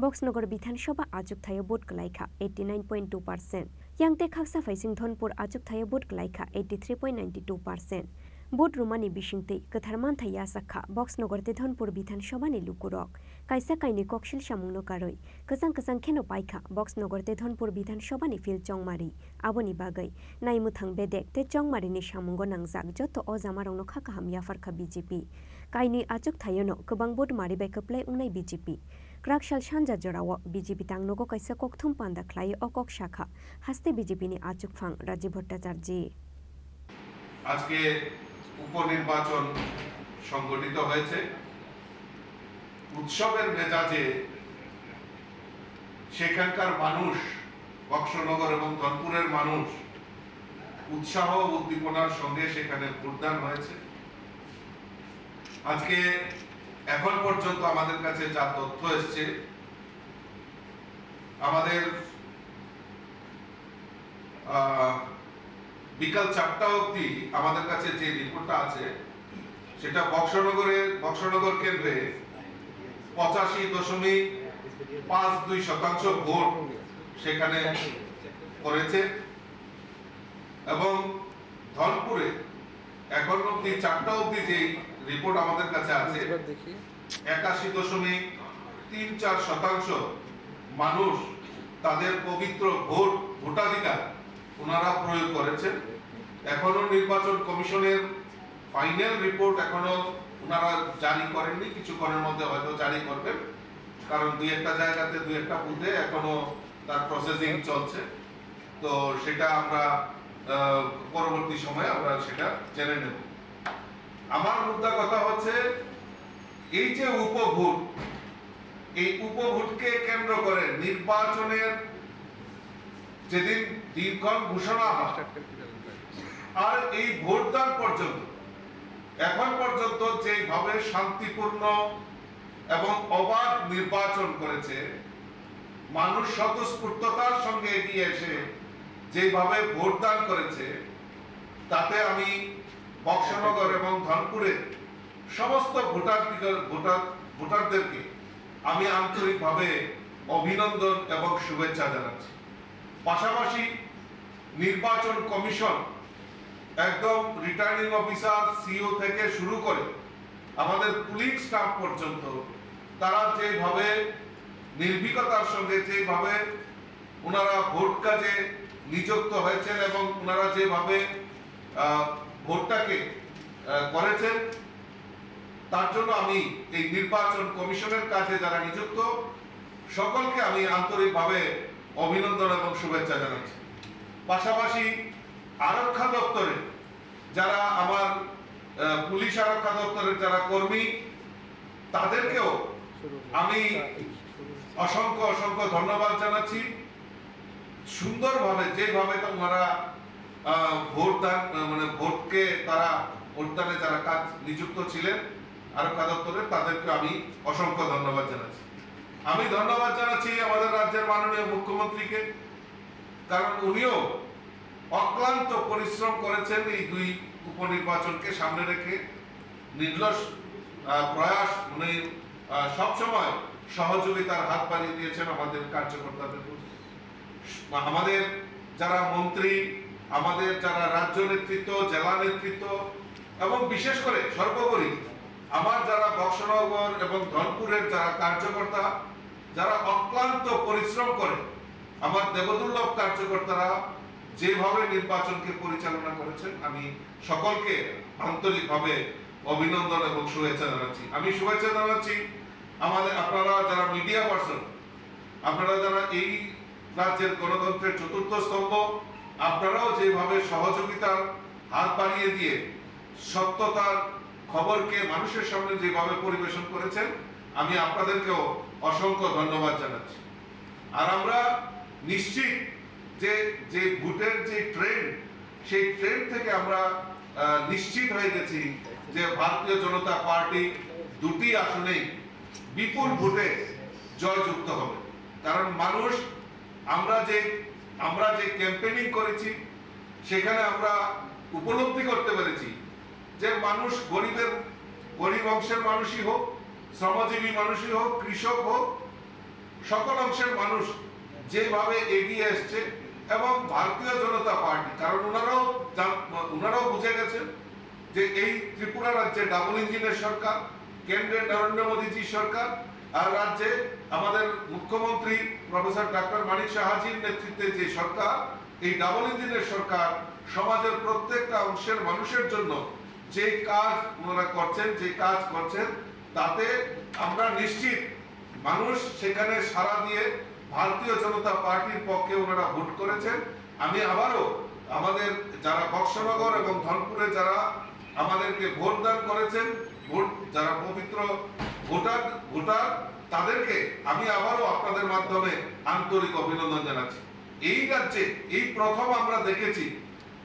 Boxnogor Bidhan Sabha ajuk thaya bod klaikha 89.2% Yangte khaksa faising Dhonpur ajuk thaya bod klaikha 83.92% Bod rumani bishingte katharman thaya sakha Boxnogor te Dhonpur Bidhan Sabha ni lukurok kaisa kaini kokshil samungno karoi kasang kheno paikha Boxnogor te Dhonpur Bidhan Sabha ni fil chongmari aboni bagai naimuthang bedek te chongmari ni samungo nangjak joto o jamarongno khaka hamya farkha BJP kaini ajuk thayano kubang bod maribai keplai ungnai BJP Krakshal Shanja Jorao BJP tangnogo kaisa kokthum panda khlai okok shakha haste BJP ni achuk phang Rajiv Bhattacharji আজকে উপনির্বাচন সংগঠিত হয়েছে উৎসবের মেজাজে সেখানকার মানুষ বক্সনগর এবং ধনপুরের মানুষ উৎসাহ ও উদ্দীপনার সঙ্গে সেখানে ভোটদান হয়েছে আজকে এখন পর্যন্ত আমাদের কাছে যা তথ্য এসেছে আমাদের বিকাল 4টা অবধি আমাদের কাছে যে রিপোর্টটা আছে সেটা বক্সনগর কেন্দ্রে 85.52% ভোট সেখানে করেছে এবং ধনপুরে এখন অবধি 4টা অবধি যে রিপোর্ট আমাদের কাছে আছে 81.34% মানুষ তাদের পবিত্র ভোটাধিকার ওনারা প্রয়োগ করেছেন এখনো নির্বাচন কমিশনের ফাইনাল রিপোর্ট এখনো ওনারা জারি করেননি কিছুক্ষণের মধ্যে হয়তো জারি করবেন কারণ দুই একটা জায়গাতে দুই একটা বুথে এখনো তার প্রসেসিং চলছে তো সেটা আমরা পরবর্তী সময়ে আমরা সেটা জেনে নেব আমার মুদ্রা কথা হচ্ছে এই যে উপভোট এই উপভোটকে কেন্দ্র করে নির্বাচনের যেদিন দিনক্ষণ ঘোষণা হয় আর এই ভোটদান পর্যন্ত এখন পর্যন্ত যেভাবে শান্তিপূর্ণ এবং অবাধ নির্বাচন করেছে মানুষ স্বতঃস্ফূর্ততার সঙ্গে এগিয়ে এসে যেভাবে ভোটদান করেছে তাতে আমি বক্সনগর এবং ধনপুরে সমস্ত ভোটারদেরকে আমি আন্তরিকভাবে অভিনন্দন এবং শুভেচ্ছা জানাচ্ছি পাশাপাশি নির্বাচন কমিশন একদম রিটার্নিং অফিসার সিও থেকে শুরু করে আমাদের পুলিশ স্টাফ পর্যন্ত তারা যেভাবে নির্ভীকতার সঙ্গে যেভাবে ওনারা ভোট কাজে নিযুক্ত হয়েছেন এবং ওনারা যেভাবে ভোটটাকে করেছেন তার জন্য আমি এই নির্বাচন কমিশনের কাজে যারা নিযুক্ত সকলকে আমি আন্তরিকভাবে অভিনন্দন এবং শুভেচ্ছা জানাচ্ছি পাশাপাশি আরক্ষা দপ্তরে যারা আমার পুলিশ আরক্ষা দপ্তরের যারা কর্মী তাদেরকেও আমি অসংখ্য অসংখ্য ধন্যবাদ জানাচ্ছি। সুন্দরভাবে যেভাবে তোমরা ভোটদান মানে ভোটকে তারা ভোটদানে যারা কাজ নিযুক্ত ছিলেন আরক্ষা দপ্তরে, তাদেরকে আমি অসংখ্য ধন্যবাদ জানাচ্ছি। আমি ধন্যবাদ জানাচ্ছি আমাদের রাজ্যের মাননীয় মুখ্যমন্ত্রীকে, কারণ উনিও অক্লান্ত পরিশ্রম করেছেন এই দুই উপনির্বাচনকে সামনে রেখে। নির্লস প্রয়াস, উনি সবসময় সহযোগিতার হাত বাড়িয়ে দিয়েছেন আমাদের কার্যকর্তাদের। আমাদের যারা মন্ত্রী, আমাদের যারা রাজ্য নেতৃত্ব, জেলা নেতৃত্ব এবং বিশেষ করে সর্বোপরি আমার যারা বক্সনগর এবং ধনপুরের যারা কার্যকর্তা, যারা অক্লান্ত পরিশ্রম করে, আমার দেবদুর্লভ কার্যকর্তারা যেভাবে নির্বাচনকে পরিচালনা করেছেন, আমি সকলকে আন্তরিকভাবে অভিনন্দন এবং শুভেচ্ছা জানাচ্ছি। আমি শুভেচ্ছা জানাচ্ছি আমাদের আপনারা যারা মিডিয়া পার্সন, আপনারা যারা এই রাজ্যের গণতন্ত্রের চতুর্থ স্তম্ভ, আপনারাও যেভাবে সহযোগিতার হাত বাড়িয়ে দিয়ে সত্যতার খবরকে মানুষের সামনে যেভাবে পরিবেশন করেছেন, আমি আপনাদেরকেও অসংখ্য ধন্যবাদ জানাচ্ছি। আর আমরা নিশ্চিত যে যে ভোটের যে ট্রেন্ড, সেই ট্রেন্ড থেকে আমরা নিশ্চিত হয়ে গেছি যে ভারতীয় জনতা পার্টি দুটি আসনেই বিপুল ভোটে জয়যুক্ত হবে। কারণ মানুষ, আমরা যে ক্যাম্পেইনিং করেছি সেখানে আমরা উপলব্ধি করতে পেরেছি যে মানুষ গরিব অংশের মানুষই হোক, শ্রমজীবী মানুষই হোক, কৃষক হোক, সকল অংশের মানুষ যেভাবে এগিয়ে এসছে। এবং ভারতীয় জনতা পার্টি, কারণ ওনারাও বুঝে গেছেন যে এই ত্রিপুরা রাজ্যে ডাবল ইঞ্জিনের সরকার, কেন্দ্রে নরেন্দ্র মোদীজি সরকার, আর রাজ্যে আমাদের মুখ্যমন্ত্রী প্রফেসর ডক্টর মানিক সাহাজির নেতৃত্বে যে সরকার, এই ডাবল ইঞ্জিনের সরকার সমাজের প্রত্যেকটা অংশের মানুষের জন্য যে কাজ ওনারা করছেন, যে কাজ করছেন, তাতে আমরা নিশ্চিত মানুষ সেখানে সাড়া দিয়ে ভারতীয় জনতা পার্টির পক্ষে ওনারা ভোট করেছেন। আমি আবারও আমাদের যারা বক্সনগর এবং ধনপুরে যারা আমাদেরকে ভোট দান করেছেন, যারা পবিত্র ভোটার, তাদেরকে আমি আবারও আপনাদের মাধ্যমে আন্তরিক অভিনন্দন জানাচ্ছি। এই রাজ্যে এই প্রথম আমরা দেখেছি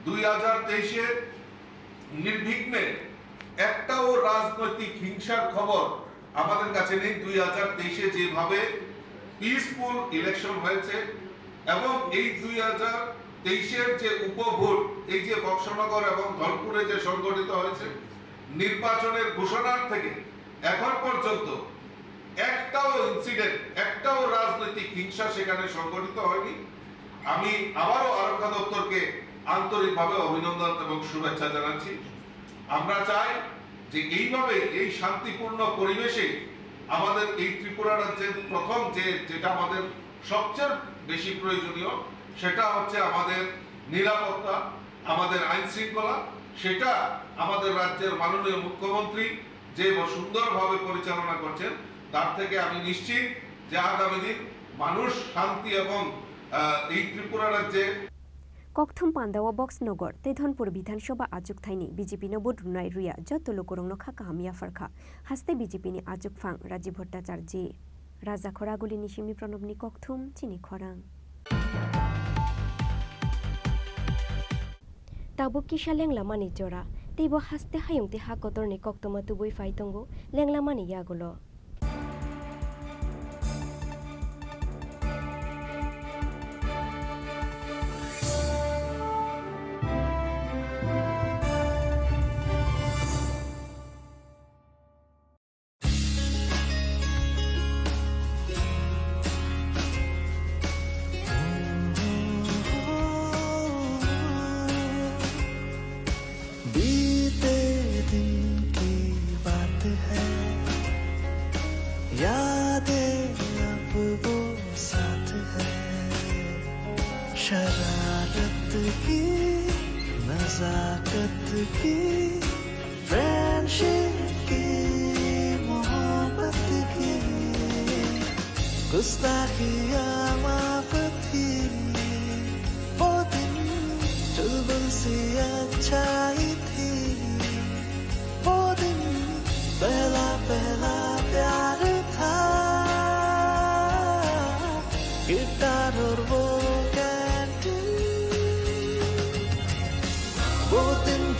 2023-এ নির্বিঘ্নে একটাও রাজনৈতিক হিংসার খবর আমাদের কাছে নেই। 2023-এ যেভাবে পিসফুল ইলেকশন হয়েছে এবং এই 2023-এর যে উপভোট, এই যে বক্সনগর এবং ধনপুরে যে সংগঠিত হয়েছে, নির্বাচনের ঘোষণার থেকে এখন পর্যন্ত একটাও ইনসিডেন্ট, একটাও রাজনৈতিক হিংসা সেখানে সংগঠিত হয়নি। আমি আবারও আরক্ষা দপ্তরকে আন্তরিকভাবে অভিনন্দন এবং শুভেচ্ছা জানাচ্ছি। আমরা চাই যে এইভাবে এই শান্তিপূর্ণ পরিবেশে আমাদের এই ত্রিপুরা রাজ্যের প্রথম যেটা আমাদের সবচেয়ে বেশি প্রয়োজনীয়, সেটা হচ্ছে আমাদের নিরাপত্তা, আমাদের আইন শৃঙ্খলা। সেটা আমাদের রাজ্যের মাননীয় মুখ্যমন্ত্রী যে সুন্দরভাবে পরিচালনা করছেন, তার থেকে আমি নিশ্চিত যে আগামী দিন মানুষ শান্তি এবং এই ত্রিপুরা রাজ্যে ককথম পান্দাওয়া বক্সনগর তেধনপুর বিধানসভা আজুক থাইনি বিজেপি নবুদ রুনাই রুইয়া যত লোকরংনো খা কাহামিয়া ফারখা হাস্তে বিজেপিनि আজুক ফাং রাজীব ভট্টাচার্য রাজা খরাগুলিनि सिमी प्रणबनि ककथुम चिनी खरां ताबुक किसा लेंलामानि जरा तेबो हास्ते हायुंते हा कतरनि ककतमा तुबुइ फाइतंगो लेंलामानि यागुलो शरारत की नजाकत की फ्रेंडशिप की मोहब्बत की गुस्ताखियाँ माफ की वो दिन चुलबुल सी अच्छाई थी वो दिन पहला पहला प्यार था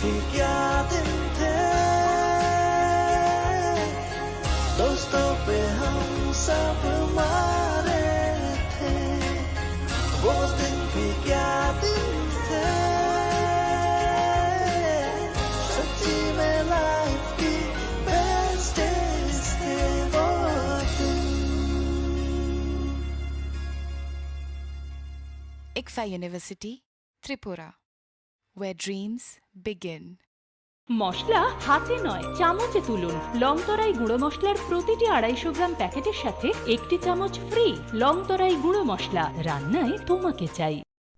भी क्या दिन थे दोस्तों पे हम सब मारे थे वो दिन भी क्या दिन थे सच्ची में लाइफ की बेस्ट डेज थे वो दिन ICFA University, Tripura, where dreams begin. মশলা হাতে নয় চামচে তুলুন লংতরাই গুঁড়ো মশলার প্রতিটি 250 গ্রাম প্যাকেটের সাথে একটি চামচ ফ্রি লংতরাই গুঁড়ো মশলা রান্নায় তোমাকে চাই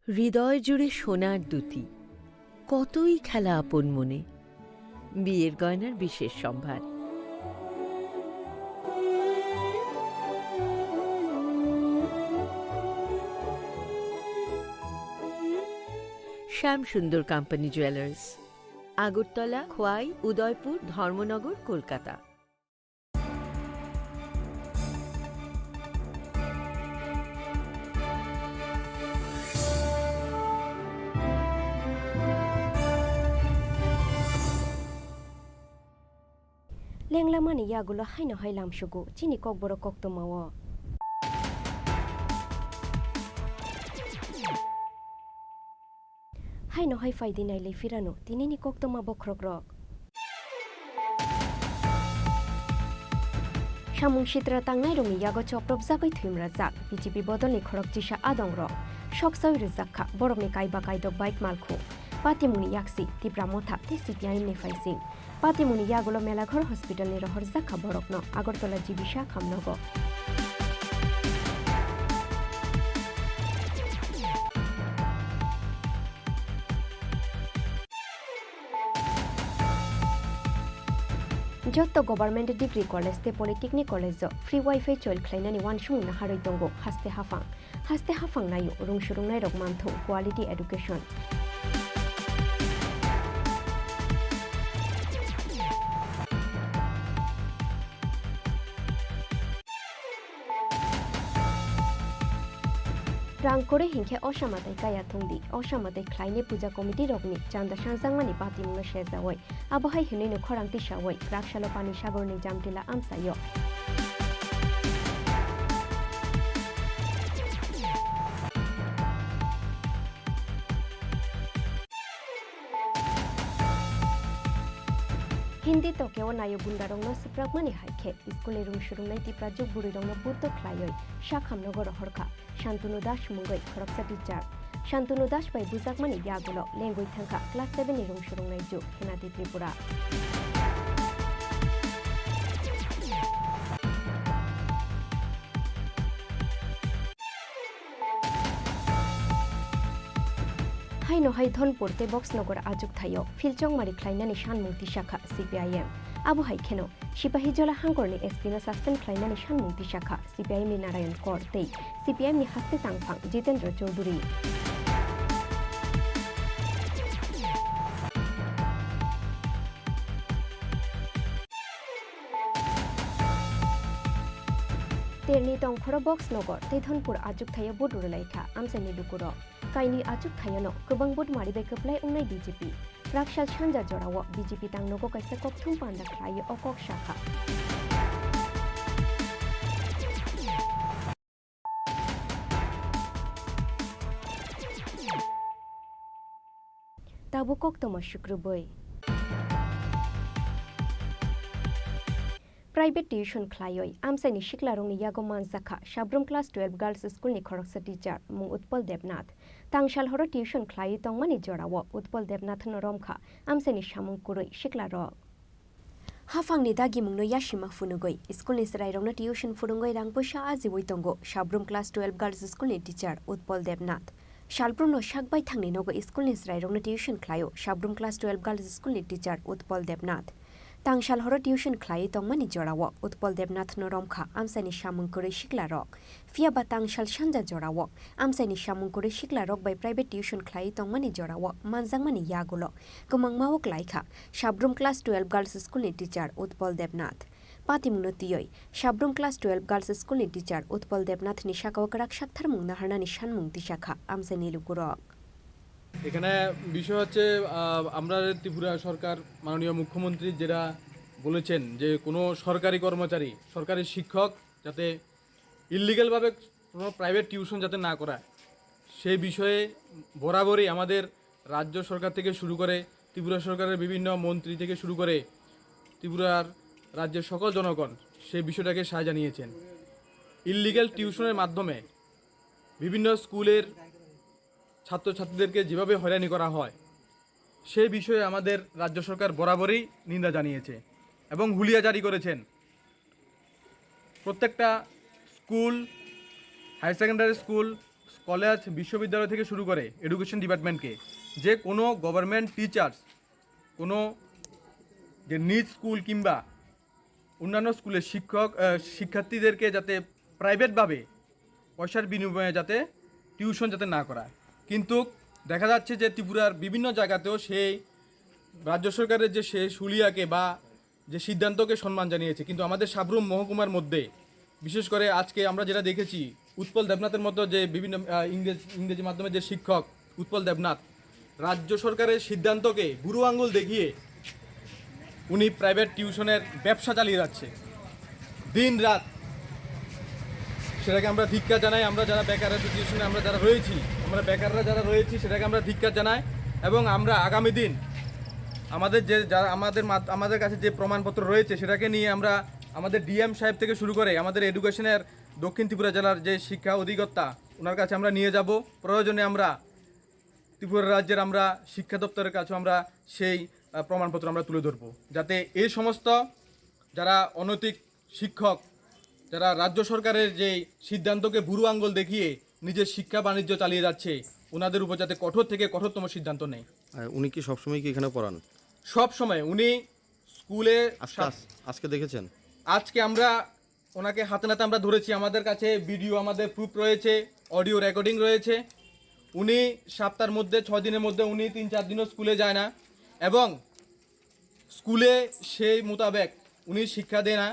হৃদয় জুড়ে সোনার দুটি কতই খেলা আপন মনে বিয়ের গয়নার বিশেষ সম্ভার শ্যাম সুন্দর কোম্পানি জুয়েলার্স আগরতলা খোয়াই উদয়পুর ধর্মনগর কলকাতা লেংলামানি ইয়াগুলো হাইনো হাইলাম সুগু চিনি kokborok koktomawo হাইনো হাই ফাইদি নাইলে ফিরানো তিনিনি koktoma bokrogrok সামুং সিত্রা তাংনাই রঙি ইয়াগো চপ্রব জাগৈ থুইমরা জাক বিজেপি বদলনি খরক জিসা আদংরক সকসাই রিজাকখা বরকনি কাইবা কাইদক বাইক মালখু পাতিমুনি ইয়াকসি তিপ্রা মথা তে সিপিআইএম নি ফাইসিং পাতিমুনি ইয়াগুলো মেলাঘর হসপিটাল নি রহর জাকখা বরকন আগরতলা জিবিসা খামনগো যত গভর্নমেন্ট ডিগ্রি কলেজ তে পলিটেকনিক কলেজ ফ্রি ওয়াইফাই চল খ্লাইনানি ওয়ানসুং না হারই দঙ্গো হাসতে হাফাং নায়ু রুংসুরুং নাই রক মানথু কোয়ালিটি এডুকেশন রাং করে হিংখে অসামাতাই কায়া থংদি অসামাতাই খ্লাইনে পূজা কমিটি রগনি চান্দা সাংজাংমানি পাতিমুনো শেজাওই আবহাই হিনেনো খরাং তিসাওই রাকশালো পানি সাগরনি জামটিলা আমসাইয় হিন্দি তকেও নায়ক গুন্ডারংনো সুপ্রাগমানি হাইখে স্কুলে রুংসুরুংনাই তিপ্রা जुग बुरिरंनो बुद्ध ख्लायै शाखामनगर हरखा शान्तनु दास मुंगै खरकसा टीचार शान्तनु दास बाय बुजाकमानि यागुलो लेंगुइ थांखा क्लास 7 नि रंसुरंनाय जुग हेनाति त्रिपुरा हाइनो हाइ धनपुर ते बक्सनगर आजुक थायो फिलचंग मारि ख्लाइनानि सानमुंति शाखा सीपीआईएम आबो हाइखेनो सिपाही जला हांगरनि एसपीनो सस्पेंड ख्लाइनानि सानमुंति शाखा सीपीआईएम नि नारायण कर ते सीपीआईएम नि हास्ते तांगफां जितेंद्र चौधुरी तेरनी तंखर बक्सनगर ते धनपुर आजुक थायो बडुरलाइखा आमसानि लुकुरो काइनि आजुक थायनो गोबां बुट मारिबाय खोप्लाय उंनाय बीजेपी राक्षाल सानजा जराव बीजेपी तांनगो काइसा ककथुम पान्दा ख्लायो अकक शाखा ताबु कक्तमा शुक्रबै private tuition ख्लायै आमसाइनि सिक्लारंनि यागो मानजाखा साब्रम class 12 girls school नि खरकसा टीचर मुं उत्पल देवनाथ तांगशाल हरो टिउशन ख्लायै तंगमानि जराव उत्पल देवनाथ न रमखा आमसाइनि सामुं कुरै सिक्लारक हाफांनि दागि मुंनो याशिमा फुनुगै स्कूल नि सरायरंनो टिउशन फुरुंगै रांपोसा आजिवै तंगो साब्रम क्लास 12 गर्ल्स स्कूल नि टीचर उत्पल देवनाथ शालब्रुमनो शाकबाय थांनि नगो स्कूल नि सरायरंनो टिउशन ख्लायो साब्रम क्लास 12 गर्ल्स स्कूल नि टीचर उत्पल देवनाथ तांगशाल हरो टिउशन ख्लायै तंगमानि जराव उत्पल देवनाथ न रमखा आमसाइनि सामुंकुरै सिक्लारक फियाबा तांगशाल सानजा जराव आमसाइनि सामुंकुरै सिक्लारक by private tuition ख्लायै तंगमानि जराव मानजांमानि यागुलो गोमांमावक लाइखा Sabroom class 12 girls school नि टीचर उत्पल देवनाथ पातिमुनो तियै साब्रुम क्लास 12 गर्ल्स स्कूल नि टीचर उत्पल देवनाथ नि शाखावक राक्षाकथार मुंना हरनानि सानमुंति शाखा आमसाइनि लुकुरक এখানে বিষয় হচ্ছে আমরা ত্রিপুরা সরকার মাননীয় মুখ্যমন্ত্রী যেটা বলেছেন যে কোনো সরকারি কর্মচারী সরকারি শিক্ষক যাতে ইললিগ্যালভাবে কোনো প্রাইভেট টিউশন যাতে না করায় সেই বিষয়ে বরাবরই আমাদের রাজ্য সরকার থেকে শুরু করে ত্রিপুরা সরকারের বিভিন্ন মন্ত্রী থেকে শুরু করে ত্রিপুরার রাজ্যের সকল জনগণ সেই বিষয়টাকে সায় জানিয়েছেন। ইললিগ্যাল টিউশনের মাধ্যমে বিভিন্ন স্কুলের ছাত্রছাত্রীদেরকে যেভাবে হয়রানি করা হয় সেই বিষয়ে আমাদের রাজ্য সরকার বরাবরই নিন্দা জানিয়েছে এবং হুলিয়া জারি করেছেন প্রত্যেকটা school, higher secondary school, college, বিশ্ববিদ্যালয় থেকে শুরু করে এডুকেশন ডিপার্টমেন্টকে যে কোনো গভর্নমেন্ট টিচার্স কোনো যে নিজ স্কুল কিংবা অন্যান্য স্কুলের শিক্ষার্থীদেরকে যাতে প্রাইভেটভাবে পয়সার বিনিময়ে যাতে টিউশন যাতে না করায়। কিন্তু দেখা যাচ্ছে যে ত্রিপুরার বিভিন্ন জায়গাতেও সেই রাজ্য সরকারের যে সে হুলিয়াকে বা যে সিদ্ধান্তকে সম্মান জানিয়েছে, কিন্তু আমাদের সাবরুম মহকুমার মধ্যে বিশেষ করে আজকে আমরা যেটা দেখেছি উৎপল দেবনাথের মতো যে বিভিন্ন ইংরেজি মাধ্যমে যে শিক্ষক উৎপল দেবনাথ রাজ্য সরকারের সিদ্ধান্তকে বুড়ো আঙুল দেখিয়ে উনি প্রাইভেট টিউশনের ব্যবসা চালিয়ে যাচ্ছে দিন রাত। সেটাকে আমরা ধিক্কার জানাই। আমরা যারা বেকার টিউশনে আমরা যারা রয়েছি, আমরা বেকাররা যারা রয়েছি সেটাকে আমরা ধিক্কার জানাই এবং আমরা আগামী দিন আমাদের যে যারা আমাদের কাছে যে প্রমাণপত্র রয়েছে সেটাকে নিয়ে আমরা আমাদের ডিএম সাহেব থেকে শুরু করে আমাদের এডুকেশনের দক্ষিণ ত্রিপুরা জেলার যে শিক্ষা অধিকর্তা ওনার কাছে আমরা নিয়ে যাব। প্রয়োজনে আমরা ত্রিপুরা রাজ্যের আমরা শিক্ষা দপ্তরের কাছে আমরা সেই প্রমাণপত্র আমরা তুলে ধরব, যাতে এই সমস্ত যারা অনৈতিক শিক্ষক যারা রাজ্য সরকারের যে সিদ্ধান্তকে বুড়ো আঙ্গুল দেখিয়ে নিজের শিক্ষা বাণিজ্য চালিয়ে যাচ্ছে ওনাদের উপর যাতে কঠোর থেকে কঠোরতম সিদ্ধান্ত নেয়। উনি কি সবসময় কি এখানে পড়ান? সব সময় উনি স্কুলে। আজকে দেখেছেন? আজকে আমরা ওনাকে হাতে নাতে আমরা ধরেছি, আমাদের কাছে ভিডিও, আমাদের প্রুফ রয়েছে, অডিও রেকর্ডিং রয়েছে। উনি সপ্তাহের মধ্যে 6 দিনের মধ্যে উনি 3-4 দিনও স্কুলে যায় না এবং স্কুলে সেই মোতাবেক উনি শিক্ষা দেয় না।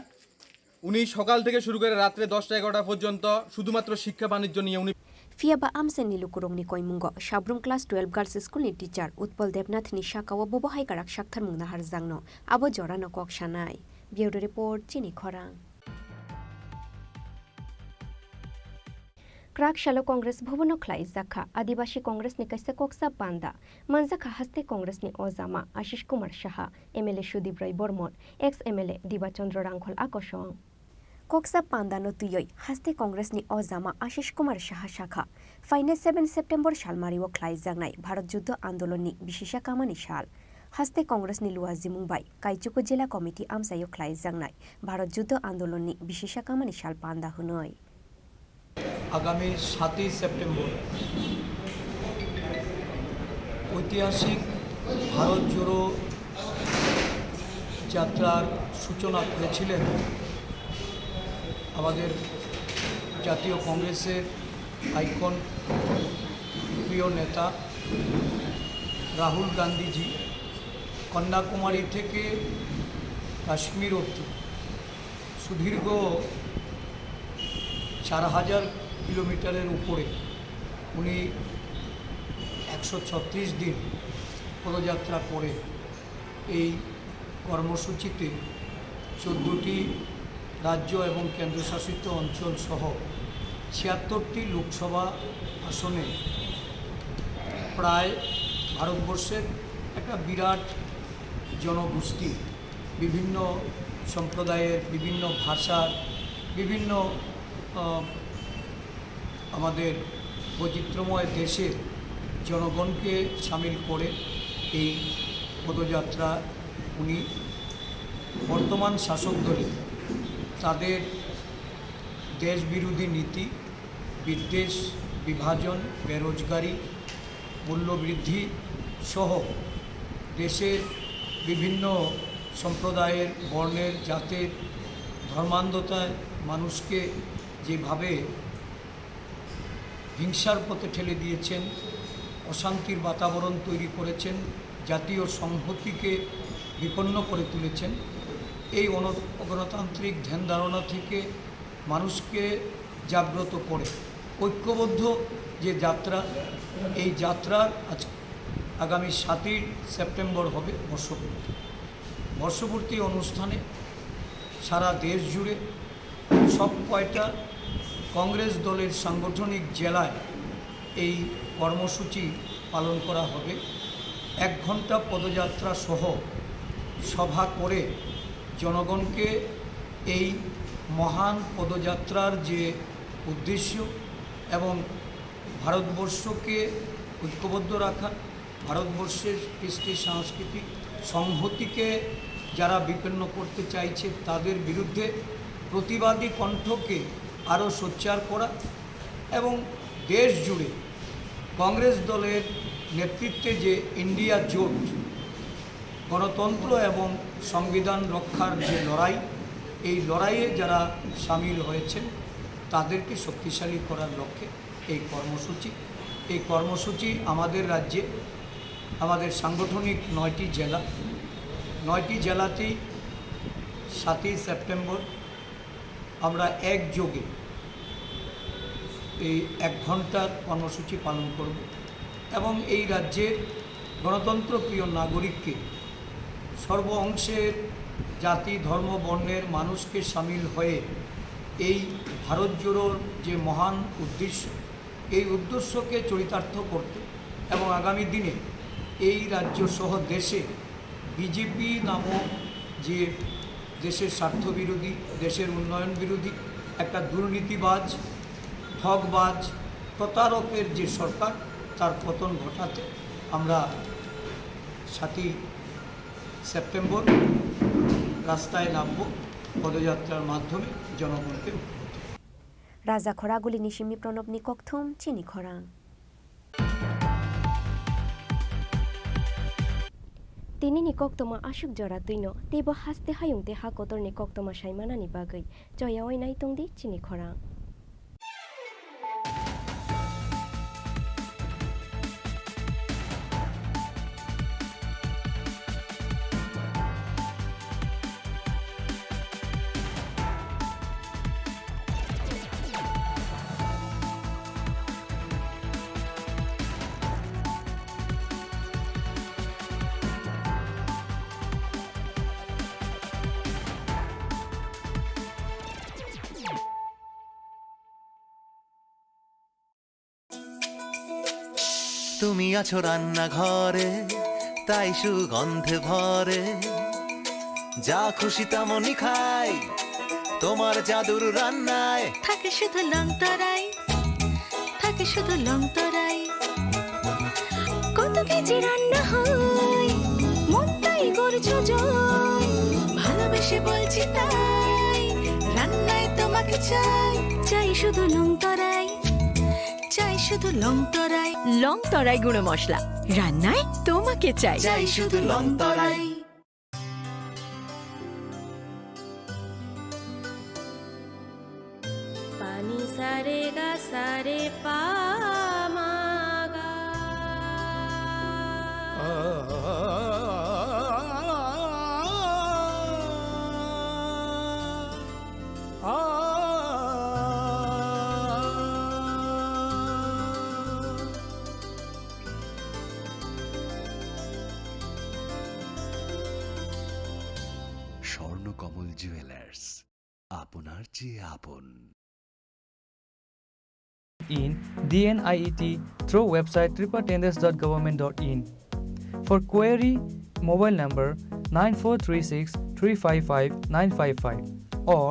উনি সকাল থেকে শুরু করে রাত্রে 10টা-11টা পর্যন্ত শুধুমাত্র শিক্ষা বাণিজ্য নিয়ে উনি Fiaba amsen ni lukurong ni koimungo Shabrum class 12 girls school ni teacher Utpal Debnath ni shakawa bobohai karak shakthar mungna har jangno abo jora no kok shanai. Bureau report Chini Khorang. Krak Shalo Congress Bhobono Khlai Zakha Adibashi Congress ni kaisa koksa banda Manzakha Haste Congress ni Ozama Ashish Kumar Shaha MLA Shudip Rai Bormon ex MLA Diba Chandra Rangkhol Akoshong Koksa Panda no tuyoi Haste Congress ni Ozama Ashish Kumar Shaha Shakha Faine 7 September Shalmari wo Khlai Jangnai Bharat Juddho Andolon ni Bishisha Kamani Shal Haste Congress ni Luazi Mumbai Kaichuko Jela Committee Amsayo Khlai Jangnai Bharat Juddho Andolon ni Bishisha Kamani Shal Panda Hunoi আগামী 7 September ঐতিহাসিক ভারত জোড়ো যাত্রার সূচনা করেছিলেন আমাদের জাতীয় কংগ্রেসের icon প্রিয় নেতা রাহুল গান্ধীজি। কন্যাকুমারী থেকে কাশ্মীর অবধি সুদীর্ঘ 4000 কিলোমিটারের উপরে উনি 136 দিন পদযাত্রা করে এই কর্মসূচিতে 14টি রাজ্য এবং কেন্দ্রশাসিত অঞ্চল সহ 76টি লোকসভা আসনে প্রায় ভারতবর্ষের একটা বিরাট জনগোষ্ঠী, বিভিন্ন সম্প্রদায়ের, বিভিন্ন ভাষার, বিভিন্ন আমাদের বৈচিত্র্যময় দেশের জনগণকে সামিল করে এই পদযাত্রা উনি বর্তমান শাসক দলে তাদের দেশবিরোধী নীতি, বিদ্বেষ, বিভাজন, বেরোজগারি, মূল্যবৃদ্ধি সহ দেশের বিভিন্ন সম্প্রদায়ের, বর্ণের, জাতের, ধর্মান্ধতায় মানুষকে যেভাবে হিংসার পথে ঠেলে দিয়েছেন, অশান্তির বাতাবরণ তৈরি করেছেন, জাতীয় সংহতিকে বিপন্ন করে তুলেছেন, এই গণতান্ত্রিক ধ্যান ধারণা থেকে মানুষকে জাগ্রত করে ঐক্যবদ্ধ যে যাত্রা, এই যাত্রার আজ আগামী 7ই সেপ্টেম্বর হবে বর্ষপূর্তি। বর্ষপূর্তি অনুষ্ঠানে সারা দেশ জুড়ে সব কয়টা কংগ্রেস দলের সাংগঠনিক জেলায় এই কর্মসূচি পালন করা হবে। 1 ঘন্টা পদযাত্রা সহ সভা করে জনগণকে এই মহান পদযাত্রার যে উদ্দেশ্য এবং ভারতবর্ষকে ঐক্যবদ্ধ রাখা, ভারতবর্ষের কৃষ্টি সাংস্কৃতিক সংহতিকে যারা বিপন্ন করতে চাইছে তাদের বিরুদ্ধে প্রতিবাদী কণ্ঠকে আরও সোচ্চার করা এবং দেশ জুড়ে কংগ্রেস দলের নেতৃত্বে যে ইন্ডিয়া জোট গণতন্ত্র এবং সংবিধান রক্ষার যে লড়াই, এই লড়াইয়ে যারা সামিল হয়েছেন তাদেরকে শক্তিশালী করার লক্ষ্যে এই কর্মসূচি আমাদের রাজ্যে আমাদের সাংগঠনিক 9টি জেলা, 9টি জেলাতেই 7ই সেপ্টেম্বর আমরা একযোগে এই 1 ঘন্টার কর্মসূচি পালন করব এবং এই রাজ্যের গণতন্ত্রপ্রিয় নাগরিককে সর্ব অংশের জাতি ধর্ম বর্ণের মানুষকে সামিল হয়ে এই ভারত জোড়োর যে মহান উদ্দেশ্য, এই উদ্দেশ্যকে চরিতার্থ করতে এবং আগামী দিনে এই রাজ্য সহ দেশে বিজেপি নামক যে দেশের স্বার্থবিরোধী, দেশের উন্নয়ন বিরোধী একটা দুর্নীতিবাজ, ঠকবাজ, প্রতারকের যে সরকার, তার পতন ঘটাতে আমরা 7ই সেপ্টেম্বর রাস্তায় নামব পদযাত্রার মাধ্যমে জনগণকে। রাজা খরাগুলি নিশিমি প্রণব নিকথম চিনি খরাং। তিনি নিকক্তমা আশুক জরা তুইন তেব হাসতে হায়ুংতে হাকতর নিকক্তমা সাইমানানি বাগৈ জয়াওয়াই নাইতংদি চিনি খরাং। তুমি আছো রান্নাঘরে, তাই সুগন্ধে ভরে, যা খুশি তেমনই খাই তোমার জাদুর রান্নায়। থাকে শুধু লং তরাই, থাকে শুধু লং তরাই, কত কেজি রান্না হয় মন তাই করছো জয়, ভালোবেসে বলছি তাই রান্নায় তোমাকে চাই, চাই শুধু লং তরাই, চাই শুধু লং তরাই। লং তরাই গুঁড়ো মশলা, রান্নায় তোমাকে চাই, চাই শুধু লং তরাই। পানি সারে গা সারে পা মা গা। স্বর্ণকমল জুয়েলার্স, আপনার চেয়ে আপন। In DNIET through website tripatenders.government.in. For query, mobile number 9436 355 955 or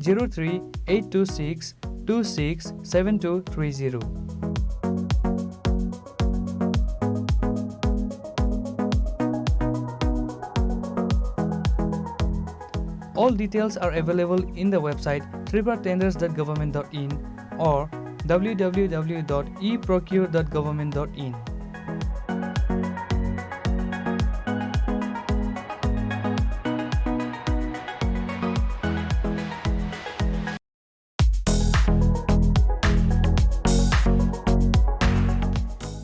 03826 267230. All details are available in the website tripatenders.government.in or www.eprocure.government.in.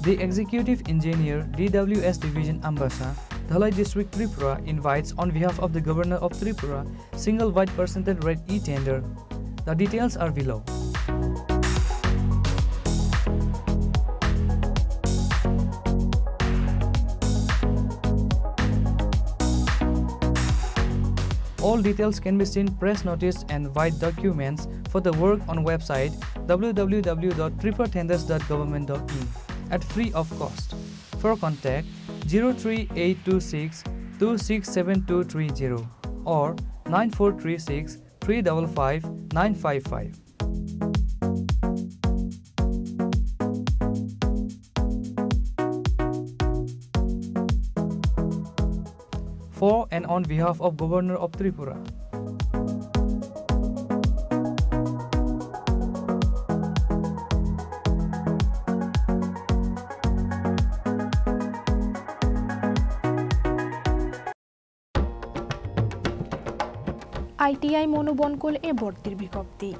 The Executive Engineer, DWS Division Ambassa, Dhalai District Tripura invites on behalf of the Governor of Tripura single wide percentage rate e-tender. The details are below. All details can be seen press notice and white documents for the work on website www.tripuratenders.government.in at free of cost. For contact 03826 267230 or 9436 355 955. For and on behalf of Governor of Tripura. ITI মনোবনকুল এ ভর্তির বিজ্ঞপ্তি।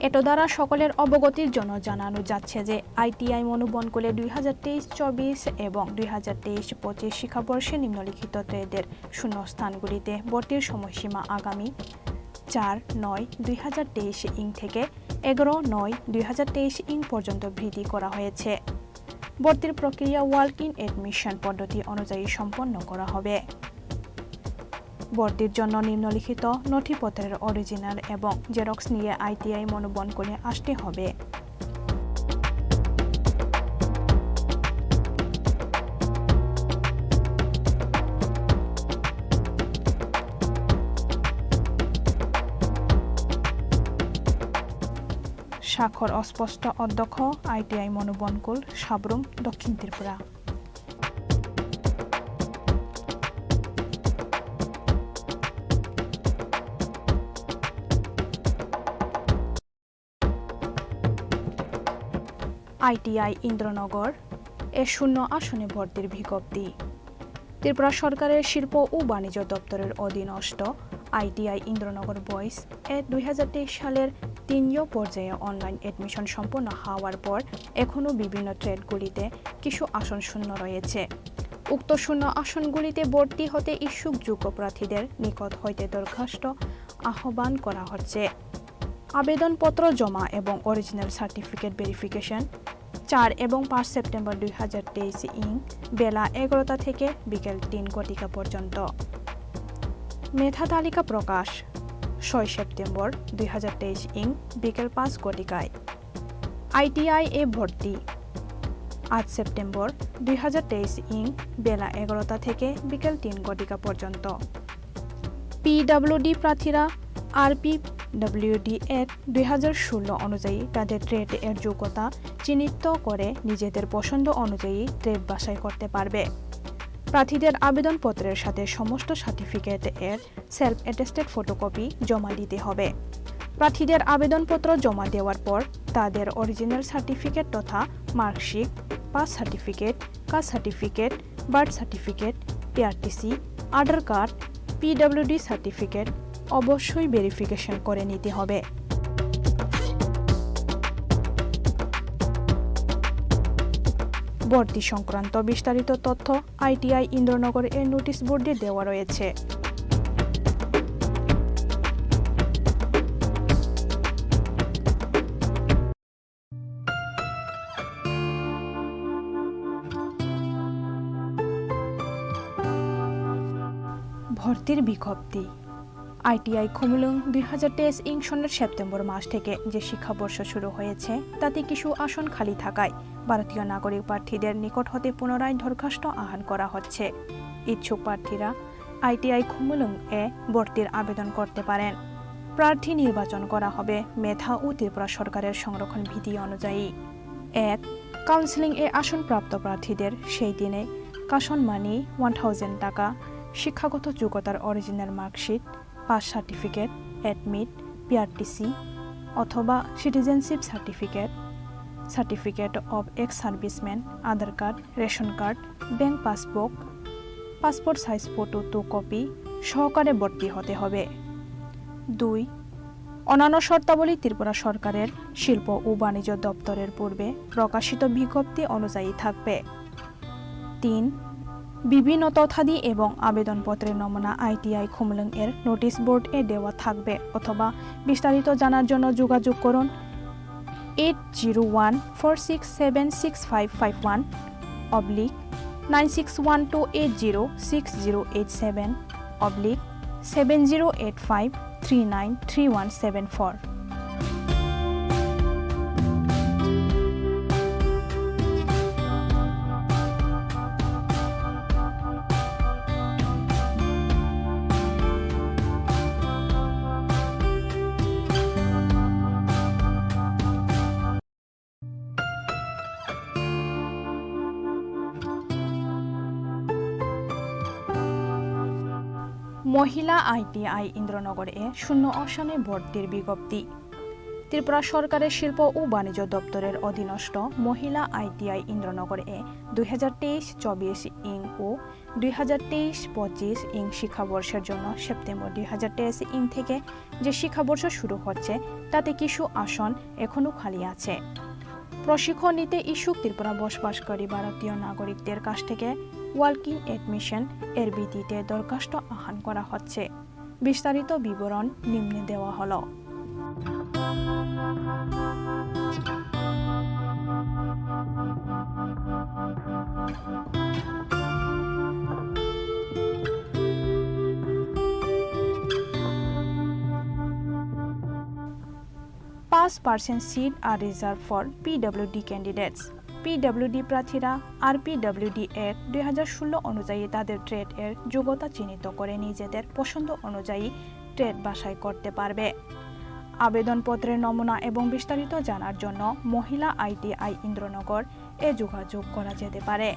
এত দ্বারা সকলের অবগতির জন্য জানানো যাচ্ছে যে আইটিআই মনোবনকুলে 2023-24 এবং 2023-25 শিক্ষাবর্ষে নিম্নলিখিত ট্রেডের শূন্যস্থানগুলিতে ভর্তির সময়সীমা আগামী 4/9/2023 থেকে 11/9/2023 পর্যন্ত বৃদ্ধি করা হয়েছে। ভর্তির প্রক্রিয়া ওয়াক ইন অ্যাডমিশন পদ্ধতি অনুযায়ী সম্পন্ন করা হবে। ভর্তির জন্য নিম্নলিখিত নথিপত্রের অরিজিনাল এবং জেরক্স নিয়ে আইটিআই মনোবনকুলে আসতে হবে। স্বাক্ষর অস্পষ্ট অধ্যক্ষ আইটিআই মনোবনকুল সাবরুম দক্ষিণ ত্রিপুরা। আইটিআই ইন্দ্রনগর এ শূন্য আসনে ভর্তির বিজ্ঞপ্তি। ত্রিপুরা সরকারের শিল্প ও বাণিজ্য দপ্তরের অধীনস্থ আইটিআই ইন্দ্রনগর বয়েজ এ 2023 সালের 3 পর্যায়ে অনলাইন অ্যাডমিশন সম্পন্ন হওয়ার পর এখনও বিভিন্ন ট্রেডগুলিতে কিছু আসন শূন্য রয়েছে। উক্ত শূন্য আসনগুলিতে ভর্তি হতে ইচ্ছুক যোগ্য প্রার্থীদের নিকট হইতে দরখাস্ত আহ্বান করা হচ্ছে। আবেদনপত্র জমা এবং অরিজিনাল সার্টিফিকেট ভেরিফিকেশন 4 এবং 5 সেপ্টেম্বর 2023 বেলা 11টা থেকে বিকেল 3 ঘটিকা পর্যন্ত। মেধা তালিকা প্রকাশ 6 সেপ্টেম্বর 2023 বিকেল 5 ঘটিকায়। আইটিআই এ ভর্তি 8 সেপ্টেম্বর 2023 বেলা 11টা থেকে বিকেল 3 ঘটিকা পর্যন্ত। পিডব্লিউডি প্রার্থীরা আরপিডব্লিউডি অ্যাক্ট 2016 অনুযায়ী তাদের ট্রেড এর যোগ্যতা চিহ্নিত করে নিজেদের পছন্দ অনুযায়ী ট্রেড বাছাই করতে পারবে। প্রার্থীদের আবেদনপত্রের সাথে সমস্ত সার্টিফিকেট এর সেলফ অ্যাটেস্টেড ফটোকপি জমা দিতে হবে। প্রার্থীদের আবেদনপত্র জমা দেওয়ার পর তাদের অরিজিনাল সার্টিফিকেট তথা marksheet, pass certificate, caste certificate, birth certificate, PRTC, Aadhaar card, PWD certificate অবশ্যই ভেরিফিকেশন করে নিতে হবে। ভর্তি সংক্রান্ত বিস্তারিত তথ্য আইটিআই ইন্দ্রনগর এর নোটিশ বোর্ডে দেওয়া রয়েছে। ভর্তির বিজ্ঞপ্তি। আইটিআই খুমলুং 2023 সনের সেপ্টেম্বর মাস থেকে যে শিক্ষাবর্ষ শুরু হয়েছে তাতে কিছু আসন খালি থাকায় ভারতীয় নাগরিক প্রার্থীদের নিকট হতে পুনরায় দরখাস্ত আহ্বান করা হচ্ছে। ইচ্ছুক প্রার্থীরা আইটিআই খুমলুং এ ভর্তির আবেদন করতে পারেন। প্রার্থী নির্বাচন করা হবে মেধা ও ত্রিপুরা সরকারের সংরক্ষণ বিধি অনুযায়ী। 1. কাউন্সিলিং এ আসনপ্রাপ্ত প্রার্থীদের সেই দিনে কাশন মানি 1000 টাকা, শিক্ষাগত যোগ্যতার original marksheet, pass certificate, admit, PRTC অথবা citizenship certificate, certificate of ex serviceman, Aadhaar card, ration card, bank passbook, passport size photo 2 copy সহকারে ভর্তি হতে হবে। 2. অন্যান্য শর্তাবলী ত্রিপুরা সরকারের শিল্প ও বাণিজ্য দপ্তরের পূর্বে প্রকাশিত বিজ্ঞপ্তি অনুযায়ী থাকবে। 3. বিভিন্ন তথ্যাদি এবং আবেদনপত্রের নমুনা আইটিআই খুমলুং এর নোটিশ বোর্ড এ দেওয়া থাকবে অথবা বিস্তারিত জানার জন্য যোগাযোগ করুন 8014676551 / 9612806087 / 7085393174। মহিলা ITI ইন্দ্রনগরে শূন্য আসনে ভর্তির বিজ্ঞপ্তি। ত্রিপুরা সরকারের শিল্প ও বাণিজ্য দপ্তরের অধীনস্থ মহিলা ITI ইন্দ্রনগরে 2023-24 ইং ও 2023-25 ইং শিক্ষাবর্ষের জন্য সেপ্টেম্বর 2023 ইং থেকে যে শিক্ষাবর্ষ শুরু হচ্ছে তাতে কিছু আসন এখনও খালি আছে। প্রশিক্ষণ নিতে ইচ্ছুক ত্রিপুরা বসবাসকারী ভারতীয় নাগরিকদের কাছ থেকে ওয়ার্কিং এডমিশন এর ভিত্তিতে দরখাস্ত আহ্বান করা হচ্ছে। বিস্তারিত বিবরণ নিম্নে দেওয়া হলো। % seat are reserved for PWD candidates. PWD প্রার্থীরা RPWD এর 2016 অনুযায়ী তাদের ট্রেড এর যোগ্যতা চিহ্নিত করে নিজেদের পছন্দ অনুযায়ী ট্রেড বাছাই করতে পারবে। আবেদনপত্রের নমুনা এবং বিস্তারিত জানার জন্য মহিলা ITI ইন্দ্রনগর এ যোগাযোগ করা যেতে পারে।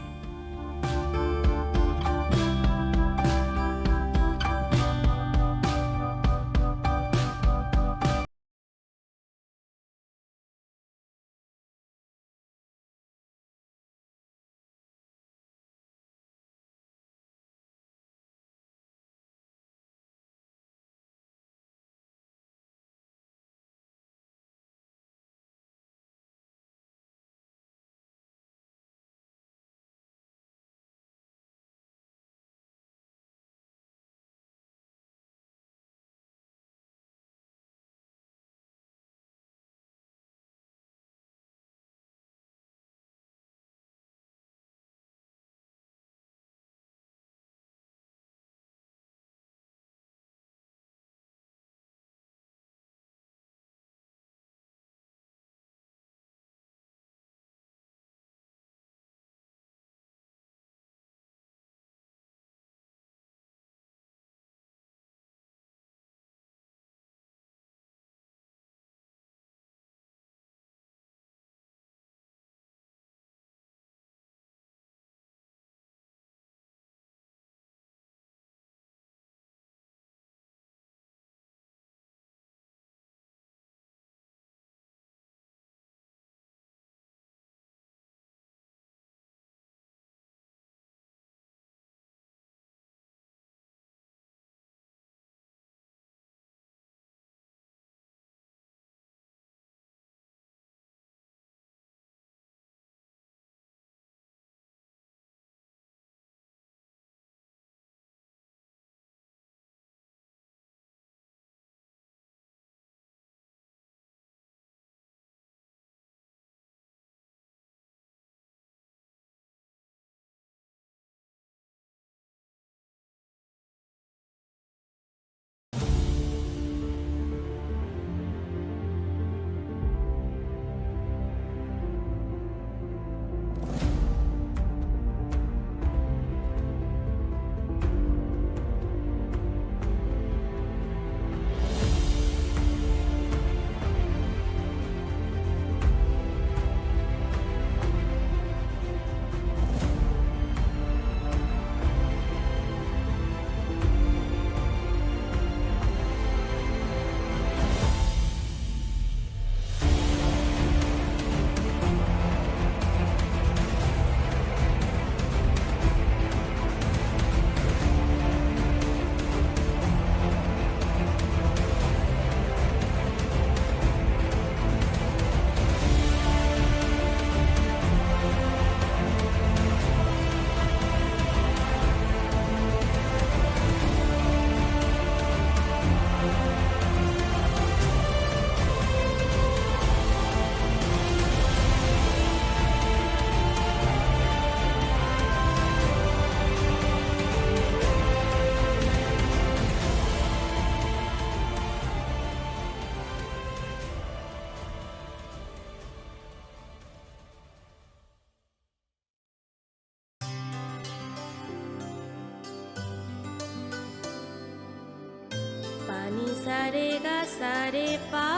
নি সা রে গা সা রে পা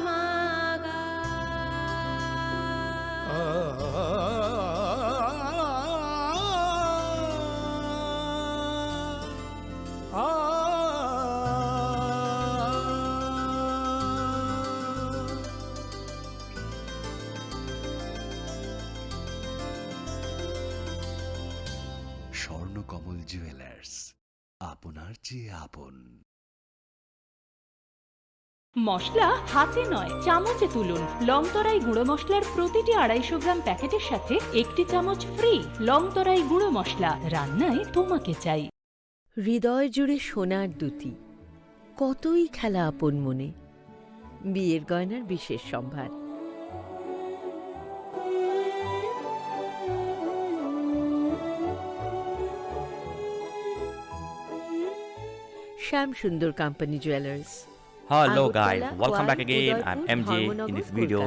মা গা স্বর্ণকমল জুয়েলার্স, আপনার চেয়ে আপন। মশলা হাতে নয় চামচে তুলুন। লংতরাই গুঁড়ো মশলার প্রতিটি 250 গ্রাম প্যাকেটের সাথে 1টি চামচ ফ্রি। লংতরাই গুঁড়ো মশলা, রান্নায় তোমাকে চাই। হৃদয় জুড়ে সোনার দুটি, কতই খেলা আপন মনে। বিয়ের গয়নার বিশেষ সম্ভার। Shyam Sundar company jewellers. Hello guys, welcome back again. I'm MJ. In this video